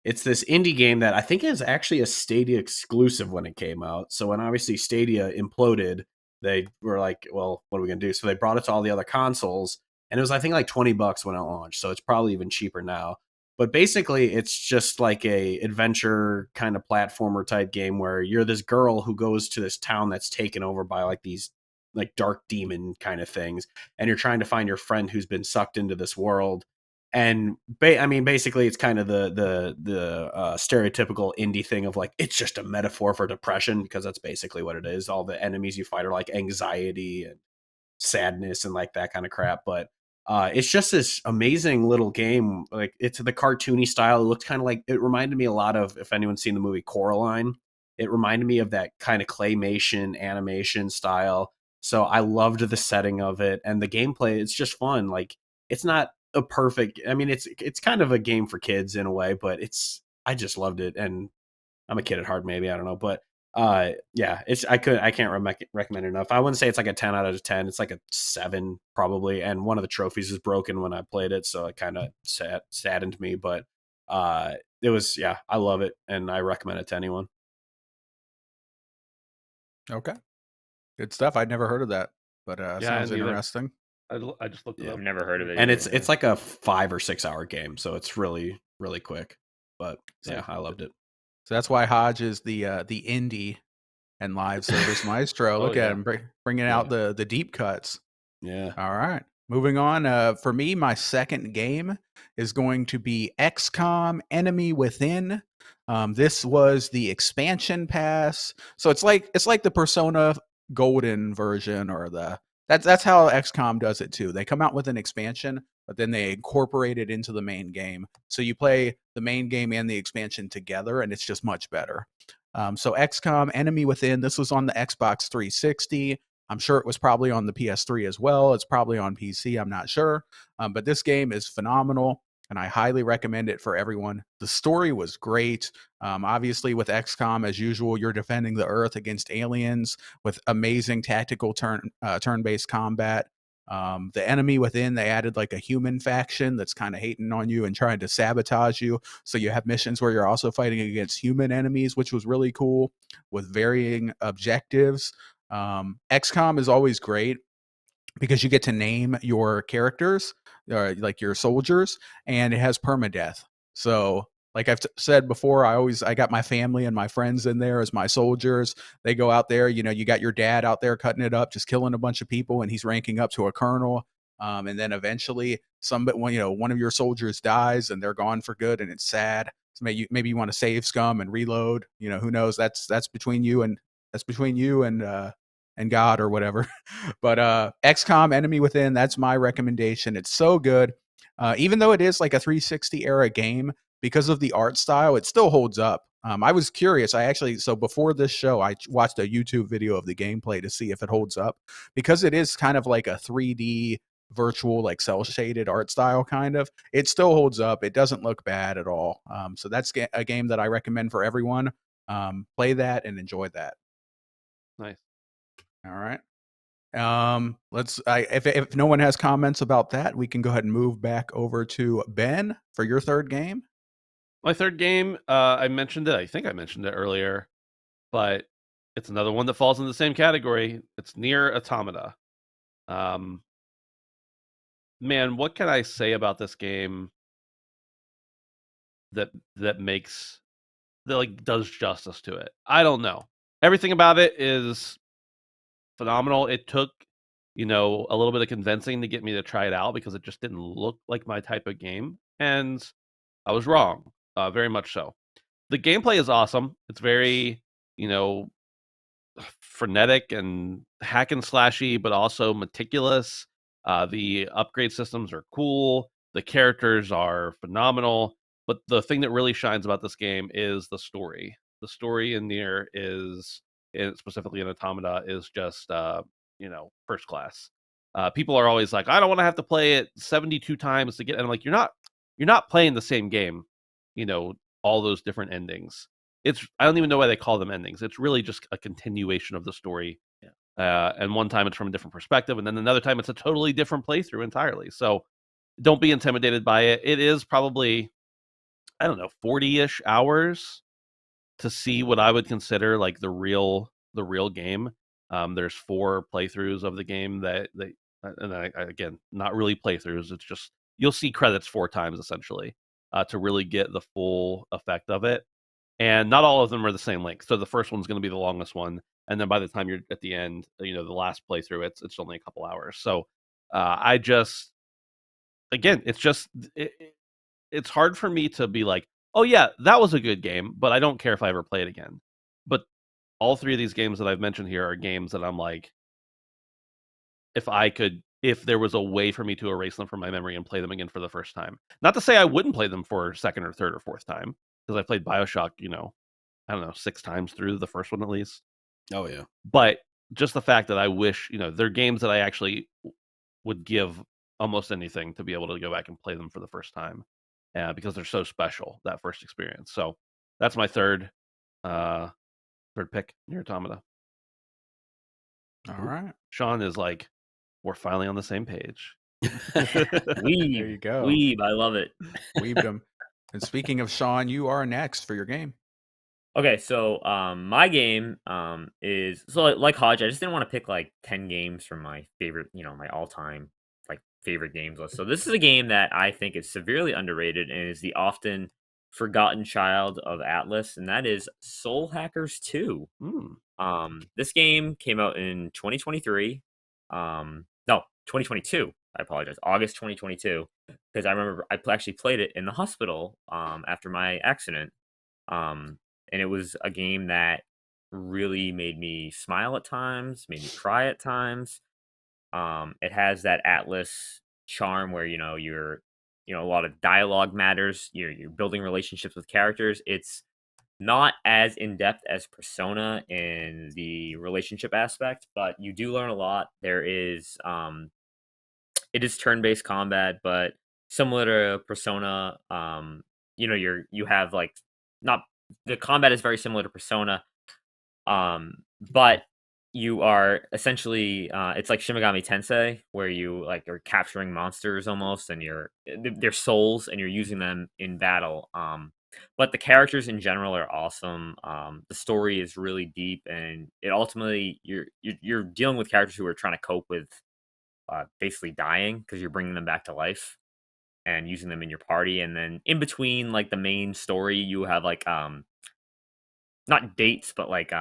It's this indie game that I think is actually a Stadia exclusive when it came out. So when obviously Stadia imploded, they were like, well, what are we going to do? So they brought it to all the other consoles, and it was, I think, like $20 when it launched. So it's probably even cheaper now. But basically, it's just like a adventure kind of platformer type game where you're this girl who goes to this town that's taken over by like these like dark demon kind of things, and you're trying to find your friend who's been sucked into this world. And I mean, basically, it's kind of the stereotypical indie thing of like, it's just a metaphor for depression, because that's basically what it is. All the enemies you fight are like anxiety and sadness and like that kind of crap. But it's just this amazing little game. Like, it's the cartoony style. It looked kind of like, it reminded me a lot of, if anyone's seen the movie Coraline, it reminded me of that kind of claymation animation style. So I loved the setting of it, and the gameplay. It's just fun. Like, it's not a perfect, I mean, it's kind of a game for kids in a way, but I just loved it, and I'm a kid at heart, maybe, I don't know, but yeah, I can't recommend it enough. I wouldn't say it's like a 10 out of 10. It's like a 7 probably, and one of the trophies is broken when I played it, so it kind of saddened me, but it was, yeah, I love it, and I recommend it to anyone. Okay. Good stuff. I'd never heard of that, but sounds interesting. I just looked it up. I've never heard of it. And it's like a 5 or 6 hour game, so it's really, really quick. But yeah, I loved it. So that's why Hodge is the indie and live service maestro. Look at him bringing out the deep cuts. Yeah. All right. Moving on. For me, my second game is going to be XCOM Enemy Within. This was the expansion pass, so it's like the Persona Golden version, or that's how XCOM does it too. They come out with an expansion, but then they incorporate it into the main game. So you play the main game and the expansion together, and it's just much better. So XCOM Enemy Within, this was on the Xbox 360. I'm sure it was probably on the PS3 as well. It's probably on PC. I'm not sure. But this game is phenomenal, and I highly recommend it for everyone. The story was great. Obviously, with XCOM, as usual, you're defending the Earth against aliens with amazing tactical turn-based combat. The Enemy Within, they added like a human faction that's kind of hating on you and trying to sabotage you. So you have missions where you're also fighting against human enemies, which was really cool, with varying objectives. XCOM is always great because you get to name your characters, like your soldiers, and it has permadeath. So, like I've said before, I got my family and my friends in there as my soldiers. They go out there, you got your dad out there cutting it up, just killing a bunch of people, and he's ranking up to a colonel. And then eventually, one of your soldiers dies, and they're gone for good, and it's sad. So maybe you want to save scum and reload. Who knows? That's between you and and God or whatever. But XCOM Enemy Within, that's my recommendation. It's so good. Even though it is like a 360 era game, because of the art style, it still holds up. I was curious. So before this show, I watched a YouTube video of the gameplay to see if it holds up, because it is kind of like a 3D virtual, like cell shaded art style kind of. It still holds up. It doesn't look bad at all. So that's a game that I recommend for everyone. Play that and enjoy that. Nice. All right. If no one has comments about that, we can go ahead and move back over to Ben for your third game. My third game, I mentioned it. I think I mentioned it earlier, but it's another one that falls in the same category. It's Nier Automata. Man, what can I say about this game that does justice to it? I don't know. Everything about it is phenomenal. It took, a little bit of convincing to get me to try it out, because it just didn't look like my type of game, and I was wrong, very much so. The gameplay is awesome. It's very, frenetic and hack and slashy, but also meticulous. The upgrade systems are cool. The characters are phenomenal. But the thing that really shines about this game is the story. The story in Nier specifically in Automata, is just first class. People are always like, I don't want to have to play it 72 times to get, and I'm like, you're not playing the same game, all those different endings. I don't even know why they call them endings. It's really just a continuation of the story. Yeah. And one time it's from a different perspective, and then another time it's a totally different playthrough entirely. So don't be intimidated by it. It is probably, 40-ish hours to see what I would consider like the real game. There's 4 playthroughs of the game again, not really playthroughs. It's just, you'll see credits 4 times essentially, to really get the full effect of it. And not all of them are the same length. So the first one's going to be the longest one, and then by the time you're at the end, the last playthrough, it's only a couple hours. So it's hard for me to be like, oh yeah, that was a good game, but I don't care if I ever play it again. But all 3 of these games that I've mentioned here are games that I'm like, if there was a way for me to erase them from my memory and play them again for the first time. Not to say I wouldn't play them for second or third or fourth time, because I played Bioshock, 6 times through the first one at least. Oh yeah. But just the fact that I wish, they're games that I actually would give almost anything to be able to go back and play them for the first time, because they're so special, that first experience. So that's my third pick, Nier Automata. All right. Sean is like, we're finally on the same page. There you go. Weeb, I love it. Weebed him. And speaking of Sean, you are next for your game. Okay, so my game is, so like Hodge. I just didn't want to pick like 10 games from my favorite, my all-time like favorite games list. So this is a game that I think is severely underrated and is the often forgotten child of Atlas, and that is Soul Hackers 2. This game came out in 2023. No, 2022. I apologize. August 2022, because I remember I actually played it in the hospital after my accident. And it was a game that really made me smile at times, made me cry at times. It has that Atlas charm where a lot of dialogue matters. You're building relationships with characters. It's not as in depth as Persona in the relationship aspect, but you do learn a lot. It is turn-based combat, but similar to Persona, you have like not the combat is very similar to Persona, but you are essentially it's like Shin Megami Tensei, where you like are capturing monsters almost, and they're souls, and you're using them in battle. But the characters in general are awesome. The story is really deep, and it ultimately you're dealing with characters who are trying to cope with basically dying because you're bringing them back to life and using them in your party. And then in between, like the main story, you have like not dates, but like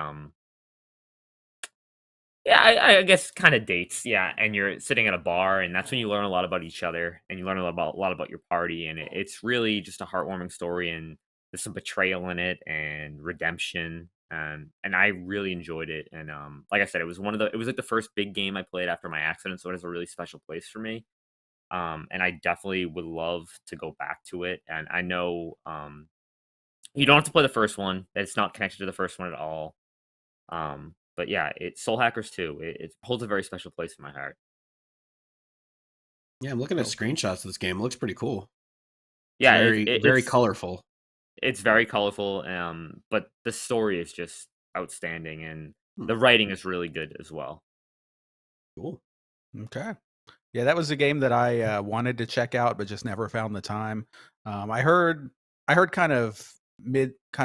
yeah, I guess kind of dates, yeah. And you're sitting at a bar, and that's when you learn a lot about each other, and you learn a lot about your party, and it's really just a heartwarming story, and there's some betrayal in it and redemption, and I really enjoyed it. And like I said, it was like the first big game I played after my accident, so it has a really special place for me. And I definitely would love to go back to it. And I know you don't have to play the first one; it's not connected to the first one at all. But yeah, it's Soul Hackers 2. It holds a very special place in my heart. Yeah, I'm looking at Oh. screenshots of this game. It looks pretty cool. It's Yeah, very colorful. it's very colorful, but the story is just outstanding, and Hmm, the writing is really good as well. cool. Okay. Yeah, that was a game that I wanted to check out, but just never found the time. I heard kind of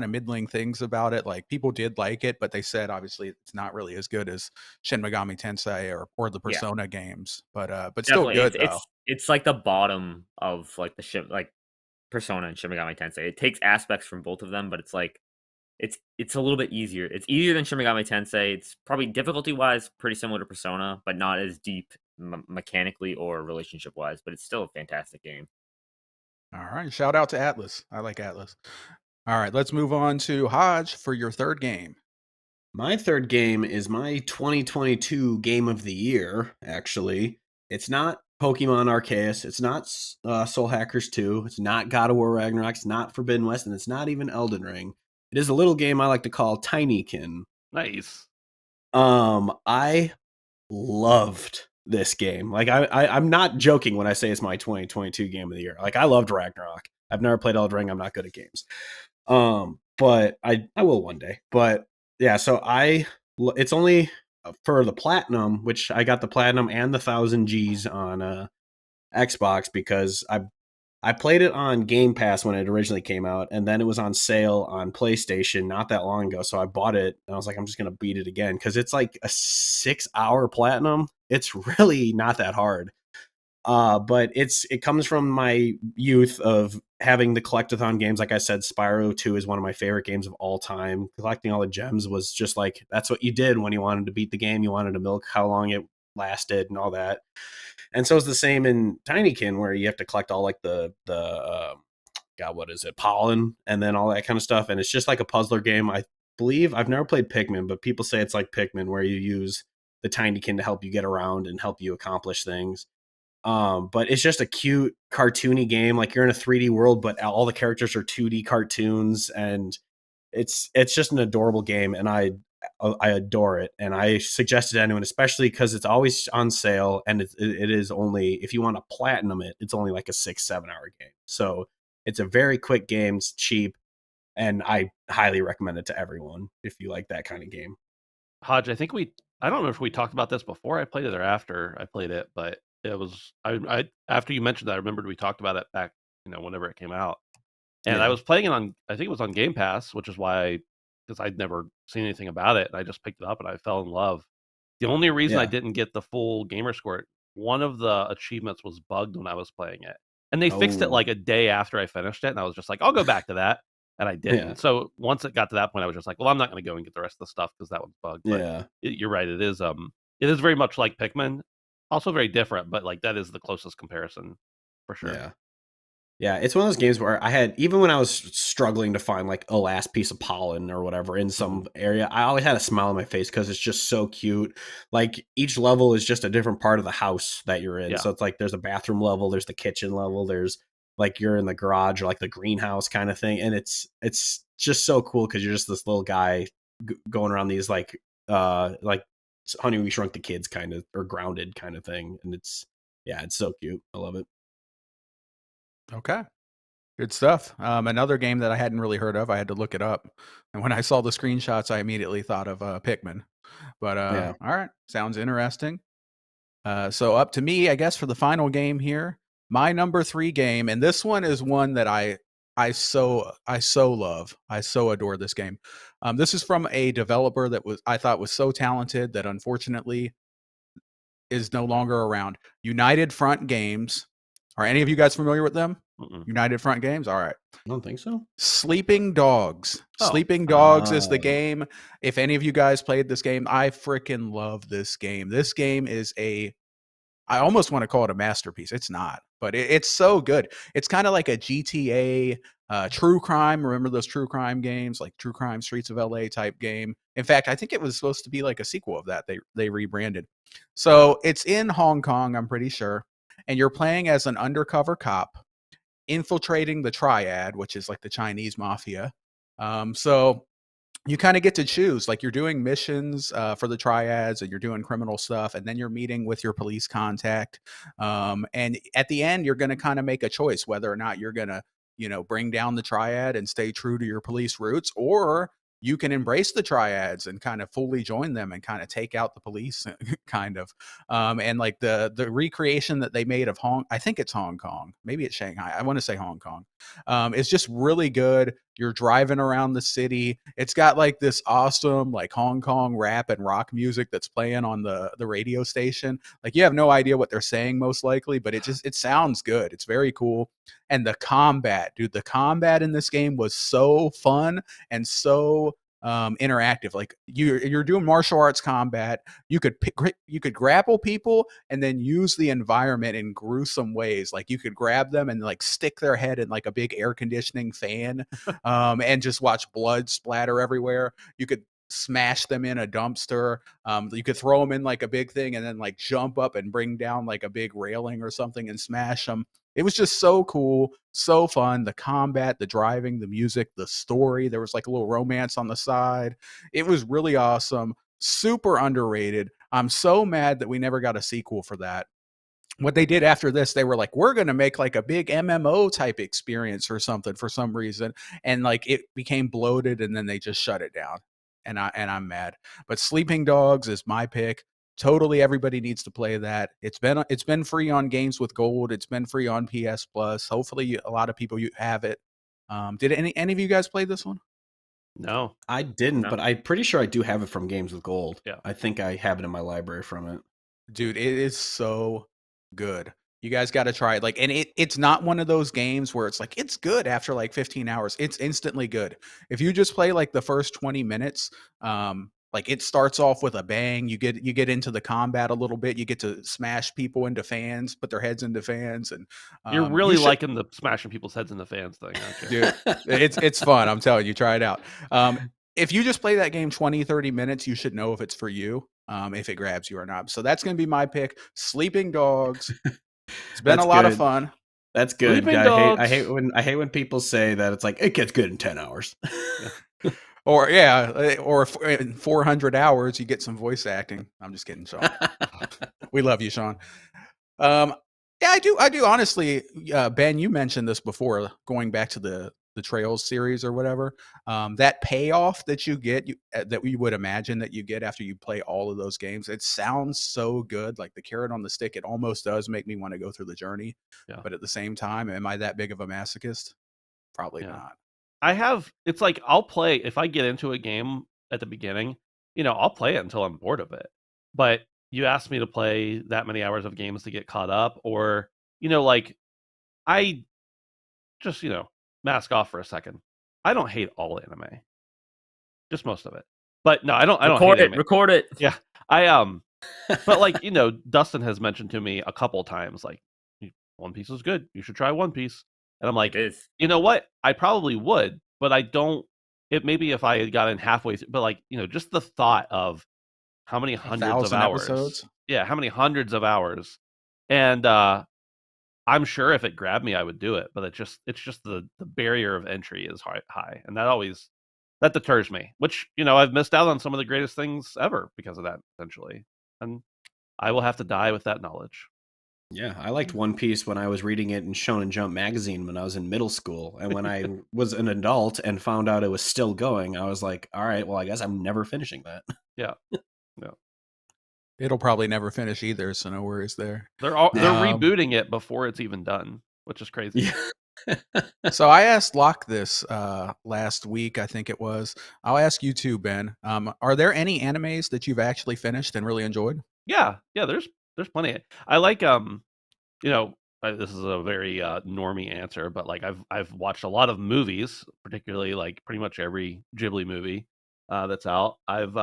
middling things about it. Like people did like it, but they said obviously it's not really as good as Shin Megami Tensei or the Yeah, Persona games. But still definitely. good though. It's like the bottom of like the ship, like Persona and Shin Megami Tensei. It takes aspects from both of them, but it's like it's a little bit easier. It's easier than Shin Megami Tensei. It's probably difficulty wise pretty similar to Persona, but not as deep mechanically or relationship wise. But it's still a fantastic game. All right. Shout out to Atlas. I like Atlas. All right, let's move on to Hodge for your third game. My third game is my 2022 game of the year, actually. It's not Pokemon Arceus. It's not Soul Hackers 2. It's not God of War Ragnarok. It's not Forbidden West. And it's not even Elden Ring. It is a little game I like to call Tinykin. Nice. I loved this game. Like I'm not joking when I say it's my 2022 game of the year. Like I loved Ragnarok. I've never played Elden Ring. I'm not good at games. But I will one day. But yeah, so it's only for the platinum, which I got the platinum and the 1000 G's on Xbox because I played it on Game Pass when it originally came out, and then it was on sale on PlayStation not that long ago. So I bought it, and I was like, I'm just gonna beat it again because it's like a 6-hour platinum. It's really not that hard. But it comes from my youth of having the collectathon games. Like I said, Spyro 2 is one of my favorite games of all time. Collecting all the gems was just like that's what you did when you wanted to beat the game. You wanted to milk how long it lasted and all that. And so it's the same in Tinykin, where you have to collect all like the God, what is it, pollen, and then all that kind of stuff. And it's just like a puzzler game. I believe I've never played Pikmin, but people say it's like Pikmin, where you use the Tinykin to help you get around and help you accomplish things. But it's just a cute cartoony game. Like you're in a 3D world, but all the characters are 2D cartoons, and it's just an adorable game, and I adore it, and I suggest it to anyone, especially because it's always on sale, and it is only if you want to platinum it, it's only like a 6-7 hour game. So it's a very quick game, it's cheap, and I highly recommend it to everyone if you like that kind of game. Hodge, I don't know if we talked about this before I played it or after I played it, but it was I after you mentioned that I remembered we talked about it back, whenever it came out. And I Yeah, was playing it I think it was on Game Pass, which is why because I'd never seen anything about it, and I just picked it up and I fell in love. The only reason I yeah. didn't get the full gamer score, one of the achievements was bugged when I was playing it. And they fixed it Oh, like a day after I finished it, and I was just like, I'll go back to that. And I yeah, didn't. So once it got to that point, I was just like, well, I'm not going to go and get the rest of the stuff because that one's bugged. But yeah, you're right. It is very much like Pikmin, also very different, but like that is the closest comparison for sure. yeah. Yeah, it's one of those games where I had, even when I was struggling to find like a last piece of pollen or whatever in some area, I always had a smile on my face because it's just so cute. Like each level is just a different part of the house that you're in. Yeah. So it's like there's a bathroom level, there's the kitchen level, there's like you're in the garage or like the greenhouse kind of thing, and it's just so cool because you're just this little guy going around these like Honey We Shrunk the Kids kind of, or Grounded kind of thing, and it's so cute. I love it. Okay. Good stuff. Another game that I hadn't really heard of, I had to look it up. And when I saw the screenshots, I immediately thought of Pikmin. But Yeah. all right, sounds interesting. So up to me, I guess, for the final game here. My number 3 game, and this one is one that I so love. I so adore this game. This is from a developer that I thought was so talented that unfortunately is no longer around. United Front Games. Are any of you guys familiar with them? Mm-mm. United Front Games? All right. I don't think so. Sleeping Dogs. Oh. Sleeping Dogs is the Oh. game. If any of you guys played this game, I freaking love this game. This game is I almost want to call it a masterpiece. It's not, but it's so good. It's kind of like a GTA true crime. Remember those true crime games, like True Crime Streets of LA type game? In fact, I think it was supposed to be like a sequel of that. They rebranded. So it's in Hong Kong, I'm pretty sure. And you're playing as an undercover cop infiltrating the Triad, which is like the Chinese mafia. So you kind of get to choose, like you're doing missions for the Triads and you're doing criminal stuff, and then you're meeting with your police contact. And at the end, you're going to kind of make a choice whether or not you're going to, bring down the Triad and stay true to your police roots, or you can embrace the Triads and kind of fully join them and kind of take out the police, kind of. And like the recreation that they made of I think it's Hong Kong, maybe it's Shanghai. I want to say Hong Kong. It's just really good. You're driving around the city. It's got like this awesome like Hong Kong rap and rock music that's playing on the radio station. Like you have no idea what they're saying most likely, but it sounds good. It's very cool. And the combat, dude, the combat in this game was so fun and so interactive. Like you're doing martial arts combat. You could grapple people and then use the environment in gruesome ways. Like you could grab them and like stick their head in like a big air conditioning fan, and just watch blood splatter everywhere. You could smash them in a dumpster. You could throw them in like a big thing and then like jump up and bring down like a big railing or something and smash them. It was just so cool, so fun. The combat, the driving, the music, the story. There was like a little romance on the side. It was really awesome. Super underrated. I'm so mad that we never got a sequel for that. What they did after this, they were like, we're going to make like a big MMO type experience or something for some reason. And like it became bloated and then they just shut it down. And I'm mad. But Sleeping Dogs is my pick. Totally everybody needs to play that. It's been free on Games with Gold. It's been free on PS Plus. Hopefully a lot of people have it. Did any of you guys play this one? No. I didn't, No. but I'm pretty sure I do have it from Games with Gold. Yeah. I think I have it in my library from it. Dude, it is so good. You guys got to try it. Like, and it's not one of those games where it's like it's good after like 15 hours. It's instantly good. If you just play like the first 20 minutes, like it starts off with a bang. You get into the combat a little bit. You get to smash people into fans, put their heads into fans, and You're really liking the smashing people's heads in the fans thing, aren't you? dude, it's fun. I'm telling you, try it out. If you just play that game 20, 30 minutes, you should know if it's for you, if it grabs you or not. So that's going to be my pick. Sleeping Dogs. It's been That's a lot of good. fun. That's good. Sleeping I Dogs. hate when people say that it's like it gets good in 10 hours. Or in 400 hours, you get some voice acting. I'm just kidding, Sean. We love you, Sean. Yeah, I do honestly. Ben, you mentioned this before, going back to the Trails series or whatever. That payoff that you get, that we would imagine that you get after you play all of those games, it sounds so good. Like the carrot on the stick, it almost does make me want to go through the journey. Yeah. But at the same time, am I that big of a masochist? Probably not. It's like I'll play if I get into a game at the beginning, I'll play it until I'm bored of it. But you asked me to play that many hours of games to get caught up, or like I just mask off for a second. I don't hate all anime, just most of it. But no, I don't hate anime. Record it. Yeah, but like Dustin has mentioned to me a couple times, like One Piece is good. You should try One Piece. And I'm like, It is. you know what? I probably would, but I don't. It maybe if I had gotten halfway through, but like, just the thought of how many hundreds of 1,000 hours. episodes. Yeah, how many hundreds of hours. And I'm sure if it grabbed me, I would do it. But it's just the barrier of entry is high, and that deters me. Which I've missed out on some of the greatest things ever because of that, essentially. And I will have to die with that knowledge. Yeah, I liked One Piece when I was reading it in Shonen Jump magazine when I was in middle school. And when I was an adult and found out it was still going, I was like, all right, well, I guess I'm never finishing that. Yeah. It'll probably never finish either, so no worries there. They're Um, rebooting it before it's even done, which is crazy. Yeah. So I asked Locke this last week, I think it was. I'll ask you too, Ben. Are there any animes that you've actually finished and really enjoyed? Yeah. There's plenty. I like this is a very normie answer, but like I've watched a lot of movies, particularly like pretty much every Ghibli movie that's out. I've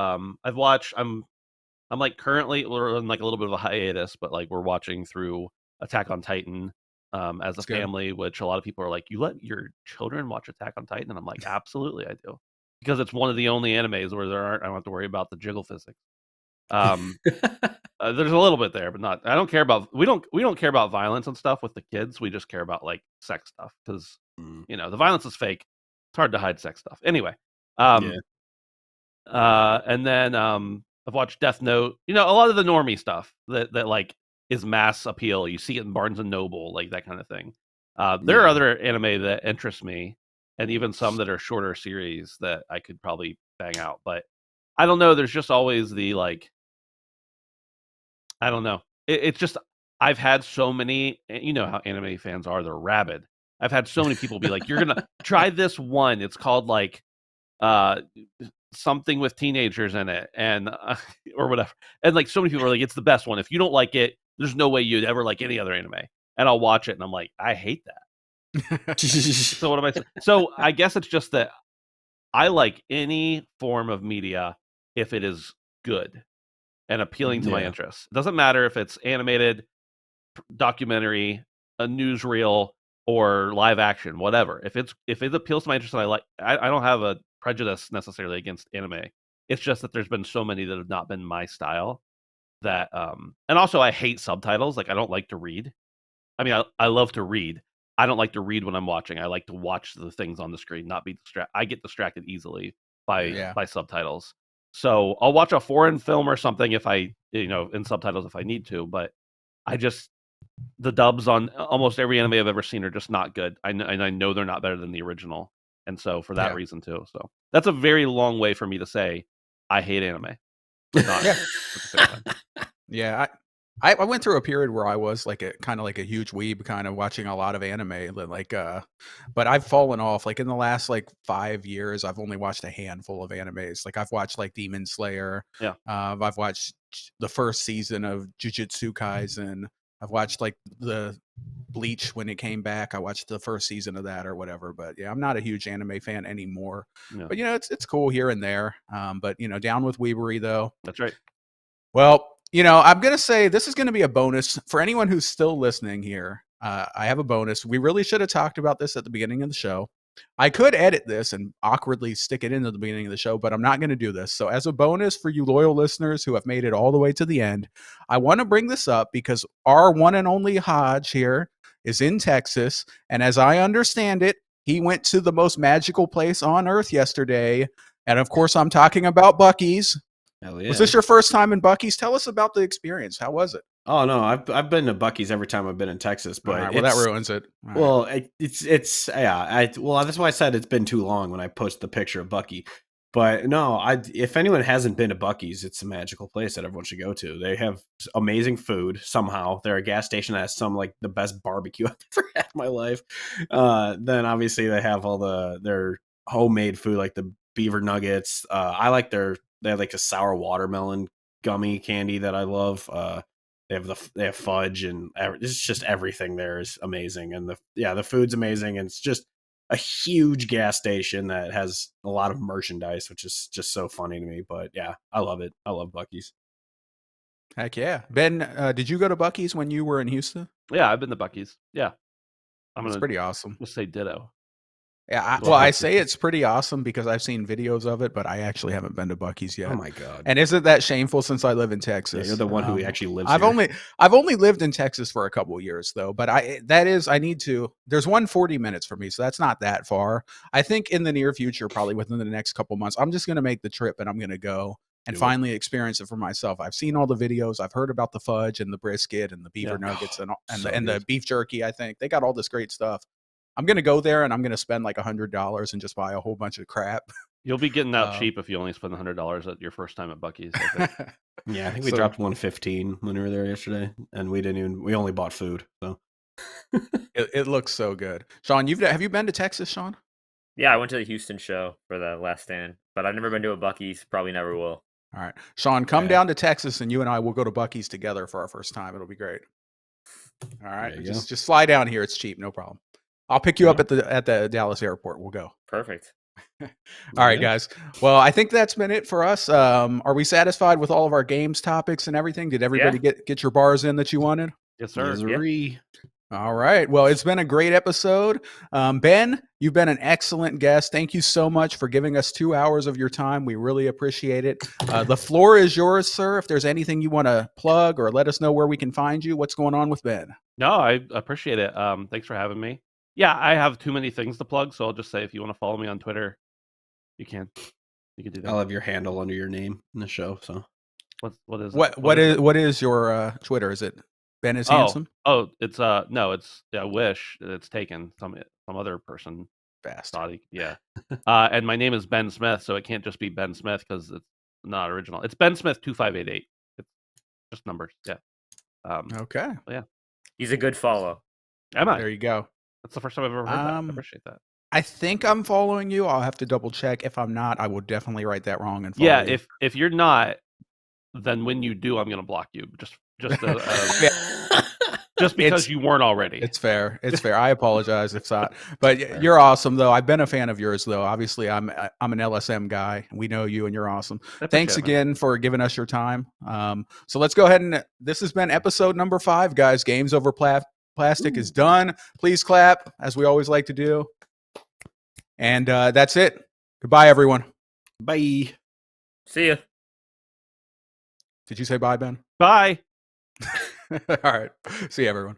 watched. I'm like currently we're in like a little bit of a hiatus, but like we're watching through Attack on Titan as a That's good. family, which a lot of people are like, you let your children watch Attack on Titan, and I'm like, absolutely, I do, because it's one of the only animes where I don't have to worry about the jiggle physics. There's a little bit there, but not. I don't care about. We don't care about violence and stuff with the kids. We just care about like sex stuff because the violence is fake. It's hard to hide sex stuff. Anyway, Yeah. and then I've watched Death Note. A lot of the normie stuff that like is mass appeal. You see it in Barnes and Noble, like that kind of thing. There are Yeah. other anime that interest me, and even some that are shorter series that I could probably bang out. But I don't know. There's just always the like. I don't know. It's just I've had so many. You know how anime fans are; they're rabid. I've had so many people be like, "You're gonna try this one. It's called like something with teenagers in it, and or whatever." And like so many people are like, "It's the best one. If you don't like it, there's no way you'd ever like any other anime." And I'll watch it, and I'm like, "I hate that." So what am I saying? So I guess it's just that I like any form of media if it is good and appealing to my Yeah. interests. It doesn't matter if it's animated, documentary, a newsreel, or live action, whatever. If it appeals to my interest and I don't have a prejudice necessarily against anime. It's just that there's been so many that have not been my style that and also I hate subtitles. Like I don't like to read. I mean, I love to read. I don't like to read when I'm watching. I like to watch the things on the screen, not be distracted. I get distracted easily Yeah. by subtitles. So I'll watch a foreign film or something if I, in subtitles if I need to. But the dubs on almost every anime I've ever seen are just not good. And I know they're not better than the original. And so for that reason too. So that's a very long way for me to say I hate anime. But not Yeah. at the same time. Yeah, I went through a period where I was like kind of like a huge weeb, kind of watching a lot of anime, like but I've fallen off. Like in the last like 5 years, I've only watched a handful of animes. Like I've watched like Demon Slayer. Yeah. I've watched the first season of Jujutsu Kaisen. I've watched like the Bleach when it came back. I watched the first season of that or whatever. But yeah, I'm not a huge anime fan anymore. Yeah. But it's cool here and there. But down with weebery though. That's right. Well, I'm going to say this is going to be a bonus for anyone who's still listening here. I have a bonus. We really should have talked about this at the beginning of the show. I could edit this and awkwardly stick it into the beginning of the show, but I'm not going to do this. So as a bonus for you loyal listeners who have made it all the way to the end, I want to bring this up because our one and only Hodge here is in Texas. And as I understand it, he went to the most magical place on earth yesterday. And of course, I'm talking about Buccees. Hell yeah. Was this your first time in Buccees? Tell us about the experience. How was it? Oh no, I've been to Bucky's every time I've been in Texas, but All right, well, that ruins it. All right. well, it's yeah. Well, that's why I said it's been too long when I posted the picture of Bucky. But no, if anyone hasn't been to Bucky's, it's a magical place that everyone should go to. They have amazing food. Somehow, they're a gas station that has some like the best barbecue I've ever had in my life. Then obviously they have all their homemade food like the beaver nuggets. I like they have like a sour watermelon gummy candy that I love. They have fudge and it's just everything there is amazing, and the food's amazing, and it's just a huge gas station that has a lot of merchandise, which is just so funny to me. But yeah, I love it. I love Bucky's. Heck yeah. Ben, did you go to Bucky's when you were in Houston? Yeah, I've been to Buccees. Yeah. I'm It's gonna pretty awesome. just say ditto. Yeah, Well, I say it's pretty awesome because I've seen videos of it, but I actually haven't been to Bucky's yet. Oh my god! And isn't that shameful since I live in Texas? Yeah, you're the one who actually lives I've here. I've only lived in Texas for a couple of years though, but I need to. There's 140 minutes for me, so that's not that far. I think in the near future, probably within the next couple months, I'm just going to make the trip and I'm going to go and Do it. finally experience it for myself. I've seen all the videos, I've heard about the fudge and the brisket and the beaver Yeah. nuggets and So the good. beef jerky. I think they got all this great stuff. I'm going to go there and I'm going to spend like $100 and just buy a whole bunch of crap. You'll be getting out cheap if you only spend $100 at your first time at Bucky's. I think. Yeah, I think we So- dropped 115 when we were there yesterday, and we only bought food. So It looks so good. Sean, have you been to Texas, Sean? Yeah, I went to the Houston show for the Last Stand, but I've never been to a Bucky's. Probably never will. All right. Sean, come Yeah. down to Texas and you and I will go to Bucky's together for our first time. It'll be great. All right. There you go. Just fly down here. It's cheap, no problem. I'll pick you up at the Dallas airport. We'll go. Perfect. All right, Yeah. guys. Well, I think that's been it for us. Are we satisfied with all of our games topics and everything? Did everybody get your bars in that you wanted? Yes, sir. Misery. All right. Well, it's been a great episode. Ben, you've been an excellent guest. Thank you so much for giving us 2 hours of your time. We really appreciate it. The floor is yours, sir. If there's anything you want to plug or let us know where we can find you, what's going on with Ben? No, I appreciate it. Thanks for having me. Yeah, I have too many things to plug, so I'll just say if you want to follow me on Twitter, you can. You can do that. I'll have your handle under your name in the show. So What is What is your Twitter? Is it Ben is handsome? Oh, it's no, it's I wish it's taken. Some other person Fast. thought yeah. And my name is Ben Smith, so it can't just be Ben Smith because it's not original. It's Ben Smith 2588. It's just numbers. Yeah. Okay. Yeah. He's a good follow. Am I? There you go. That's the first time I've ever heard that. I appreciate that. I think I'm following you. I'll have to double check. If I'm not, I will definitely write that wrong and follow Yeah, you. if you're not, then when you do, I'm gonna block you. Just just because you weren't already. It's fair. It's fair. I apologize if not. But you're awesome though. I've been a fan of yours though. Obviously, I'm an LSM guy. We know you and you're awesome. Thanks again for giving us your time. So let's go ahead and this has been episode number 5, guys. Games Over Plastic is done. Please clap, as we always like to do. And that's it. Goodbye, everyone. bye. See ya. Did you say bye, Ben? Bye. All right. See you, everyone.